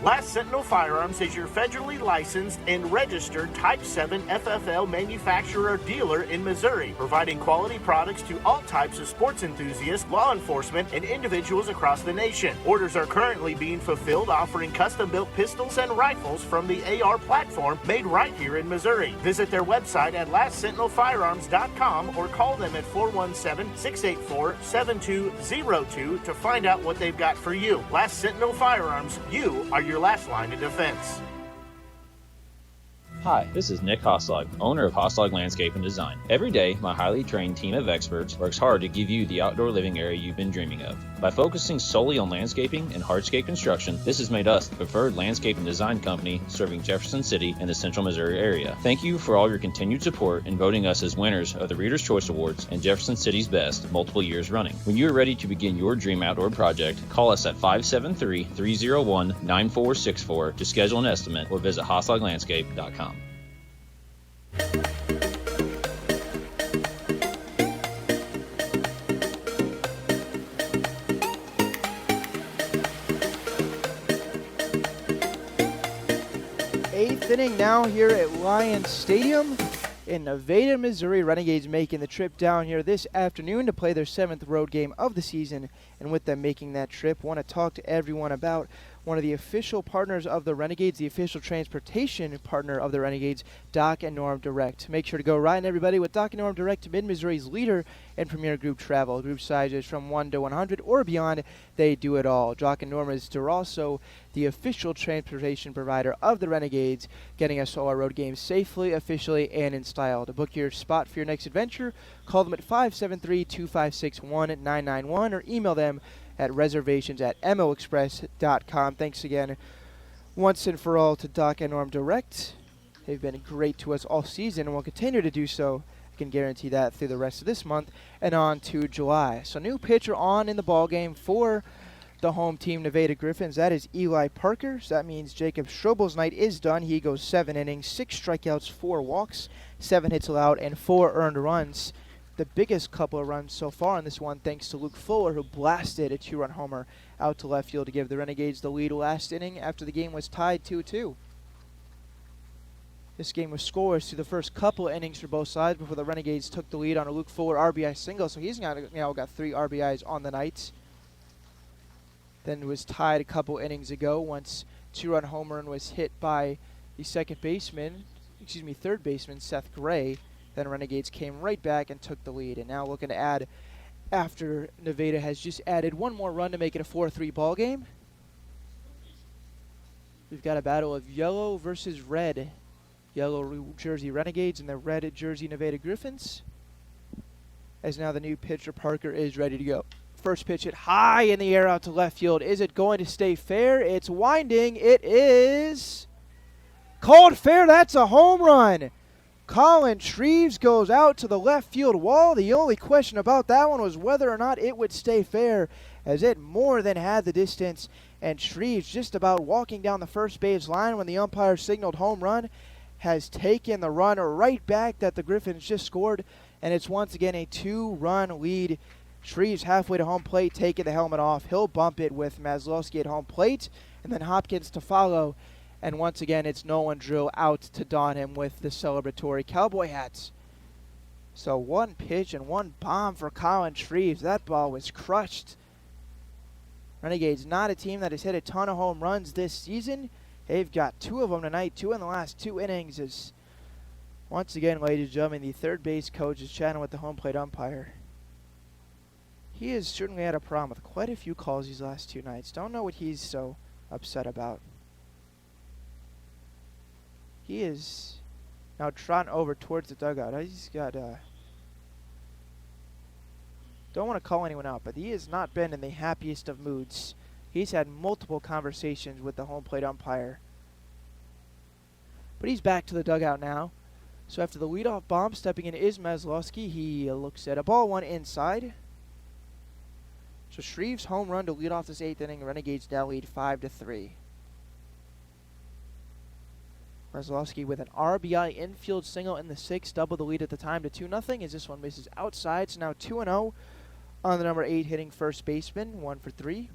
Last Sentinel Firearms is your federally licensed and registered Type 7 FFL manufacturer dealer in Missouri, providing quality products to all types of sports enthusiasts, law enforcement, and individuals across the nation. Orders are currently being fulfilled, offering custom-built pistols and rifles from the AR platform made right here in Missouri. Visit their website at lastsentinelfirearms.com or call them at 417-684-7202 to find out what they've got for you. Last Sentinel Firearms, you are your last line of defense. Hi, this is Nick Hoslag, owner of Hoslag Landscape and Design. Every day, my highly trained team of experts works hard to give you the outdoor living area you've been dreaming of. By focusing solely on landscaping and hardscape construction, this has made us the preferred landscape and design company serving Jefferson City and the central Missouri area. Thank you for all your continued support in voting us as winners of the Reader's Choice Awards and Jefferson City's Best multiple years running. When you are ready to begin your dream outdoor project, call us at 573-301-9464 to schedule an estimate or visit hoslaglandscape.com. Eighth inning now here at Lions Stadium in Nevada, Missouri. Renegades making the trip down here this afternoon to play their 7th road game of the season. And with them making that trip, want to talk to everyone about one of the official partners of the Renegades, the official transportation partner of the Renegades, Doc and Norm Direct. Make sure to go riding, everybody, with Doc and Norm Direct, Mid-Missouri's leader in premier group travel. Group sizes from 1 to 100 or beyond, they do it all. Doc and Norm is also the official transportation provider of the Renegades, getting us all our road games safely, officially, and in style. To book your spot for your next adventure, call them at 573-256-1991 or email them at reservations@moexpress.com. Thanks again once and for all to Doc and Norm Direct. They've been great to us all season and will continue to do so. I can guarantee that through the rest of this month and on to July. So new pitcher on in the ball game for the home team, Nevada Griffons. That is Eli Parker. So that means Jacob Strobel's night is done. He goes 7 innings, 6 strikeouts, 4 walks, 7 hits allowed, and 4 earned runs. The biggest couple of runs so far in this one, thanks to Luke Fuller, who blasted a 2-run homer out to left field to give the Renegades the lead last inning after the game was tied 2-2. This game was scoreless through the first couple of innings for both sides before the Renegades took the lead on a Luke Fuller RBI single, so he's now got 3 RBIs on the night. Then was tied a couple innings ago once 2-run home run was hit by the third baseman, Seth Gray. Then Renegades came right back and took the lead. And now looking to add, after Nevada has just added one more run to make it a 4-3 ball game. We've got a battle of yellow versus red. Yellow jersey Renegades and the red jersey Nevada Griffons. As now the new pitcher Parker is ready to go. First pitch hit high in the air out to left field. Is it going to stay fair? It's winding. It is called fair. That's a home run. Colin Shreves goes out to the left field wall. The only question about that one was whether or not it would stay fair, as it more than had the distance. And Shreves, just about walking down the first base line when the umpire signaled home run, has taken the run right back that the Griffons just scored. And it's once again a 2-run lead. Shreves halfway to home plate, taking the helmet off. He'll bump it with Maslowski at home plate, and then Hopkins to follow. And once again, it's Nolan Drill out to don him with the celebratory cowboy hats. So 1 pitch and 1 bomb for Colin Shreves. That ball was crushed. Renegades not a team that has hit a ton of home runs this season. They've got 2 of them tonight, 2 in the last 2 innings. As once again, ladies and gentlemen, the third base coach is chatting with the home plate umpire. He has certainly had a problem with quite a few calls these last 2 nights. Don't know what he's so upset about. He is now trotting over towards the dugout. He's got, don't want to call anyone out, but he has not been in the happiest of moods. He's had multiple conversations with the home plate umpire. But he's back to the dugout now. So after the leadoff bomb, stepping in is Maslowski. He looks at a ball 1 inside. So Shreves' home run to lead off this 8th inning. Renegades now lead 5-3. Maslowski with an RBI infield single in the 6th, double the lead at the time to 2-0 as this one misses outside. So now 2-0 on the number 8 hitting first baseman, 1 for 3.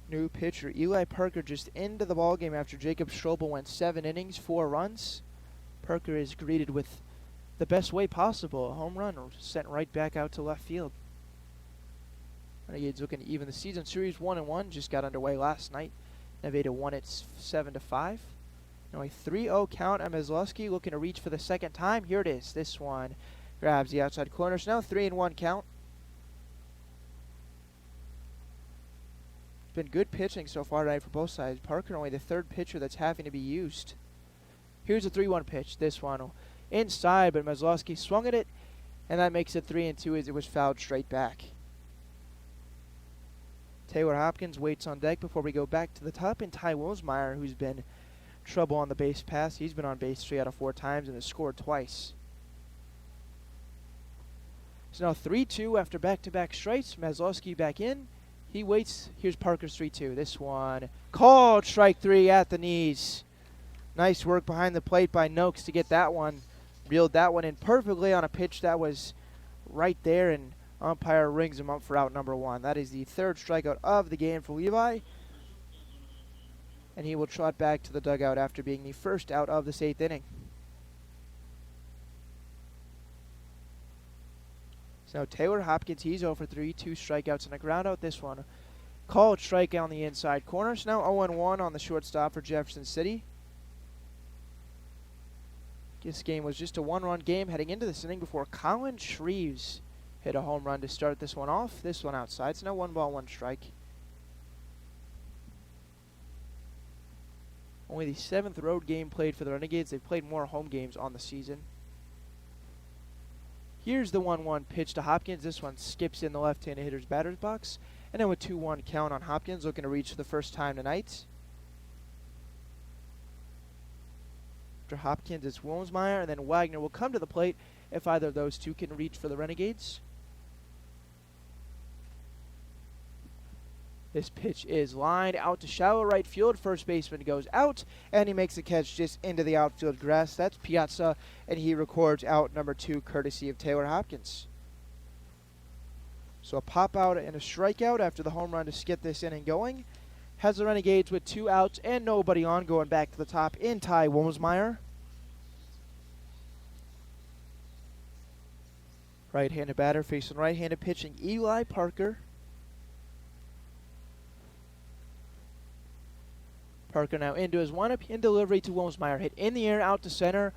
New pitcher Eli Parker just into the ballgame after Jacob Strobel went 7 innings, 4 runs. Parker is greeted with the best way possible, a home run sent right back out to left field. Renegades looking to even the season series 1-1, just got underway last night. Nevada won it 7-5. Now a 3-0 count on Maslowski, looking to reach for the second time. Here it is. This one grabs the outside corner. So now 3-1 count. It's been good pitching so far tonight for both sides. Parker only the 3rd pitcher that's having to be used. Here's a 3-1 pitch. This one inside, but Maslowski swung at it, and that makes it 3-2 as it was fouled straight back. Taylor Hopkins waits on deck before we go back to the top, and Ty Wilsmeyer, who's been trouble on the base pass. He's been on base 3 out of 4 times and has scored twice. So now 3-2 after back-to-back strikes. Maslowski back in. He waits. Here's Parker's 3-2. This one called strike 3 at the knees. Nice work behind the plate by Noakes to get that one. Reeled that one in perfectly on a pitch that was right there, and umpire rings him up for out number 1. That is the 3rd strikeout of the game for Levi. And he will trot back to the dugout after being the first out of this 8th inning. So now Taylor Hopkins, he's 0 for 3, 2 strikeouts and a ground out. This one called strikeout on the inside corner. So now 0-1 on the shortstop for Jefferson City. This game was just a one-run game heading into this inning before Colin Shreves hit a home run to start this one off. This one outside. So now 1 ball, 1 strike. Only the 7th road game played for the Renegades. They've played more home games on the season. Here's the 1-1 pitch to Hopkins. This one skips in the left-handed hitter's batter's box. And then with 2-1 count on Hopkins, looking to reach for the first time tonight. After Hopkins, it's Wilmsmeyer, and then Wagner will come to the plate if either of those two can reach for the Renegades. This pitch is lined out to shallow right field. First baseman goes out, and he makes the catch just into the outfield grass. That's Piazza, and he records out number 2, courtesy of Taylor Hopkins. So a pop out and a strikeout after the home run to get this inning going. Has the Renegades with 2 outs and nobody on, going back to the top in Ty Wilmsmeyer. Right-handed batter facing right-handed pitching Eli Parker. Parker now into his windup in delivery to Wilmsmeyer. Hit in the air out to center.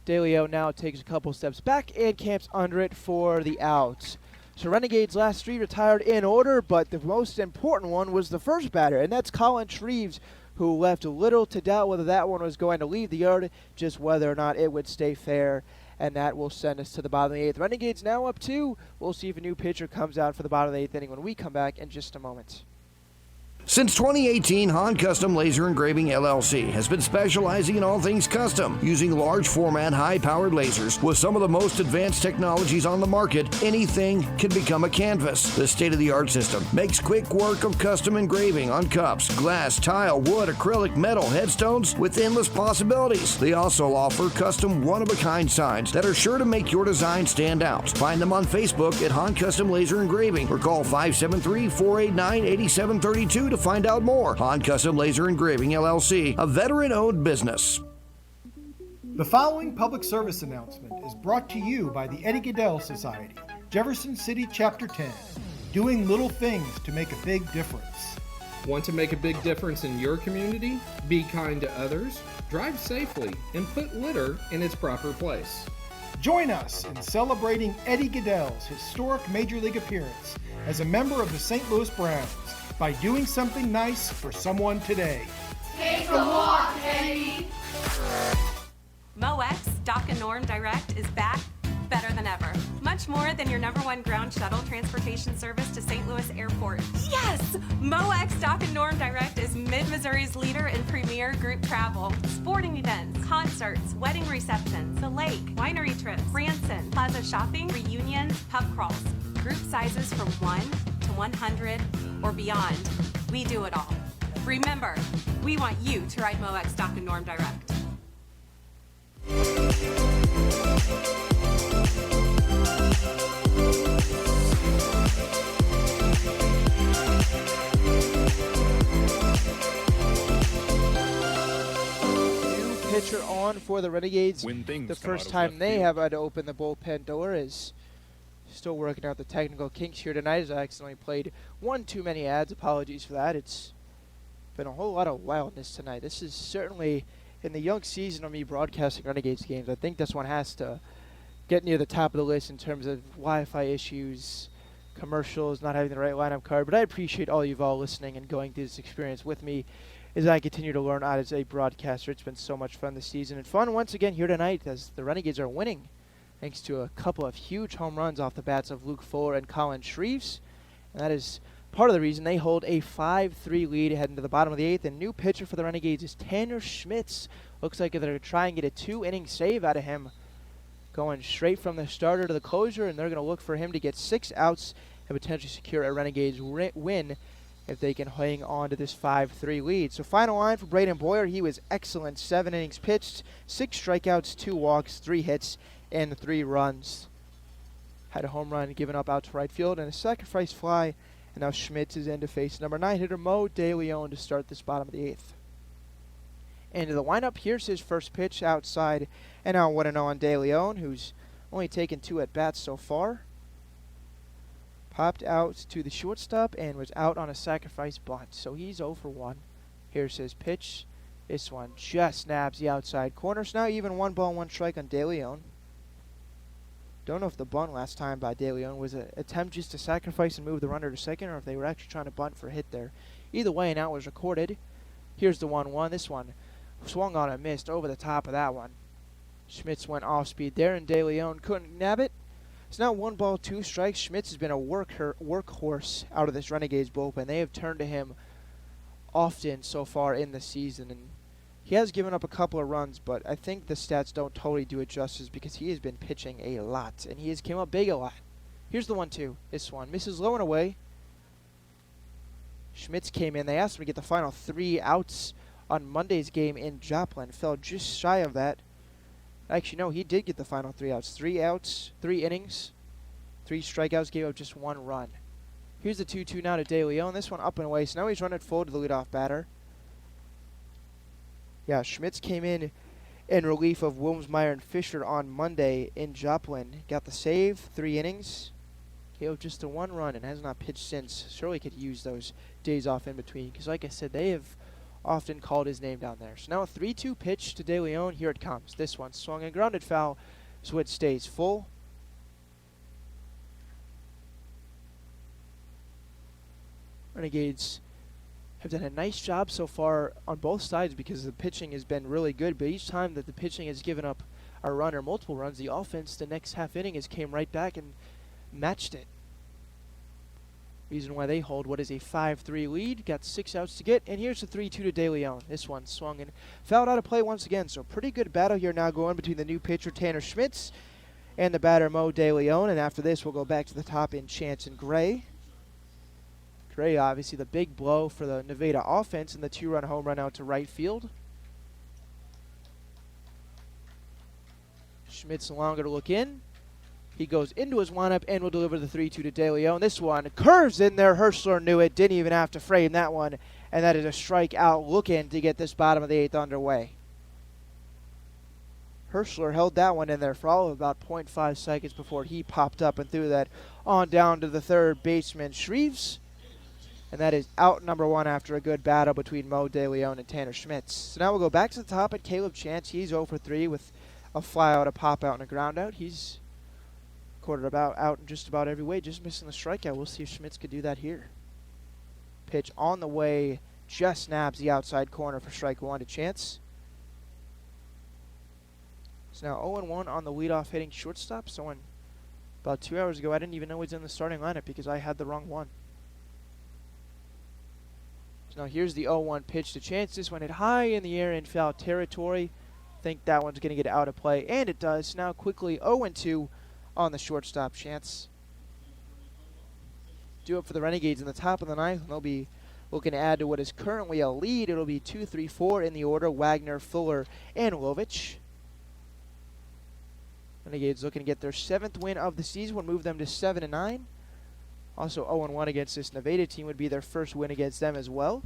DeLeo now takes a couple steps back and camps under it for the out. So Renegades' last 3 retired in order, but the most important one was the first batter, and that's Colin Shreves, who left little to doubt whether that one was going to leave the yard, just whether or not it would stay fair. And that will send us to the bottom of the 8th. Renegades now up 2. We'll see if a new pitcher comes out for the bottom of the 8th inning when we come back in just a moment. Since 2018, Han Custom Laser Engraving LLC has been specializing in all things custom, using large format, high-powered lasers with some of the most advanced technologies on the market. Anything can become a canvas. This state-of-the-art system makes quick work of custom engraving on cups, glass, tile, wood, acrylic, metal, headstones with endless possibilities. They also offer custom one-of-a-kind signs that are sure to make your design stand out. Find them on Facebook at Han Custom Laser Engraving or call 573-489-8732 to find out more. Han Custom Laser Engraving LLC, a veteran-owned business. The following public service announcement is brought to you by the Eddie Gaedel Society, Jefferson City Chapter 10, doing little things to make a big difference. Want to make a big difference in your community? Be kind to others, drive safely, and put litter in its proper place. Join us in celebrating Eddie Gaedel's historic Major League appearance as a member of the St. Louis Browns by doing something nice for someone today. Take a walk, Eddie. MoX Dock and Norm Direct is back better than ever. Much more than your #1 ground shuttle transportation service to St. Louis Airport. Yes! MoX Dock and Norm Direct is Mid-Missouri's leader in premier group travel. Sporting events, concerts, wedding receptions, the lake, winery trips, Branson, plaza shopping, reunions, pub crawls. Group sizes from 1 to 100 or beyond. We do it all. Remember, we want you to ride MoX Dock and Norm Direct. New pitcher on for the Renegades. The first time they have had to open the bullpen door is still working out the technical kinks here tonight, as I accidentally played one too many ads. Apologies for that. It's been a whole lot of wildness tonight. This is certainly, in the young season of me broadcasting Renegades games, I think this one has to get near the top of the list in terms of Wi-Fi issues, commercials, not having the right lineup card. But I appreciate all you've all listening and going through this experience with me as I continue to learn as a broadcaster. It's been so much fun this season, and fun once again here tonight as the Renegades are winning, thanks to a couple of huge home runs off the bats of Luke Fuller and Colin Shreves. And that is part of the reason they hold a 5-3 lead heading to the bottom of the 8th. And new pitcher for the Renegades is Tanner Schmitz. Looks like they're going to try and get a 2-inning save out of him, going straight from the starter to the closer, and they're going to look for him to get 6 outs and potentially secure a Renegades win if they can hang on to this 5-3 lead. So final line for Braden Boyer. He was excellent. 7 innings pitched, 6 strikeouts, 2 walks, 3 hits, and 3 runs. Had a home run given up out to right field and a sacrifice fly. And now Schmitz is in to face number 9 hitter Mo DeLeon to start this bottom of the 8th. Into the windup, here's his first pitch outside, and now 1-0 on DeLeon, who's only taken 2 at-bats so far. Popped out to the shortstop and was out on a sacrifice bunt. So he's 0 for 1. Here's his pitch. This one just snaps the outside corner. So now even 1 ball, 1 strike on De Leon. Don't know if the bunt last time by De Leon was an attempt just to sacrifice and move the runner to second, or if they were actually trying to bunt for a hit there. Either way, now it was recorded. Here's the 1-1. This one swung on and missed over the top of that one. Schmitz went off speed there, and De Leon couldn't nab it. It's now 1 ball, 2 strikes. Schmitz has been a workhorse out of this Renegades bullpen. They have turned to him often so far in the season, and he has given up a couple of runs, but I think the stats don't totally do it justice because he has been pitching a lot, and he has came up big a lot. Here's the 1-2. This one misses low and away. Schmitz came in. They asked him to get the final 3 outs on Monday's game in Joplin. Fell just shy of that. Actually, no, he did get the final 3 outs. 3 outs, 3 innings, 3 strikeouts, gave up just 1 run. Here's the 2-2 now to De Leon. This one up and away, so now he's running full to the leadoff batter. Yeah, Schmitz came in relief of Wilmsmeyer and Fisher on Monday in Joplin. Got the save, 3 innings. Gave up just the 1 run and has not pitched since. Surely could use those days off in between because, like I said, they have often called his name down there. So now a 3-2 pitch to De Leon. Here it comes. This one swung and grounded foul, so it stays full. Renegades have done a nice job so far on both sides because the pitching has been really good, but each time that the pitching has given up a run or multiple runs, the offense the next half inning has came right back and matched it. Reason why they hold what is a 5-3 lead. Got 6 outs to get, and here's the 3-2 to De Leon. This one swung and fouled out of play once again, so pretty good battle here now going between the new pitcher Tanner Schmitz and the batter Mo De Leon, and after this we'll go back to the top in Chance and Gray. Gray, obviously the big blow for the Nevada offense and the 2-run home run out to right field. Schmitz no longer to look in. He goes into his windup and will deliver the 3-2 to De Leon. This one curves in there. Herschler knew it. Didn't even have to frame that one. And that is a strikeout looking to get this bottom of the 8th underway. Herschler held that one in there for all of about 0.5 seconds before he popped up and threw that on down to the third baseman, Shreves. And that is out number 1 after a good battle between Mo De Leon and Tanner Schmitz. So now we'll go back to the top at Caleb Chance. He's 0 for 3 with a fly out, a pop out, and a ground out. He's quartered about out in just about every way, just missing the strikeout. We'll see if Schmitz could do that here. Pitch on the way, just snaps the outside corner for strike 1 to Chance. It's now 0-1 on the leadoff hitting shortstop. So about 2 hours ago, I didn't even know he's in the starting lineup because I had the wrong one. So now here's the 0-1 pitch to Chance. This one hit high in the air in foul territory. Think that one's going to get out of play, and it does. Now quickly 0-2 on the shortstop Chance. Do it for the Renegades in the top of the 9th, and they'll be looking to add to what is currently a lead. It'll be 2, 3, 4 in the order: Wagner, Fuller, and Lovich. Renegades looking to get their 7th win of the season would move them to 7-9. Also 0-1 against this Nevada team would be their first win against them as well.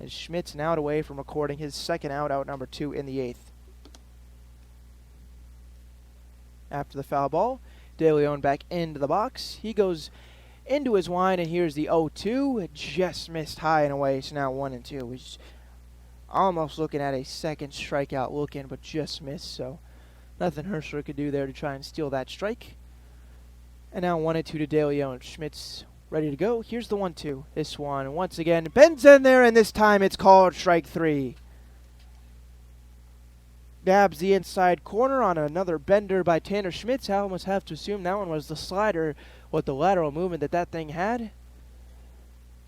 And Schmitz now away from recording his 2nd out number 2 in the 8th. After the foul ball, De Leon back into the box. He goes into his wind, and here's the 0-2. It just missed high and away, so now 1-2. Which almost looking at a 2nd strikeout looking, but just missed. So nothing Herschler could do there to try and steal that strike. And now 1-2 to De Leon. Schmitz ready to go. Here's the 1-2. This one, once again, bends in there, and this time it's called strike 3. Dabs the inside corner on another bender by Tanner Schmitz. I almost have to assume that one was the slider with the lateral movement that thing had.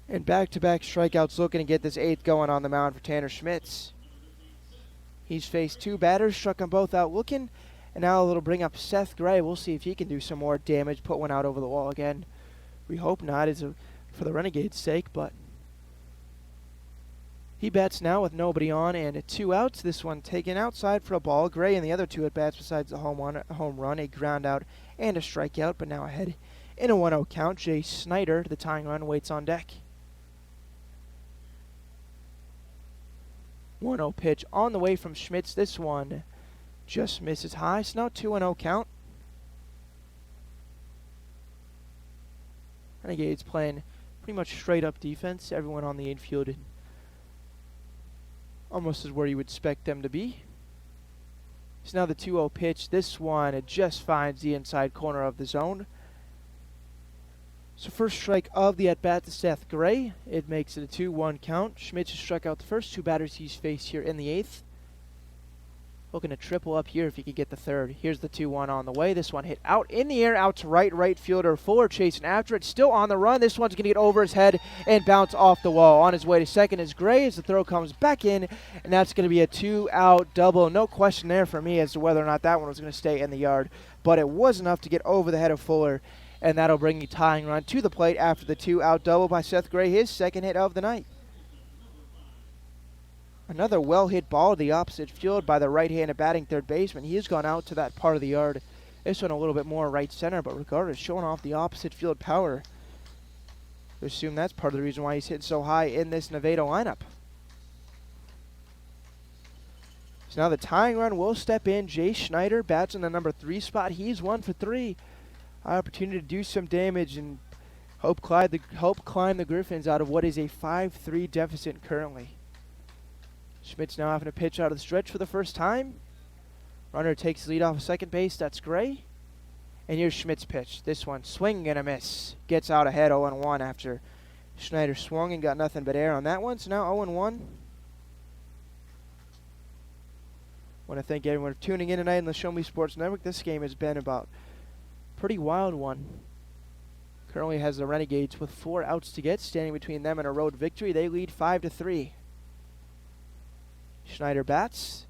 And back-to-back strikeouts looking to get this 8th going on the mound for Tanner Schmitz. He's faced 2 batters, struck them both out looking. And now it'll bring up Seth Gray. We'll see if he can do some more damage, put one out over the wall again. We hope not, for the Renegades' sake, but he bats now with nobody on and 2 outs. This one taken outside for a ball. Gray and the other 2 at-bats besides the home run, a ground out, and a strikeout, but now ahead in a 1-0 count. Jay Snyder, the tying run, waits on deck. 1-0 pitch on the way from Schmitz. This one just misses high. So now 2-0 count. Renegades playing pretty much straight up defense. Everyone on the infield almost is where you would expect them to be. So now the 2-0 pitch. This one, it just finds the inside corner of the zone. So first strike of the at-bat to Seth Gray. It makes it a 2-1 count. Schmitz has struck out the first two batters he's faced here in the 8th. Looking to triple up here if he could get the third. Here's the 2-1 on the way. This one hit out in the air, out to right fielder Fuller chasing after it. Still on the run. This one's going to get over his head and bounce off the wall. On his way to second is Gray as the throw comes back in, and that's going to be a 2-out double. No question there for me as to whether or not that one was going to stay in the yard, but it was enough to get over the head of Fuller, and that'll bring the tying run to the plate after the 2-out double by Seth Gray, his second hit of the night. Another well-hit ball to the opposite field by the right-handed batting third baseman. He has gone out to that part of the yard. This one a little bit more right center, but regardless, showing off the opposite field power. I assume that's part of the reason why he's hit so high in this Nevada lineup. So now the tying run will step in. Jay Schneider bats in the number 3 spot. He's 1 for 3. Opportunity to do some damage and help climb the Griffons out of what is a 5-3 deficit currently. Schmitz now having to pitch out of the stretch for the first time. Runner takes the lead off of second base. That's Gray. And here's Schmidt's pitch. This one, swing and a miss. Gets out ahead 0-1 after Schneider swung and got nothing but air on that one. So now 0-1. Want to thank everyone for tuning in tonight on the Show Me Sports Network. This game has been about a pretty wild one. Currently has the Renegades with 4 outs to get, standing between them and a road victory. They lead 5-3. Schneider bats,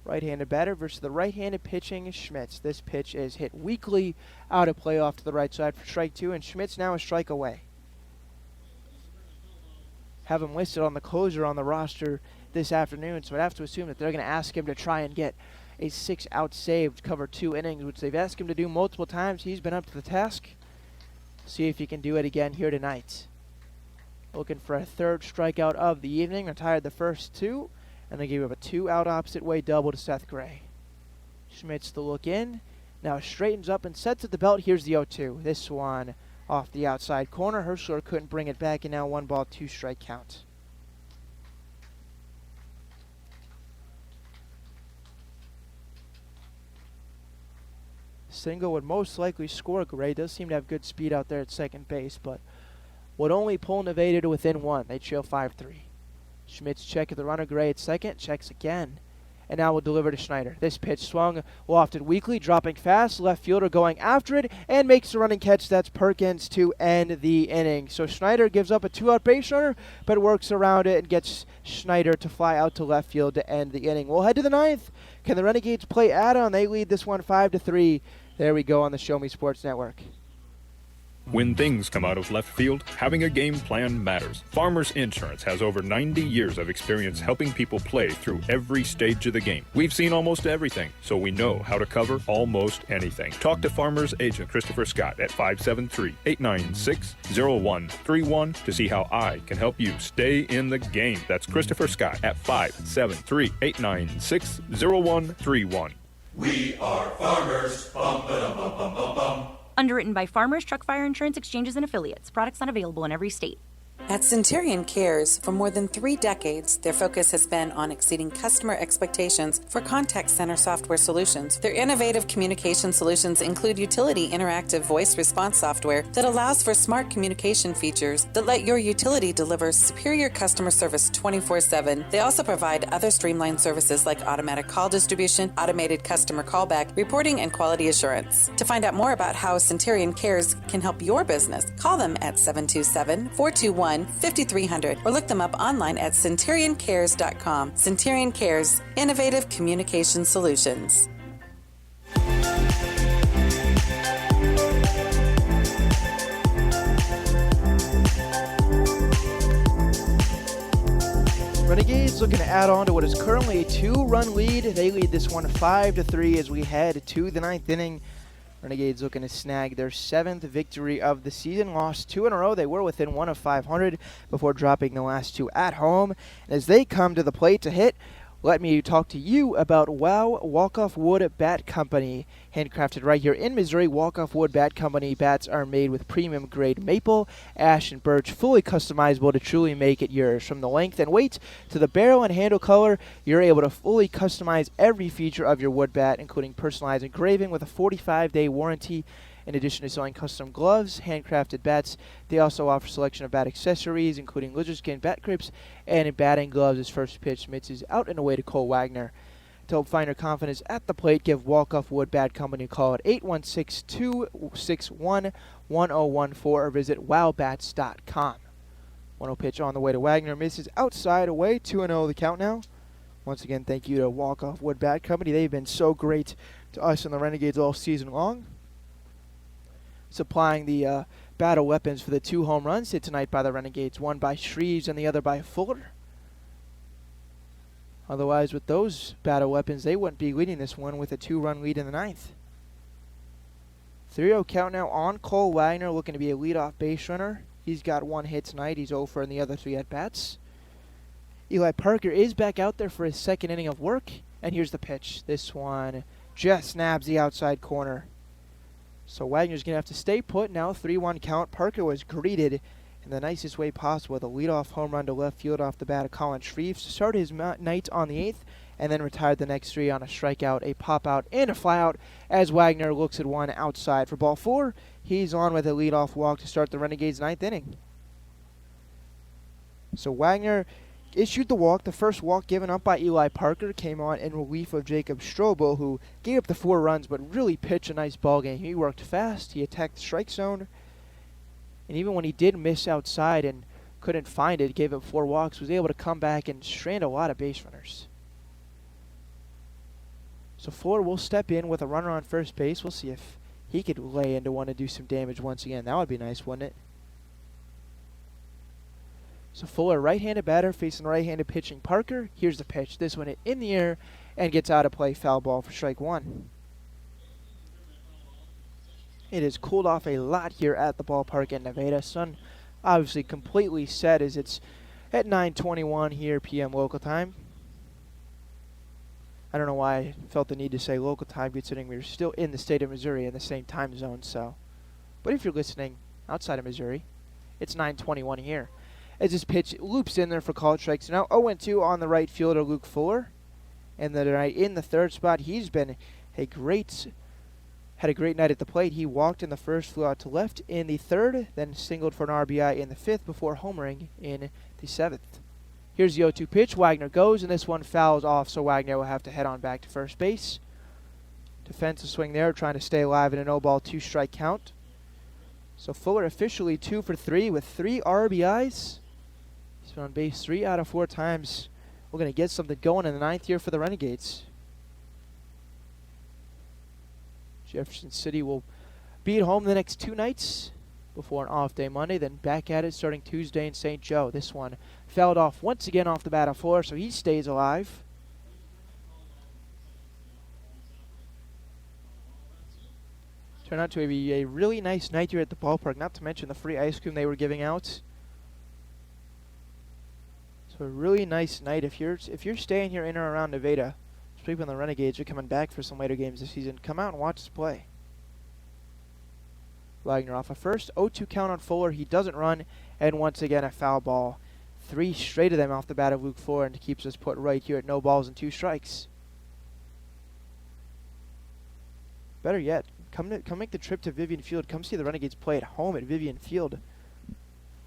right-handed batter versus the right-handed pitching Schmitz. This pitch is hit weakly out of play off to the right side for strike 2, and Schmitz now a strike away. Have him listed on the closer on the roster this afternoon, so I'd have to assume that they're going to ask him to try and get a 6-out save to cover 2 innings, which they've asked him to do multiple times. He's been up to the task. See if he can do it again here tonight. Looking for a 3rd strikeout of the evening. Retired the first 2. And they gave up a 2-out opposite way double to Seth Gray. Schmitz to look in. Now straightens up and sets at the belt. Here's the 0-2. This one off the outside corner. Herschler couldn't bring it back, and now 1-ball, 2-strike count. Single would most likely score. Gray does seem to have good speed out there at second base, but would only pull Nevada to within 1. They trail 5-3. Schmitz check at the runner. Gray at second. Checks again. And now will deliver to Schneider. This pitch swung lofted weakly, dropping fast. Left fielder going after it and makes the running catch. That's Perkins to end the inning. So Schneider gives up a 2-out base runner, but works around it and gets Schneider to fly out to left field to end the inning. We'll head to the 9th. Can the Renegades play add-on? They lead this one 5-3. There we go on the Show Me Sports Network. When things come out of left field, having a game plan matters. Farmers Insurance has over 90 years of experience helping people play through every stage of the game. We've seen almost everything, so we know how to cover almost anything. Talk to Farmers Agent Christopher Scott at 573-896-0131 to see how I can help you stay in the game. That's Christopher Scott at 573-896-0131. We are farmers. Bum, ba-dum, bum, bum, bum, bum. Underwritten by Farmers Truck Fire Insurance Exchanges and Affiliates. Products not available in every state. At Centurion Cares, for more than 3 decades, their focus has been on exceeding customer expectations for contact center software solutions. Their innovative communication solutions include utility interactive voice response software that allows for smart communication features that let your utility deliver superior customer service 24/7. They also provide other streamlined services like automatic call distribution, automated customer callback, reporting, and quality assurance. To find out more about how Centurion Cares can help your business, call them at 727-421-5300 or look them up online at centurioncares.com. Centurion Cares, innovative communication solutions. Renegades looking to add on to what is currently a 2-run lead. They lead this one 5-3 as we head to the 9th inning. Renegades looking to snag their 7th victory of the season. Lost 2 in a row. They were within 1 of 500 before dropping the last 2 at home. And as they come to the plate to hit, let me talk to you about WOW Walk-Off Wood Bat Company. Handcrafted right here in Missouri, Walk-Off Wood Bat Company bats are made with premium grade maple, ash, and birch, fully customizable to truly make it yours. From the length and weight to the barrel and handle color, you're able to fully customize every feature of your wood bat, including personalized engraving with a 45-day warranty. In addition to selling custom gloves, handcrafted bats, they also offer a selection of bat accessories, including lizard skin bat grips and batting gloves as first pitch misses out and away to Cole Wagner. To help find your confidence at the plate, give Walk-Off Wood Bat Company a call at 816-261-1014 or visit wowbats.com. 1-0 pitch on the way to Wagner, misses outside away, 2-0 the count now. Once again, thank you to Walk-Off Wood Bat Company. They've been so great to us and the Renegades all season long, supplying the battle weapons for the 2 home runs hit tonight by the Renegades, one by Shreves and the other by Fuller. Otherwise, with those battle weapons, they wouldn't be leading this one with a 2-run lead in the 9th. 3-0 count now on Cole Wagner, looking to be a leadoff base runner. He's got 1 hit tonight. He's 0 for in the other 3 at-bats. Eli Parker is back out there for his 2nd inning of work, and here's the pitch. This one just snaps the outside corner. So Wagner's going to have to stay put now, 3-1 count. Parker was greeted in the nicest way possible with a leadoff home run to left field off the bat of Colin Shreves to start his night on the 8th, and then retired the next 3 on a strikeout, a pop-out, and a flyout as Wagner looks at one outside. For ball 4, he's on with a leadoff walk to start the Renegades' 9th inning. So Wagner issued the walk. The first walk given up by Eli Parker came on in relief of Jacob Strobel, who gave up the 4 runs but really pitched a nice ball game. He worked fast. He attacked the strike zone. And even when he did miss outside and couldn't find it, gave up 4 walks, was able to come back and strand a lot of base runners. So Fuller will step in with a runner on first base. We'll see if he could lay into one and do some damage once again. That would be nice, wouldn't it? So Fuller, right-handed batter, facing right-handed pitching Parker. Here's the pitch. This one in the air and gets out of play. Foul ball for strike 1. It has cooled off a lot here at the ballpark in Nevada. Sun obviously completely set as it's at 9:21 here p.m. local time. I don't know why I felt the need to say local time considering we're still in the state of Missouri in the same time zone. So, but if you're listening outside of Missouri, it's 9:21 here. As this pitch loops in there for called strikes. Now 0-2 on the right fielder, Luke Fuller. And then right in the 3rd spot, he's been had a great night at the plate. He walked in the 1st, flew out to left in the 3rd, then singled for an RBI in the 5th before homering in the 7th. Here's the 0-2 pitch. Wagner goes, and this one fouls off, so Wagner will have to head on back to first base. Defensive swing there, trying to stay alive in a no-ball 2-strike count. So Fuller officially 2 for 3 with 3 RBIs. He's been on base 3 out of 4 times. We're going to get something going in the 9th here for the Renegades. Jefferson City will be at home the next 2 nights before an off day Monday, then back at it starting Tuesday in St. Joe. This one fouled off once again off the bat of Fuller, so he stays alive. Turned out to be a really nice night here at the ballpark, not to mention the free ice cream they were giving out. So a really nice night. If you're staying here in or around Nevada, especially when the Renegades are coming back for some later games this season, come out and watch us play. Wagner off a first, 0-2 count on Fuller. He doesn't run, and once again a foul ball. 3 straight of them off the bat of Luke Fuller, and keeps us put right here at no balls and 2 strikes. Better yet, come make the trip to Vivian Field. Come see the Renegades play at home at Vivian Field.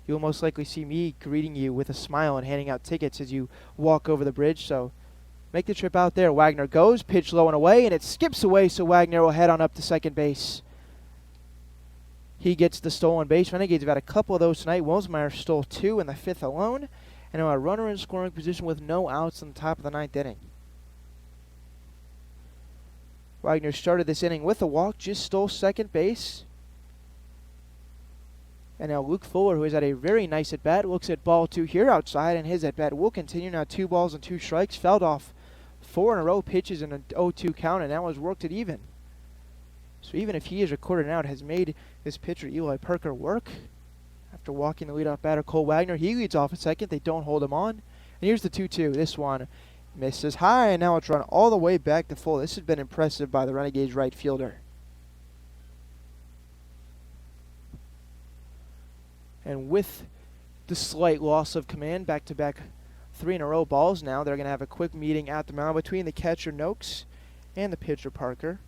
You'll most likely see me greeting you with a smile and handing out tickets as you walk over the bridge, so make the trip out there. Wagner goes, pitch low and away, and it skips away, so Wagner will head on up to second base. He gets the stolen base. Renegades have had a couple of those tonight. Wilsmeyer stole 2 in the 5th alone, and now a runner in scoring position with no outs in the top of the 9th inning. Wagner started this inning with a walk, just stole second base. And now Luke Fuller, who has had a very nice at-bat, looks at ball 2 here outside, and his at-bat will continue. Now 2 balls and 2 strikes. Fouled off 4 in a row pitches in an 0-2 count, and now has worked it even. So even if he is recorded out, has made this pitcher, Eli Parker, work. After walking the leadoff batter, Cole Wagner, he leads off at second. They don't hold him on. And here's the 2-2. This one Misses high, and now it's run all the way back to full. This has been impressive by the Renegades right fielder. And with the slight loss of command, back-to-back 3-in-a-row balls now, they're going to have a quick meeting at the mound between the catcher, Noakes, and the pitcher, Parker.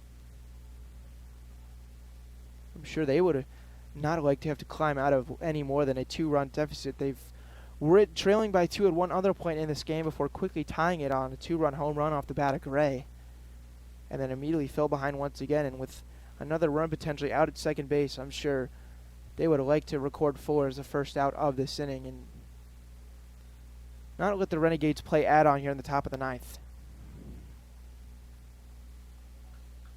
I'm sure they would not like to have to climb out of any more than a 2-run deficit. They've were trailing by 2 at one other point in this game before quickly tying it on a 2-run home run off the bat of Gray. And then immediately fell behind once again, and with another run potentially out at second base, I'm sure they would have liked to record Fuller as the first out of this inning and not let the Renegades play add-on here in the top of the 9th.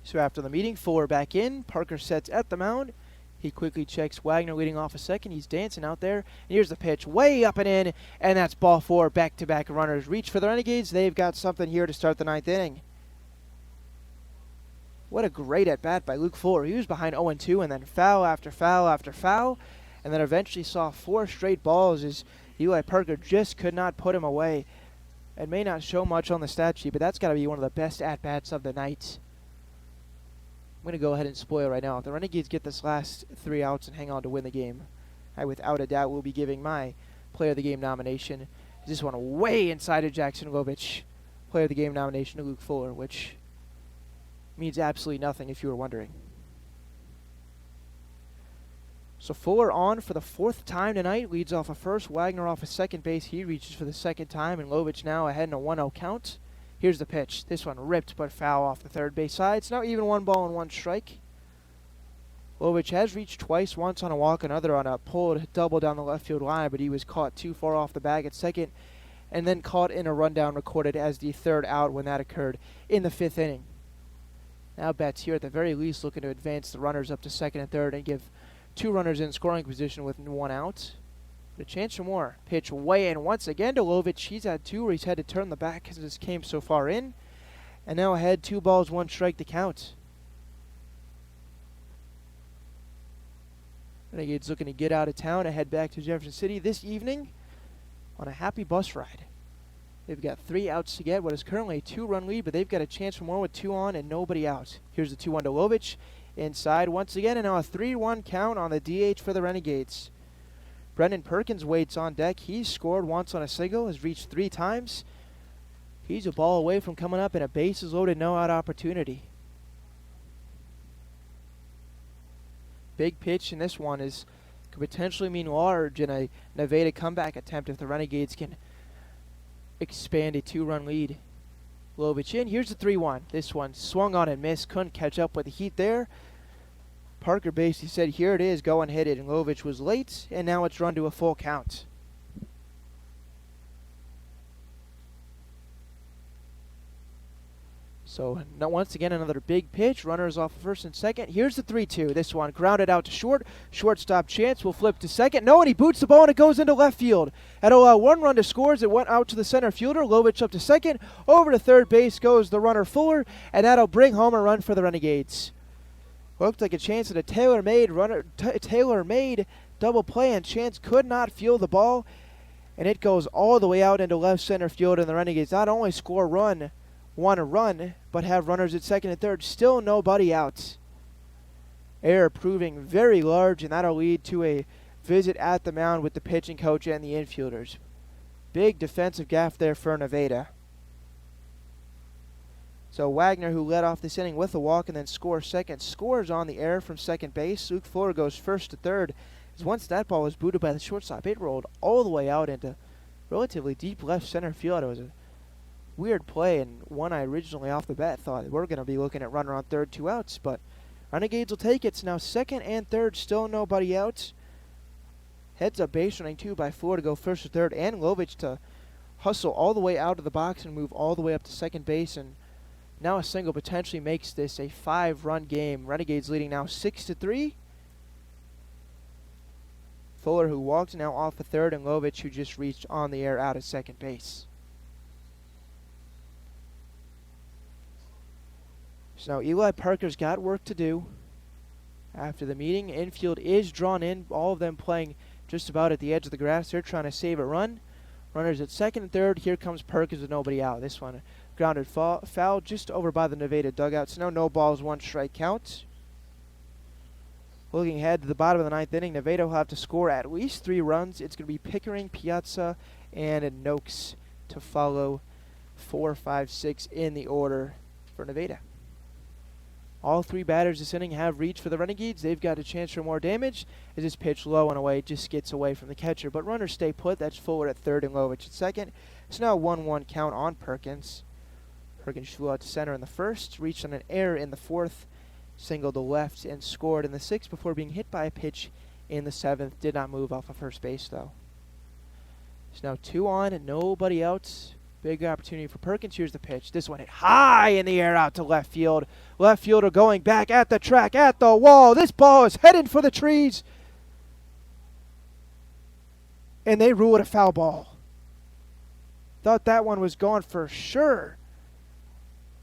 So after the meeting, Fuller back in. Parker sets at the mound. He quickly checks Wagner leading off a second. He's dancing out there. And here's the pitch, way up and in, and that's ball 4. Back-to-back runners reach for the Renegades. They've got something here to start the 9th inning. What a great at-bat by Luke Fuller. He was behind 0-2 and then foul after foul after foul, and then eventually saw 4 straight balls as Eli Parker just could not put him away. It may not show much on the stat sheet, but that's got to be one of the best at-bats of the night. I'm going to go ahead and spoil right now. If the Renegades get this last 3 outs and hang on to win the game, I without a doubt will be giving my Player of the Game nomination. This one way inside of Jackson Lovich. Player of the Game nomination to Luke Fuller, which means absolutely nothing if you were wondering. So Fuller on for the 4th time tonight. Leads off a first. Wagner off a second base. He reaches for the 2nd time, and Lovich now ahead in a 1-0 count. Here's the pitch. This one ripped but foul off the third base side. It's now even 1 ball and 1 strike. Lovich has reached twice, once on a walk, another on a pulled double down the left field line, but he was caught too far off the bag at second, and then caught in a rundown recorded as the 3rd out when that occurred in the 5th inning. Now Betts here at the very least looking to advance the runners up to 2nd and 3rd and give 2 runners in scoring position with 1 out. But a chance for more. Pitch way in once again to Lovich. He's had 2 where he's had to turn the back because this came so far in. And now ahead, 2 balls, 1 strike to count. Renegades looking to get out of town and head back to Jefferson City this evening on a happy bus ride. They've got 3 outs to get what is currently a 2-run lead, but they've got a chance for more with 2 on and nobody out. Here's the 2-1 to Lovich. Inside once again, and now a 3-1 count on the DH for the Renegades. Brendan Perkins waits on deck. He's scored once on a single, has reached 3 times. He's a ball away from coming up in a bases loaded no-out opportunity. Big pitch in this one could potentially mean large in a Nevada comeback attempt if the Renegades can expand a 2-run lead. Lovich in. Here's the 3-1. This one swung on and missed. Couldn't catch up with the heat there. Parker basically said, here it is, go and hit it. And Lovich was late, and now it's run to a full count. So now once again, another big pitch. Runners off first and second. Here's the 3-2. This one grounded out to short. Shortstop chance will flip to second. No, and he boots the ball, and it goes into left field. That'll allow 1 run to score as it went out to the center fielder. Lovich up to second. Over to third base goes the runner Fuller, and that'll bring home a run for the Renegades. Looked like a chance at a tailor-made double play, and Chance could not field the ball, and it goes all the way out into left center field, and the Renegades not only score one run, but have runners at second and third. Still nobody out. Error proving very large, and that'll lead to a visit at the mound with the pitching coach and the infielders. Big defensive gaffe there for Nevada. So Wagner, who led off this inning with a walk and then scores second, scores on the error from second base. Luke Fuller goes first to third. As once that ball was booted by the shortstop, it rolled all the way out into relatively deep left center field. It was a weird play, and one I originally off the bat thought we're going to be looking at runner on third, 2 outs, but Renegades will take it. It's now second and third, still nobody out. Heads up base running 2 by Fuller to go first to third, and Lovich to hustle all the way out of the box and move all the way up to second base, and now a single potentially makes this a 5-run game. Renegades leading now 6-3. Fuller, who walked, now off the third, and Lovich, who just reached on the air out at second base. So now Eli Parker's got work to do. After the meeting, infield is drawn in, all of them playing just about at the edge of the grass. They're trying to save a run. Runners at second and third. Here comes Perkins with nobody out. This one grounded foul just over by the Nevada dugout. So no balls, 1 strike count. Looking ahead to the bottom of the ninth inning, Nevada will have to score at least 3 runs. It's going to be Pickering, Piazza, and Noakes to follow 4, 5, 6 in the order for Nevada. All 3 batters this inning have reached for the Renegades. They've got a chance for more damage as this pitch low and away just gets away from the catcher. But runners stay put. That's forward at third and Lovich at second. It's now 1-1 count on Perkins. Perkins flew out to center in the first, reached on an error in the fourth, singled to left and scored in the sixth before being hit by a pitch in the seventh. Did not move off of first base though. It's now 2 on and nobody out. Big opportunity for Perkins. Here's the pitch. This one hit high in the air out to left field. Left fielder going back at the track, at the wall. This ball is headed for the trees. And they rule it a foul ball. Thought that one was gone for sure.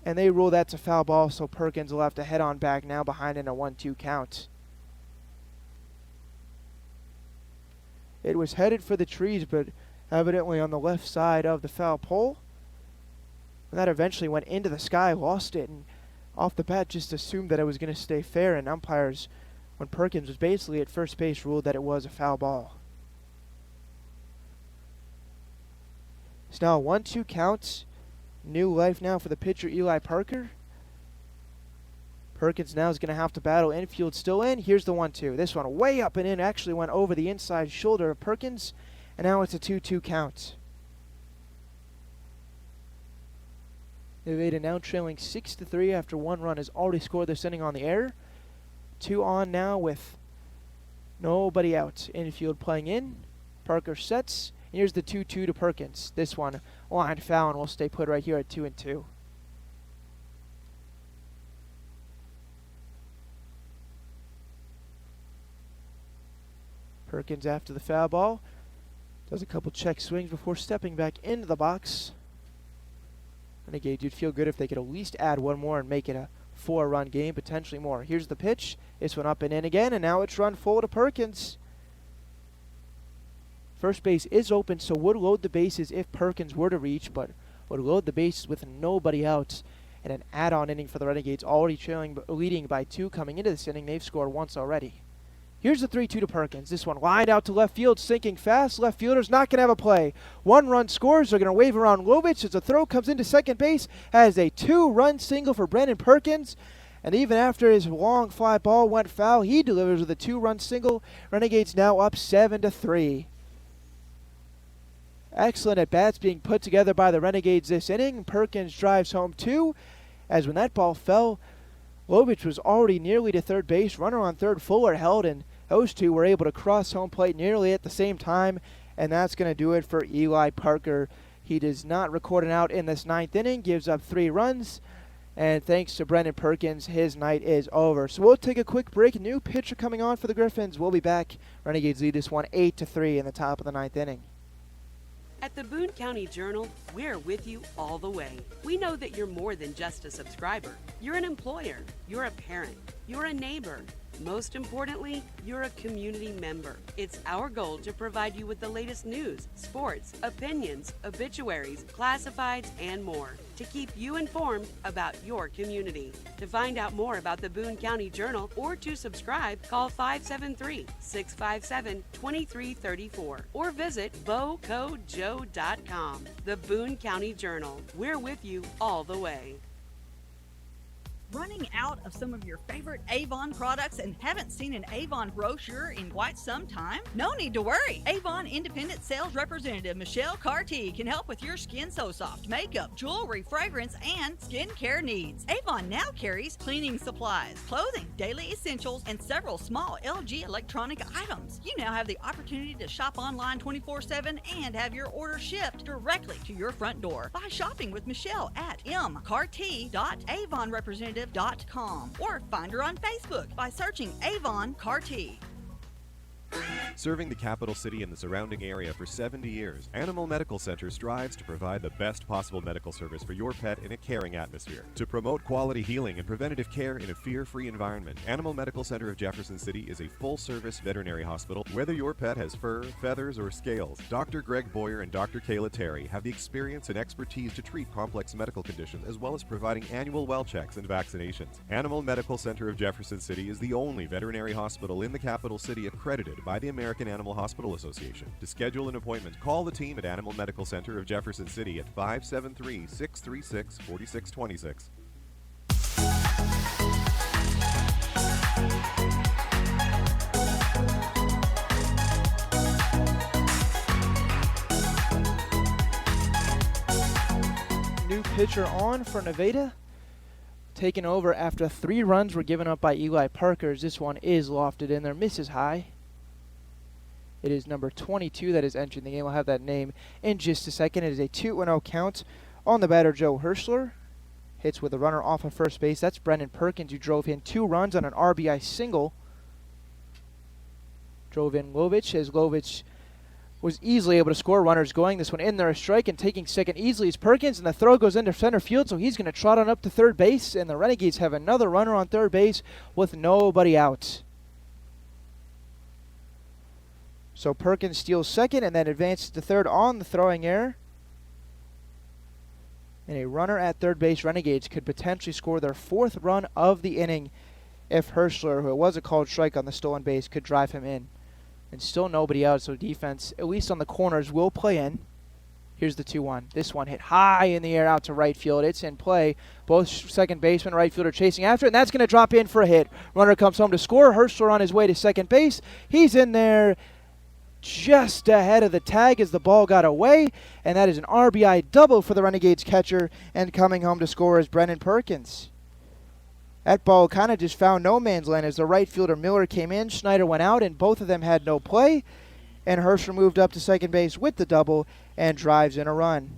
And they rule that's a foul ball, so Perkins will have to head on back now behind in a 1-2 count. It was headed for the trees, but evidently on the left side of the foul pole. And that eventually went into the sky, lost it, and off the bat just assumed that it was going to stay fair, and umpires, when Perkins was basically at first base, ruled that it was a foul ball. It's now a 1-2 count. New life now for the pitcher, Eli Parker. Perkins now is going to have to battle infield still in. Here's the 1-2. This one way up and in, actually went over the inside shoulder of Perkins. And now it's a 2-2 count. Nevada now trailing 6-3 after 1 run has already scored this inning on the air. 2 on now with nobody out. Infield playing in. Parker sets. And here's the 2-2 to Perkins. This one lined foul and will stay put right here at 2-2. Perkins after the foul ball. Does a couple check swings before stepping back into the box. Renegades, you'd feel good if they could at least add 1 more and make it a 4-run game, potentially more. Here's the pitch. This one up and in again, and now it's run full to Perkins. First base is open, so would load the bases if Perkins were to reach, but would load the bases with nobody out. And an add-on inning for the Renegades, already leading by 2 coming into this inning. They've scored once already. Here's the 3-2 to Perkins. This one lined out to left field, sinking fast. Left fielder's not going to have a play. 1 run scores. They're going to wave around Lovich as the throw comes into second base. Has a 2-run single for Brendan Perkins. And even after his long fly ball went foul, he delivers with a 2-run single. Renegades now up 7-3. Excellent at-bats being put together by the Renegades this inning. Perkins drives home 2. As when that ball fell, Lovich was already nearly to third base. Runner on third, Fuller held, and those 2 were able to cross home plate nearly at the same time, and that's going to do it for Eli Parker. He does not record an out in this 9th inning, gives up 3 runs, and thanks to Brendan Perkins, his night is over. So we'll take a quick break. New pitcher coming on for the Griffons. We'll be back. Renegades lead this one 8-3 in the top of the 9th inning. At the Boone County Journal, we're with you all the way. We know that you're more than just a subscriber. You're an employer, you're a parent, you're a neighbor. Most importantly, you're a community member. It's our goal to provide you with the latest news, sports, opinions, obituaries, classifieds, and more to keep you informed about your community. To find out more about the Boone County Journal or to subscribe, call 573-657-2334 or visit bocojoe.com. The Boone County Journal. We're with you all the way. Running out of some of your favorite Avon products and haven't seen an Avon brochure in quite some time? No need to worry. Avon Independent Sales Representative Michelle Carty can help with your Skin So Soft, makeup, jewelry, fragrance, and skincare needs. Avon now carries cleaning supplies, clothing, daily essentials, and several small LG electronic items. You now have the opportunity to shop online 24/7 and have your order shipped directly to your front door by shopping with Michelle at mcarty.avonrepresentative.com or find her on Facebook by searching Avon Carty. Serving the capital city and the surrounding area for 70 years, Animal Medical Center strives to provide the best possible medical service for your pet in a caring atmosphere. To promote quality healing and preventative care in a fear-free environment, Animal Medical Center of Jefferson City is a full-service veterinary hospital. Whether your pet has fur, feathers, or scales, Dr. Greg Boyer and Dr. Kayla Terry have the experience and expertise to treat complex medical conditions, as well as providing annual well checks and vaccinations. Animal Medical Center of Jefferson City is the only veterinary hospital in the capital city accredited by the American Animal Hospital Association. To schedule an appointment, call the team at Animal Medical Center of Jefferson City at 573-636-4626. New pitcher on for Nevada. Taken over after 3 runs were given up by Eli Parker. This one is lofted in there, misses high. It is number 22 that is entering the game. We'll have that name in just a second. It is a 2-0 count on the batter, Joe Herschler. Hits with a runner off of first base. That's Brendan Perkins, who drove in 2 runs on an RBI single. Drove in Lovich, as Lovich was easily able to score. Runners going. This one in there, a strike, and taking second easily is Perkins, and the throw goes into center field, so he's going to trot on up to third base, and the Renegades have another runner on third base with nobody out. So Perkins steals second and then advances to third on the throwing error. And a runner at third base. Renegades could potentially score their 4th run of the inning if Herschler, who it was a called strike on the stolen base, could drive him in. And still nobody out, so defense, at least on the corners, will play in. Here's the 2-1. This one hit high in the air out to right field. It's in play. Both second baseman and right fielder chasing after it, and that's going to drop in for a hit. Runner comes home to score. Herschler on his way to second base. He's in there just ahead of the tag as the ball got away, and that is an RBI double for the Renegades catcher, and coming home to score is Brendan Perkins. That ball kind of just found no man's land as the right fielder Miller came in, Schneider went out, and both of them had no play, and Herschler moved up to second base with the double and drives in a run.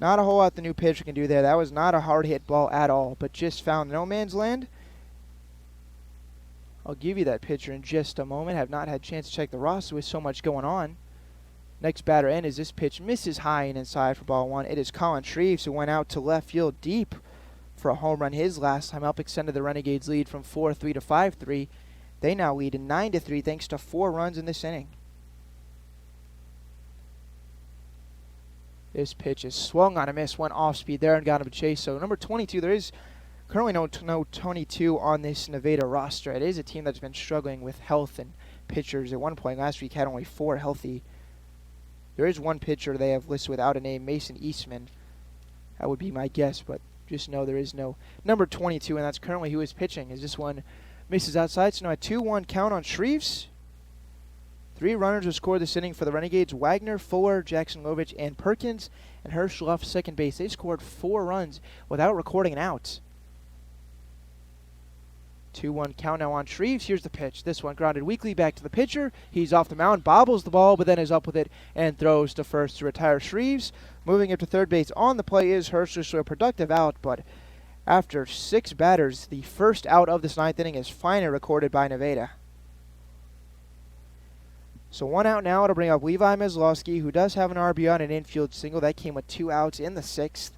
Not a whole lot the new pitcher can do there. That was not a hard hit ball at all, but just found no man's land. I'll give you that pitcher in just a moment. Have not had a chance to check the roster with so much going on. Next batter in is this pitch. Misses high and inside for ball 1. It is Colin Shreves, who went out to left field deep for a home run his last time up. Extended the Renegades lead from 4-3 to 5-3. They now lead in 9-3 thanks to 4 runs in this inning. This pitch is swung on a miss. Went off speed there and got him a chase. So number 22, there is currently no 22 on this Nevada roster. It is a team that's been struggling with health and pitchers. At one point last week had only 4 healthy. There is one pitcher they have listed without a name, Mason Eastman. That would be my guess, but just know there is no number 22, and that's currently who is pitching. As this one misses outside, so now a 2-1 count on Shreves. 3 runners have scored this inning for the Renegades: Wagner, Fuller, Jackson Lovich, and Perkins, and Herschel off second base. They scored 4 runs without recording an out. 2-1 count now on Shreves. Here's the pitch. This one grounded weakly back to the pitcher. He's off the mound, bobbles the ball, but then is up with it and throws to first to retire Shreves. Moving up to third base on the play is Herschler, so a productive out, but after 6 batters, the first out of this 9th inning is finally recorded by Nevada. So 1 out now to bring up Levi Meslowski, who does have an RBI on an infield single. That came with 2 outs in the 6th.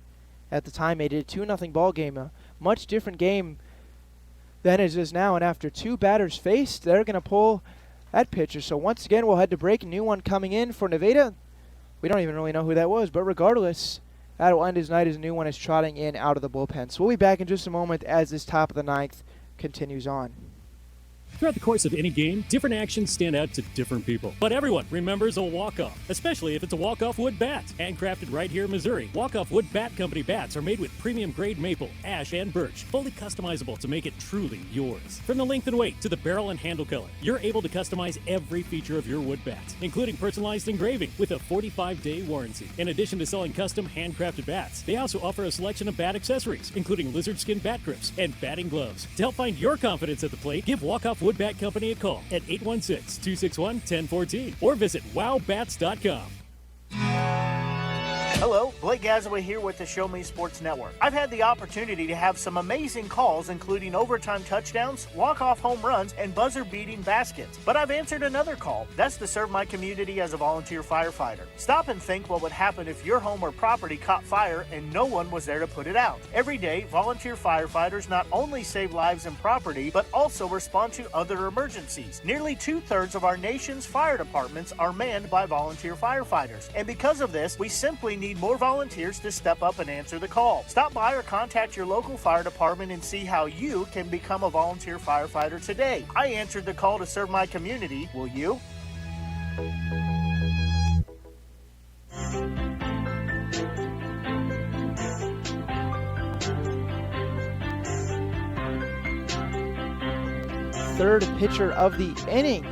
At the time, they did a 2-0 ball game. A much different game than it is now, and after 2 batters faced, they're going to pull that pitcher. So once again, we'll head to break. A new one coming in for Nevada. We don't even really know who that was, but regardless, that will end his night as a new one is trotting in out of the bullpen. So we'll be back in just a moment as this top of the 9th continues on. Throughout the course of any game, different actions stand out to different people. But everyone remembers a walk-off, especially if it's a walk-off wood bat. Handcrafted right here in Missouri, walk-off wood bat company bats are made with premium grade maple, ash, and birch, fully customizable to make it truly yours. From the length and weight to the barrel and handle color, you're able to customize every feature of your wood bat, including personalized engraving with a 45-day warranty. In addition to selling custom handcrafted bats, they also offer a selection of bat accessories, including lizard skin bat grips and batting gloves. To help find your confidence at the plate, give Walk-Off Wood Bat Company a call at 816-261-1014 or visit wowbats.com. Hello, Blake Gazaway here with the Show Me Sports Network. I've had the opportunity to have some amazing calls, including overtime touchdowns, walk-off home runs, and buzzer-beating baskets. But I've answered another call. That's to serve my community as a volunteer firefighter. Stop and think what would happen if your home or property caught fire and no one was there to put it out. Every day, volunteer firefighters not only save lives and property, but also respond to other emergencies. Nearly 2/3 of our nation's fire departments are manned by volunteer firefighters. And because of this, we simply need more volunteers to step up and answer the call. Stop by or contact your local fire department and see how you can become a volunteer firefighter today. I answered the call to serve my community. Will you? Third pitcher of the inning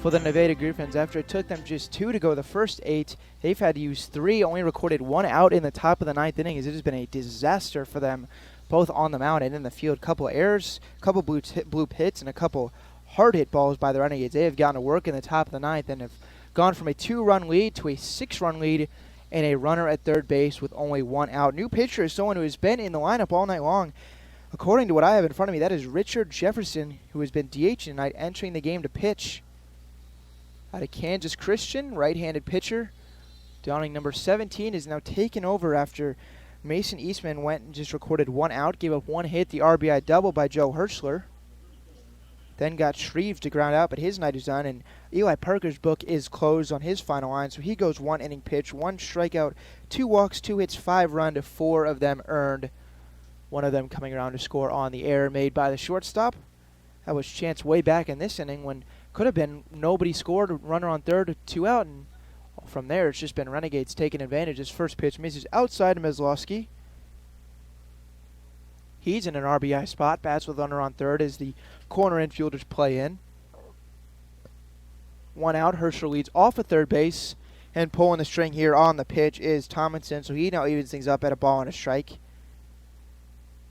for the Nevada Griffons. After it took them just 2 to go the first 8, they've had to use 3, only recorded 1 out in the top of the 9th inning, as it has been a disaster for them, both on the mound and in the field. Couple errors, couple blue hits, and a couple hard hit balls by the Renegades. They have gotten to work in the top of the 9th and have gone from a 2-run lead to a 6-run lead and a runner at third base with only 1 out. New pitcher is someone who has been in the lineup all night long. According to what I have in front of me, that is Richard Jefferson, who has been DH tonight, entering the game to pitch. Out of Kansas Christian, right-handed pitcher. Donning number 17 is now taken over after Mason Eastman went and just recorded 1 out, gave up 1 hit, the RBI double by Joe Hirschler. Then got Shreve to ground out, but his night is done, and Eli Parker's book is closed on his final line, so he goes 1 inning pitch, 1 strikeout, 2 walks, 2 hits, 5 run, 4 of them earned. One of them coming around to score on the error made by the shortstop. That was chance way back in this inning when could have been nobody scored, runner on third, 2 out, and from there it's just been Renegades taking advantage. His first pitch misses outside of Meslowski. He's in an RBI spot, bats with runner on third as the corner infielders play in. 1 out, Herschel leads off at third base, and pulling the string here on the pitch is Tomlinson, so he now evens things up at a ball and a strike.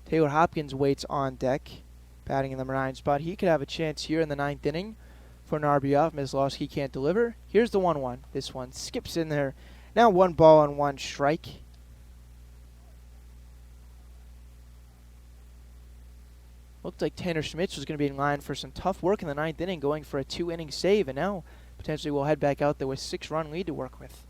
Taylor Hopkins waits on deck, batting in the number 9 spot. He could have a chance here in the 9th inning for an RBI if Meslowski can't deliver. Here's the 1-1. This one skips in there. Now 1 ball and 1 strike. Looked like Tanner Schmitz was going to be in line for some tough work in the 9th inning, going for a 2-inning save, and now potentially we'll head back out there with 6-run lead to work with.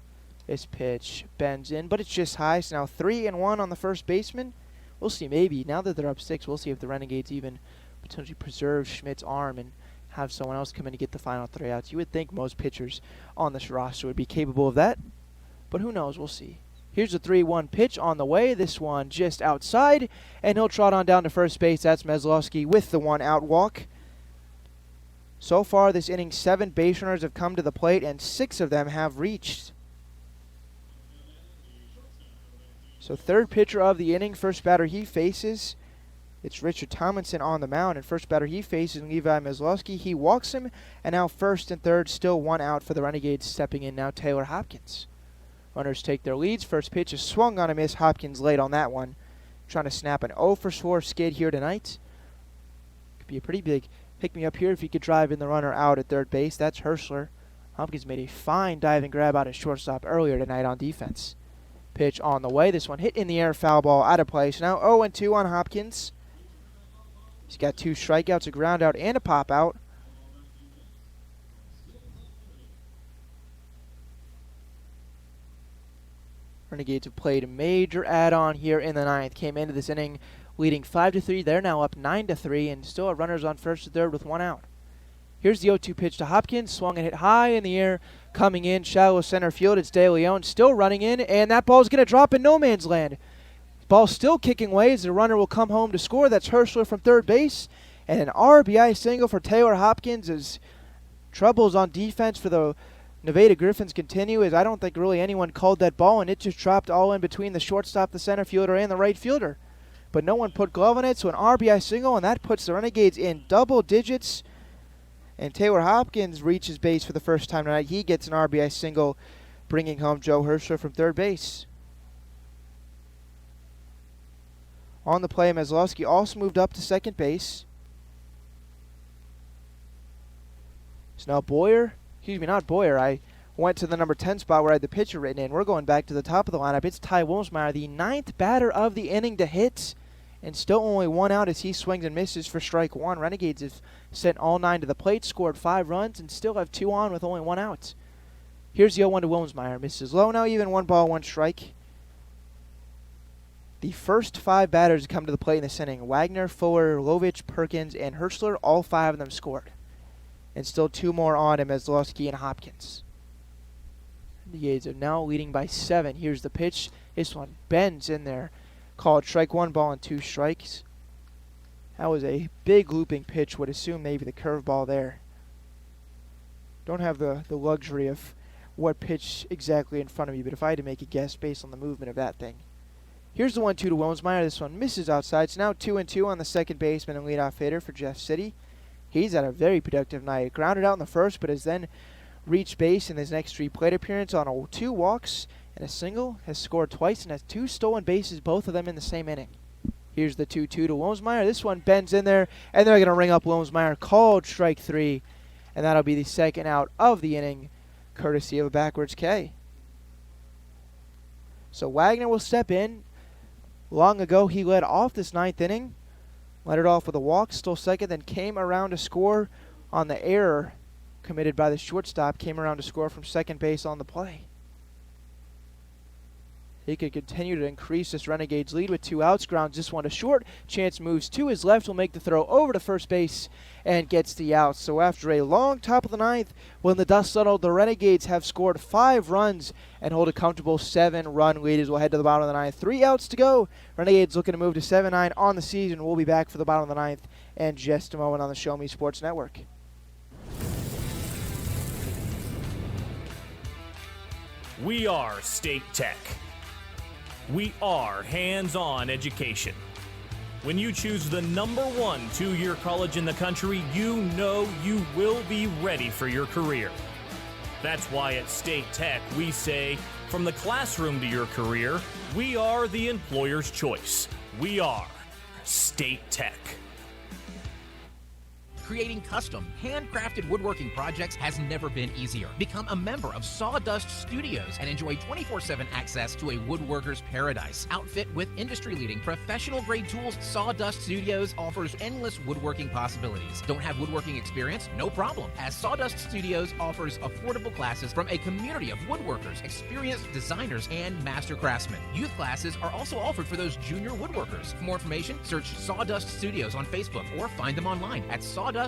This pitch bends in, but it's just high, so now 3-1 on the first baseman. We'll see, maybe. Now that they're up 6, we'll see if the Renegades even potentially preserve Schmidt's arm and have someone else come in to get the final 3 outs. You would think most pitchers on this roster would be capable of that, but who knows? We'll see. Here's a 3-1 pitch on the way. This one just outside, and he'll trot on down to first base. That's Meslowski with the 1-out walk. So far this inning, 7 base runners have come to the plate, and 6 of them have reached. So third pitcher of the inning, first batter he faces, it's Richard Tomlinson on the mound, and first batter he faces Levi Meslowski. He walks him, and now first and third, still 1 out for the Renegades. Stepping in now, Taylor Hopkins. Runners take their leads. First pitch is swung on a miss. Hopkins late on that one. Trying to snap an 0-for-4 skid here tonight. Could be a pretty big pick-me-up here if he could drive in the runner out at third base. That's Hirschler. Hopkins made a fine dive and grab out at shortstop earlier tonight on defense. Pitch on the way. This one hit in the air, foul ball out of place. Now 0-2 on Hopkins. He's got 2 strikeouts, a ground out, and a pop out. Renegades have played a major add-on here in the 9th. Came into this inning leading 5-3. They're now up 9-3 and still have runners on first and third with 1 out. Here's the 0-2 pitch to Hopkins. Swung and hit high in the air. Coming in, shallow center field. It's De Leon still running in, and that ball's going to drop in no man's land. Ball still kicking away as the runner will come home to score. That's Hirschler from third base. And an RBI single for Taylor Hopkins as troubles on defense for the Nevada Griffons continue, as I don't think really anyone called that ball, and it just dropped all in between the shortstop, the center fielder, and the right fielder. But no one put glove on it, so an RBI single, and that puts the Renegades in double digits. And Taylor Hopkins reaches base for the first time tonight. He gets an RBI single, bringing home Joe Hirschler from third base. On the play, Meslowski also moved up to second base. So now not Boyer. I went to the number 10 spot where I had the pitcher written in. We're going back to the top of the lineup. It's Ty Wilmsmeyer, the 9th batter of the inning to hit, and still only 1 out as he swings and misses for strike 1. Renegades have sent all 9 to the plate, scored 5 runs, and still have 2 on with only 1 out. Here's the 0-1 to Wilmsmeyer. Misses low now, even 1 ball, 1 strike. The first 5 batters to come to the plate in this inning, Wagner, Fuller, Lovich, Perkins, and Hirschler, all 5 of them scored. And still 2 more on him as Losky and Hopkins. Renegades are now leading by 7. Here's the pitch. This one bends in there. Called strike 1, ball and 2 strikes. That was a big looping pitch. Would assume maybe the curveball there. Don't have the luxury of what pitch exactly in front of me, but if I had to make a guess based on the movement of that thing. Here's the 1-2 to Wilmsmeyer. This one misses outside. It's now 2-2 on the second baseman and leadoff hitter for Jeff City. He's had a very productive night. Grounded out in the first, but has then reached base in his next 3 plate appearance on 2 walks and a single. Has scored twice and has 2 stolen bases, both of them in the same inning. Here's the 2-2 to Wilmsmeyer. This one bends in there, and they're going to ring up Wilmsmeyer. Called strike 3, and that'll be the second out of the inning, courtesy of a backwards K. So Wagner will step in. Long ago, he led off this 9th inning. Led it off with a walk, stole second, then came around to score on the error committed by the shortstop. Came around to score from second base on the play. He could continue to increase this Renegades lead with 2 outs. Grounds this one to short. Chance moves to his left. Will make the throw over to first base and gets the out. So after a long top of the 9th, when the dust settled, the Renegades have scored 5 runs and hold a comfortable 7-run lead as we'll head to the bottom of the 9th. 3 outs to go. Renegades looking to move to 7-9 on the season. We'll be back for the bottom of the 9th in just a moment on the Show Me Sports Network. We are State Tech. We are hands-on education. When you choose the number 1 2-year college in the country, you know you will be ready for your career. That's why at State Tech we say, from the classroom to your career, we are the employer's choice. We are State Tech. Creating custom, handcrafted woodworking projects has never been easier. Become a member of Sawdust Studios and enjoy 24/7 access to a woodworker's paradise. Outfit with industry-leading professional-grade tools, Sawdust Studios offers endless woodworking possibilities. Don't have woodworking experience? No problem, as Sawdust Studios offers affordable classes from a community of woodworkers, experienced designers, and master craftsmen. Youth classes are also offered for those junior woodworkers. For more information, search Sawdust Studios on Facebook or find them online at sawdust247.com.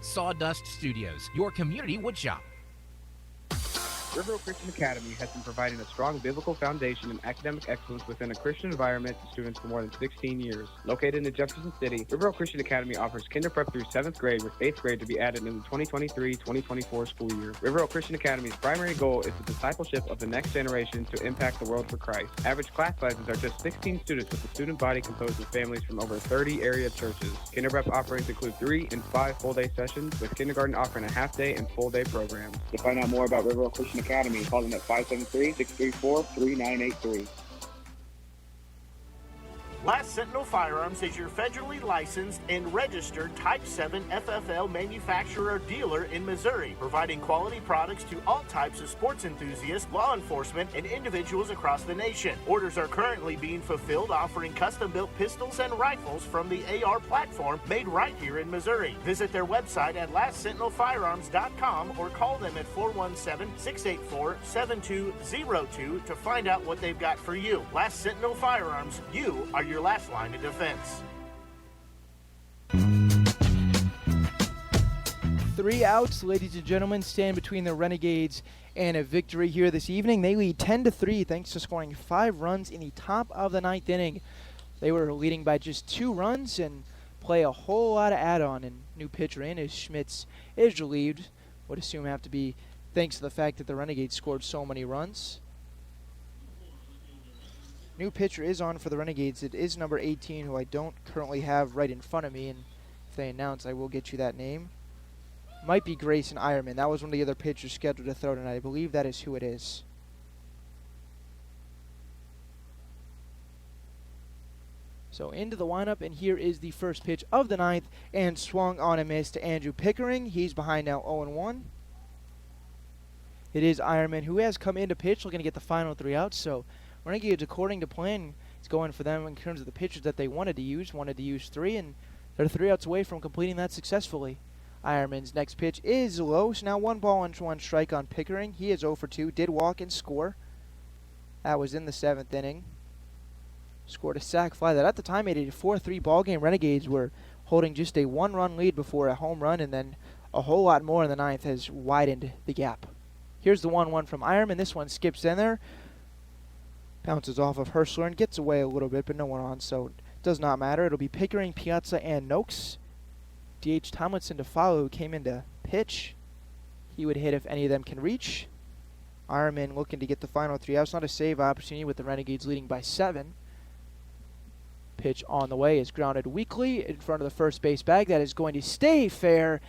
Sawdust Studios, your community woodshop. River Oak Christian Academy has been providing a strong biblical foundation and academic excellence within a Christian environment to students for more than 16 years. Located in Jefferson City, River Oak Christian Academy offers kinder prep through 7th grade with 8th grade to be added in the 2023-2024 school year. River Oak Christian Academy's primary goal is the discipleship of the next generation to impact the world for Christ. Average class sizes are just 16 students with a student body composed of families from over 30 area churches. Kinder prep offerings include 3 and 5 full-day sessions, with kindergarten offering a half-day and full-day programs. To find out more about River Oak Christian Academy, call them at 573-634-3983. Last Sentinel Firearms is your federally licensed and registered Type 7 FFL manufacturer dealer in Missouri, providing quality products to all types of sports enthusiasts, law enforcement, and individuals across the nation. Orders are currently being fulfilled, offering custom-built pistols and rifles from the AR platform made right here in Missouri. Visit their website at lastsentinelfirearms.com or call them at 417-684-7202 to find out what they've got for you. Last Sentinel Firearms, you are your last line of defense. 3 outs, ladies and gentlemen, stand between the Renegades and a victory here this evening. They lead 10-3 thanks to scoring 5 runs in the top of the 9th inning. They were leading by just 2 runs and play a whole lot of add-on. And new pitcher in is Schmitz is relieved. Would assume have to be thanks to the fact that the Renegades scored so many runs. New pitcher is on for the Renegades. It is number 18, who I don't currently have right in front of me, and if they announce, I will get you that name. Might be Grayson Ironman. That was one of the other pitchers scheduled to throw tonight. I believe that is who it is. So into the lineup, and here is the first pitch of the 9th, and swung on a miss to Andrew Pickering. He's behind now 0-1. It is Ironman who has come into pitch looking to get the final 3 outs. So Renegades, according to plan, is going for them in terms of the pitches that they wanted to use 3, and they're 3 outs away from completing that successfully. Ironman's next pitch is low, so now 1 ball and 1 strike on Pickering. He is 0 for 2, did walk and score. That was in the 7th inning. Scored a sac fly that at the time made it a 4-3 ball game. Renegades were holding just a 1-run lead before a home run, and then a whole lot more in the 9th has widened the gap. Here's the 1-1 from Ironman. This one skips in there. Bounces off of Herschler and gets away a little bit, but no one on, so it does not matter. It'll be Pickering, Piazza, and Noakes. D.H. Tomlinson to follow, who came in to pitch. He would hit if any of them can reach. Ironman looking to get the final 3 outs. Not a save opportunity with the Renegades leading by 7. Pitch on the way is grounded weakly in front of the first base bag. That is going to stay fair,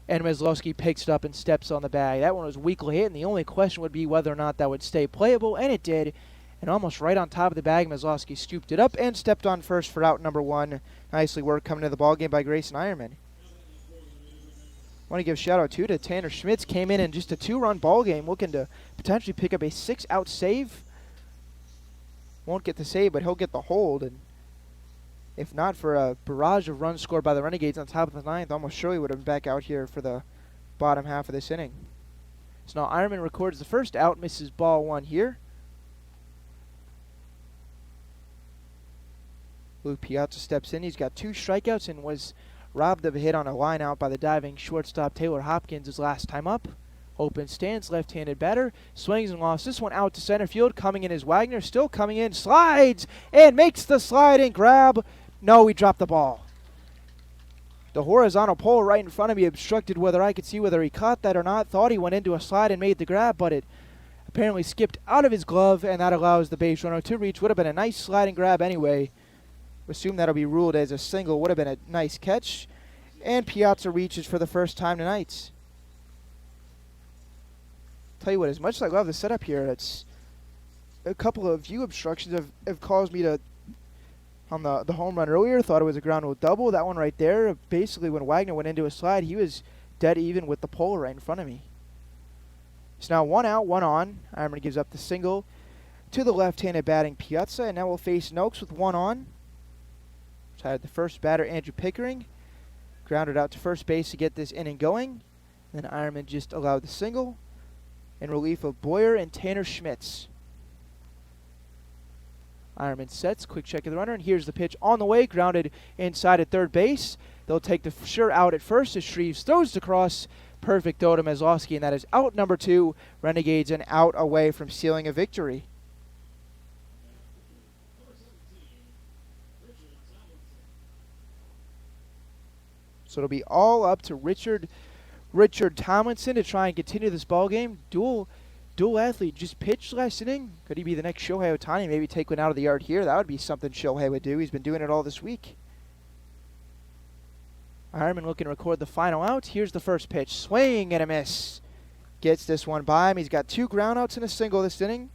and Meslowski picks it up and steps on the bag. That one was weakly hit, and the only question would be whether or not that would stay playable, and it did. And almost right on top of the bag, Meslowski scooped it up and stepped on first for out number 1. Nicely worked coming to the ball game by Grayson Ironman. Want to give a shout out too to Tanner Schmitz. Came in just a 2-run ball game, looking to potentially pick up a 6-out save. Won't get the save, but he'll get the hold. And if not for a barrage of runs scored by the Renegades on top of the 9th, almost surely would have been back out here for the bottom half of this inning. So now Ironman records the first out, misses ball 1 here. Luke Piazza steps in. He's got 2 strikeouts and was robbed of a hit on a line out by the diving shortstop Taylor Hopkins his last time up. Open stance, left-handed batter, swings and lofts this one out to center field. Coming in is Wagner, still coming in, slides, and makes the slide and grab. No, he dropped the ball. The horizontal pole right in front of me obstructed whether I could see whether he caught that or not. Thought he went into a slide and made the grab, but it apparently skipped out of his glove, and that allows the base runner to reach. Would have been a nice slide and grab anyway. Assume that'll be ruled as a single. Would have been a nice catch. And Piazza reaches for the first time tonight. Tell you what, as much as I love the setup here, it's a couple of view obstructions have caused me to, on the home run earlier, thought it was a ground rule double. That one right there, basically when Wagner went into a slide, he was dead even with the pole right in front of me. So now 1 out, 1 on. Ironman gives up the single to the left-handed batting Piazza, and now we'll face Noakes with 1 on. Tied the first batter, Andrew Pickering. Grounded out to first base to get this inning going. Then Ironman just allowed the single in relief of Boyer and Tanner Schmitz. Ironman sets, quick check of the runner, and here's the pitch on the way, grounded inside at third base. They'll take the sure out at first as Shreves throws across. Perfect throw to Meslowski, and that is out number 2. Renegades an out away from sealing a victory. So it'll be all up to Richard Tomlinson to try and continue this ball game. Dual athlete just pitched last inning. Could he be the next Shohei Ohtani? Maybe take one out of the yard here. That would be something Shohei would do. He's been doing it all this week. Ironman looking to record the final out. Here's the first pitch. Swing and a miss. Gets this one by him. He's got 2 groundouts and a single this inning.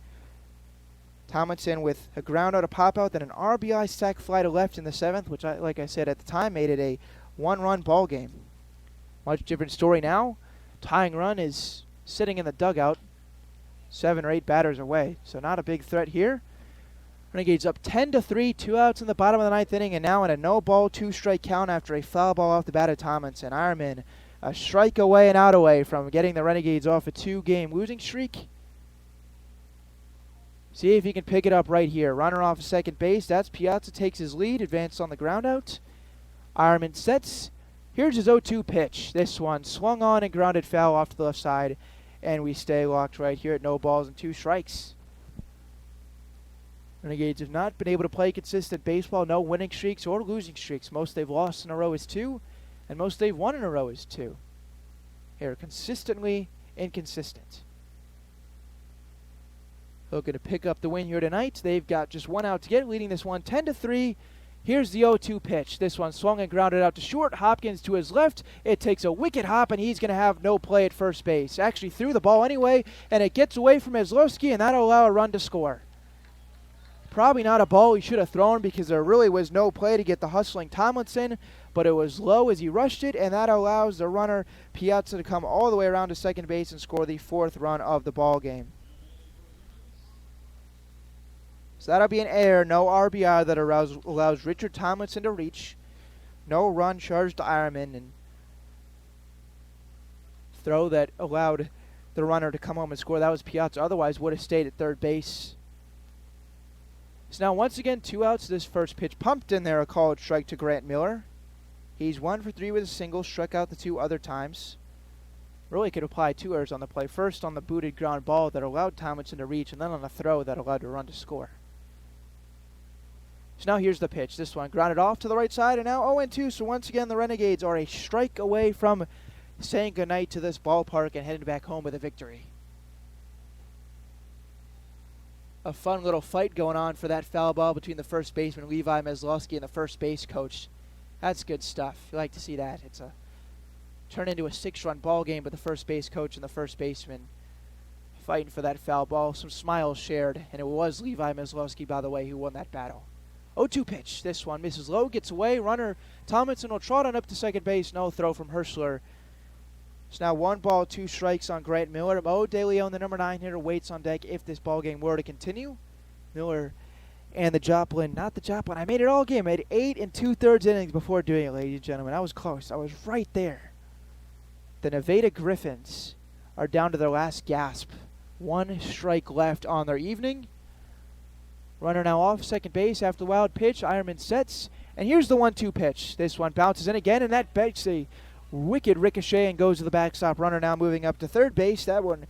Tomlinson with a ground out, a pop out, then an RBI sac fly to left in the 7th, which, like I said at the time, made it a 1-run ball game. Much different story now. Tying run is sitting in the dugout 7 or 8 batters away. So not a big threat here. Renegades up 10-3, 2 outs in the bottom of the 9th inning, and now in a no-ball, 2-strike count after a foul ball off the bat of Tomlinson. Ironman a strike away and out away from getting the Renegades off a 2-game losing streak. See if he can pick it up right here. Runner off of second base. That's Piazza takes his lead, advanced on the ground out. Ironman sets. Here's his 0-2 pitch. This one swung on and grounded foul off to the left side. And we stay locked right here at no balls and 2 strikes. Renegades have not been able to play consistent baseball. No winning streaks or losing streaks. Most they've lost in a row is 2. And most they've won in a row is 2. They're consistently inconsistent. Looking to pick up the win here tonight. They've got just 1 out to get, leading this one 10-3. Here's the 0-2 pitch. This one swung and grounded out to short. Hopkins to his left. It takes a wicked hop, and he's going to have no play at first base. Actually threw the ball anyway, and it gets away from Meslowski, and that'll allow a run to score. Probably not a ball he should have thrown because there really was no play to get the hustling Tomlinson, but it was low as he rushed it, and that allows the runner Piazza to come all the way around to second base and score the 4th run of the ball game. So that'll be an error, no RBI that allows Richard Tomlinson to reach. No run charged to Ironman, and throw that allowed the runner to come home and score. That was Piazza, otherwise would have stayed at third base. So now once again 2 outs. This first pitch pumped in there, a called strike to Grant Miller. He's 1 for 3 with a single, struck out the 2 other times. Really could apply 2 errors on the play. First on the booted ground ball that allowed Tomlinson to reach, and then on a throw that allowed the run to score. So now here's the pitch. This one grounded off to the right side, and now 0-2. So once again the Renegades are a strike away from saying goodnight to this ballpark and heading back home with a victory. A fun little fight going on for that foul ball between the first baseman Levi Meslowski and the first base coach. That's good stuff. You like to see that. It's a turn into a 6-run ball game, but the first base coach and the first baseman fighting for that foul ball. Some smiles shared, and it was Levi Meslowski, by the way, who won that battle. 0-2 pitch. This one misses low, gets away. Runner Tomlinson will trot on up to second base. No throw from Herschler. It's now 1 ball, 2 strikes on Grant Miller. Mo DeLeon, the number 9 hitter, waits on deck if this ball game were to continue. Miller and the Joplin, not the Joplin. I made it all game. I had 8 2/3 innings before doing it, ladies and gentlemen. I was close. I was right there. The Nevada Griffons are down to their last gasp. 1 strike left on their evening. Runner now off second base after the wild pitch. Ironman sets. And here's the 1-2 pitch. This one bounces in again, and that makes a wicked ricochet and goes to the backstop. Runner now moving up to third base. That one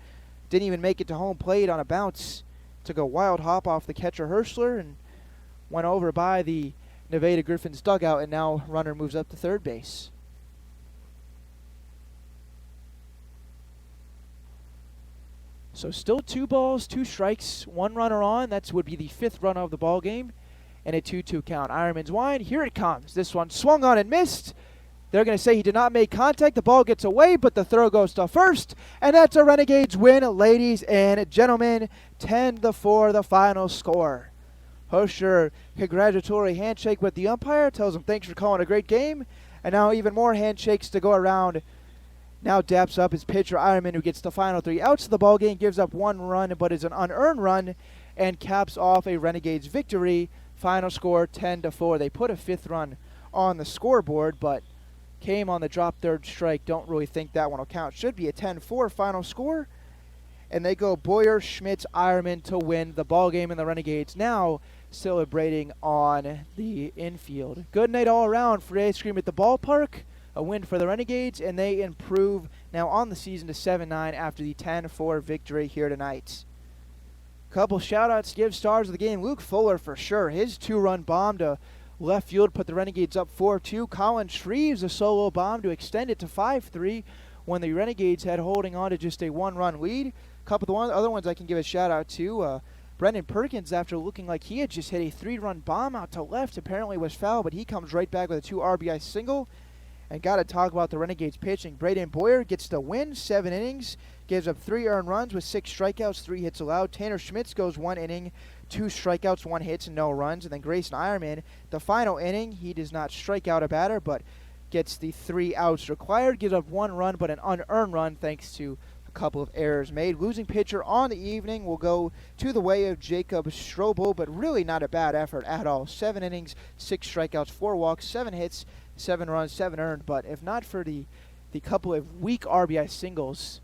didn't even make it to home plate on a bounce. Took a wild hop off the catcher Herschler and went over by the Nevada Griffons dugout, and now runner moves up to third base. So still 2 balls, 2 strikes, 1 runner on. That would be the 5th run of the ball game, and a 2-2 count. Ironman's wide. Here it comes. This one swung on and missed. They're going to say he did not make contact. The ball gets away, but the throw goes to first. And that's a Renegades win, ladies and gentlemen. 10-4, the final score. Hosher, congratulatory handshake with the umpire. Tells him thanks for calling a great game. And now even more handshakes to go around. Now daps up his pitcher, Ironman, who gets the final 3 outs of the ball game. Gives up 1 run, but is an unearned run. And caps off a Renegades victory. Final score 10-4. They put a 5th run on the scoreboard, but came on the drop third strike. Don't really think that one will count. Should be a 10-4 final score. And they go Boyer, Schmitz, Ironman to win the ball game, and the Renegades now celebrating on the infield. Good night all around for ice cream at the ballpark. A win for the Renegades, and they improve now on the season to 7-9 after the 10-4 victory here tonight. Couple shout-outs to give stars of the game. Luke Fuller for sure. His 2-run bomb to left field put the Renegades up 4-2. Colin Shreves, a solo bomb to extend it to 5-3 when the Renegades had holding on to just a 1-run lead. A couple of the other ones I can give a shout-out to. Brendan Perkins, after looking like he had just hit a 3-run bomb out to left, apparently was foul, but he comes right back with a 2 RBI single. And got to talk about the Renegades pitching. Braden Boyer gets the win, 7 innings, gives up 3 earned runs with 6 strikeouts, 3 hits allowed. Tanner Schmitz goes 1 inning, 2 strikeouts, 1 hits, and no runs. And then Grayson Ironman, the final inning, he does not strike out a batter, but gets the 3 outs required, gives up 1 run, but an unearned run thanks to a couple of errors made. Losing pitcher on the evening will go to the way of Jacob Strobel, but really not a bad effort at all. 7 innings, 6 strikeouts, 4 walks, 7 hits, 7 runs, 7 earned. But if not for the couple of weak RBI singles,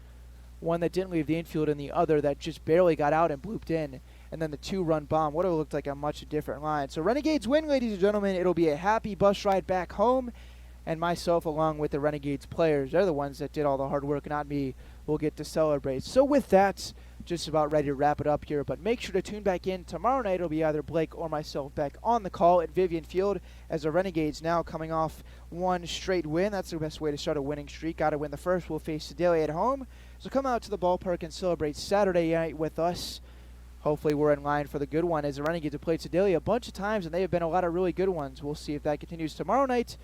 one that didn't leave the infield and the other that just barely got out and blooped in, and then the 2-run bomb, would have looked like a much different line. So Renegades win, ladies and gentlemen. It'll be a happy bus ride back home, and myself along with the Renegades players, they're the ones that did all the hard work, not me, will get to celebrate. So with that, just about ready to wrap it up here, but make sure to tune back in. Tomorrow night it'll be either Blake or myself back on the call at Vivian Field, as the Renegades now coming off 1 straight win. That's the best way to start a winning streak. Got to win the first. We'll face Sedalia at home. So come out to the ballpark and celebrate Saturday night with us. Hopefully we're in line for the good one, as the Renegades have played Sedalia a bunch of times, and they have been a lot of really good ones. We'll see if that continues tomorrow night.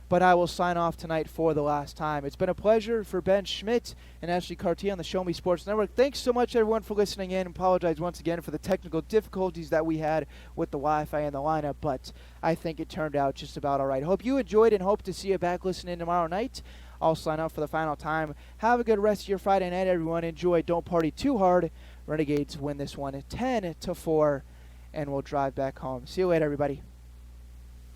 but I will sign off tonight for the last time. It's been a pleasure for Ben Schmidt and Ashley Cartier on the Show Me Sports Network. Thanks so much, everyone, for listening in. Apologize once again for the technical difficulties that we had with the Wi-Fi and the lineup, but I think it turned out just about all right. Hope you enjoyed and hope to see you back listening tomorrow night. I'll sign off for the final time. Have a good rest of your Friday night, everyone. Enjoy. Don't party too hard. Renegades win this one 10-4, and we'll drive back home. See you later, everybody.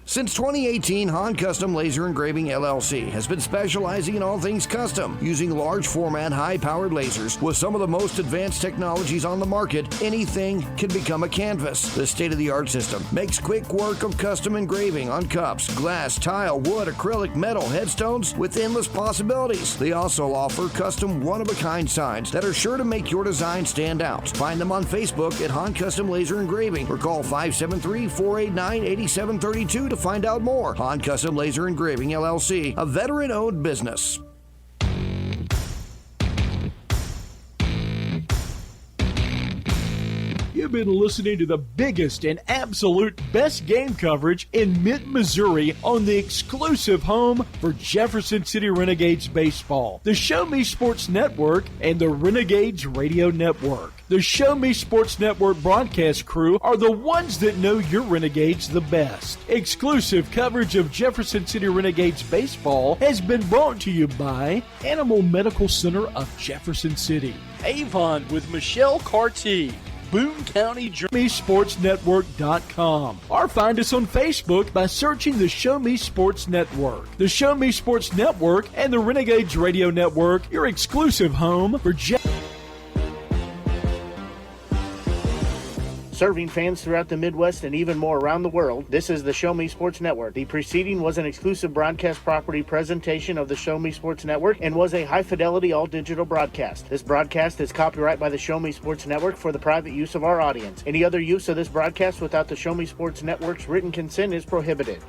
Since 2018, Han Custom Laser Engraving LLC has been specializing in all things custom, using large format, high-powered lasers with some of the most advanced technologies on the market. Anything can become a canvas. The state-of-the-art system makes quick work of custom engraving on cups, glass, tile, wood, acrylic, metal, headstones with endless possibilities. They also offer custom one-of-a-kind signs that are sure to make your design stand out. Find them on Facebook at Han Custom Laser Engraving or call 573-489-8732 to find out more. Han Custom Laser Engraving LLC, a veteran-owned business. You've been listening to the biggest and absolute best game coverage in mid-Missouri on the exclusive home for Jefferson City Renegades baseball, the Show Me Sports Network and the Renegades Radio Network. The Show Me Sports Network broadcast crew are the ones that know your Renegades the best. Exclusive coverage of Jefferson City Renegades baseball has been brought to you by Animal Medical Center of Jefferson City, Avon with Michelle Cartier, Boone County, ShowMeSportsNetwork.com, or find us on Facebook by searching the Show Me Sports Network. The Show Me Sports Network and the Renegades Radio Network, your exclusive home for Serving fans throughout the Midwest and even more around the world, this is the Show Me Sports Network. The preceding was an exclusive broadcast property presentation of the Show Me Sports Network and was a high-fidelity all-digital broadcast. This broadcast is copyright by the Show Me Sports Network for the private use of our audience. Any other use of this broadcast without the Show Me Sports Network's written consent is prohibited.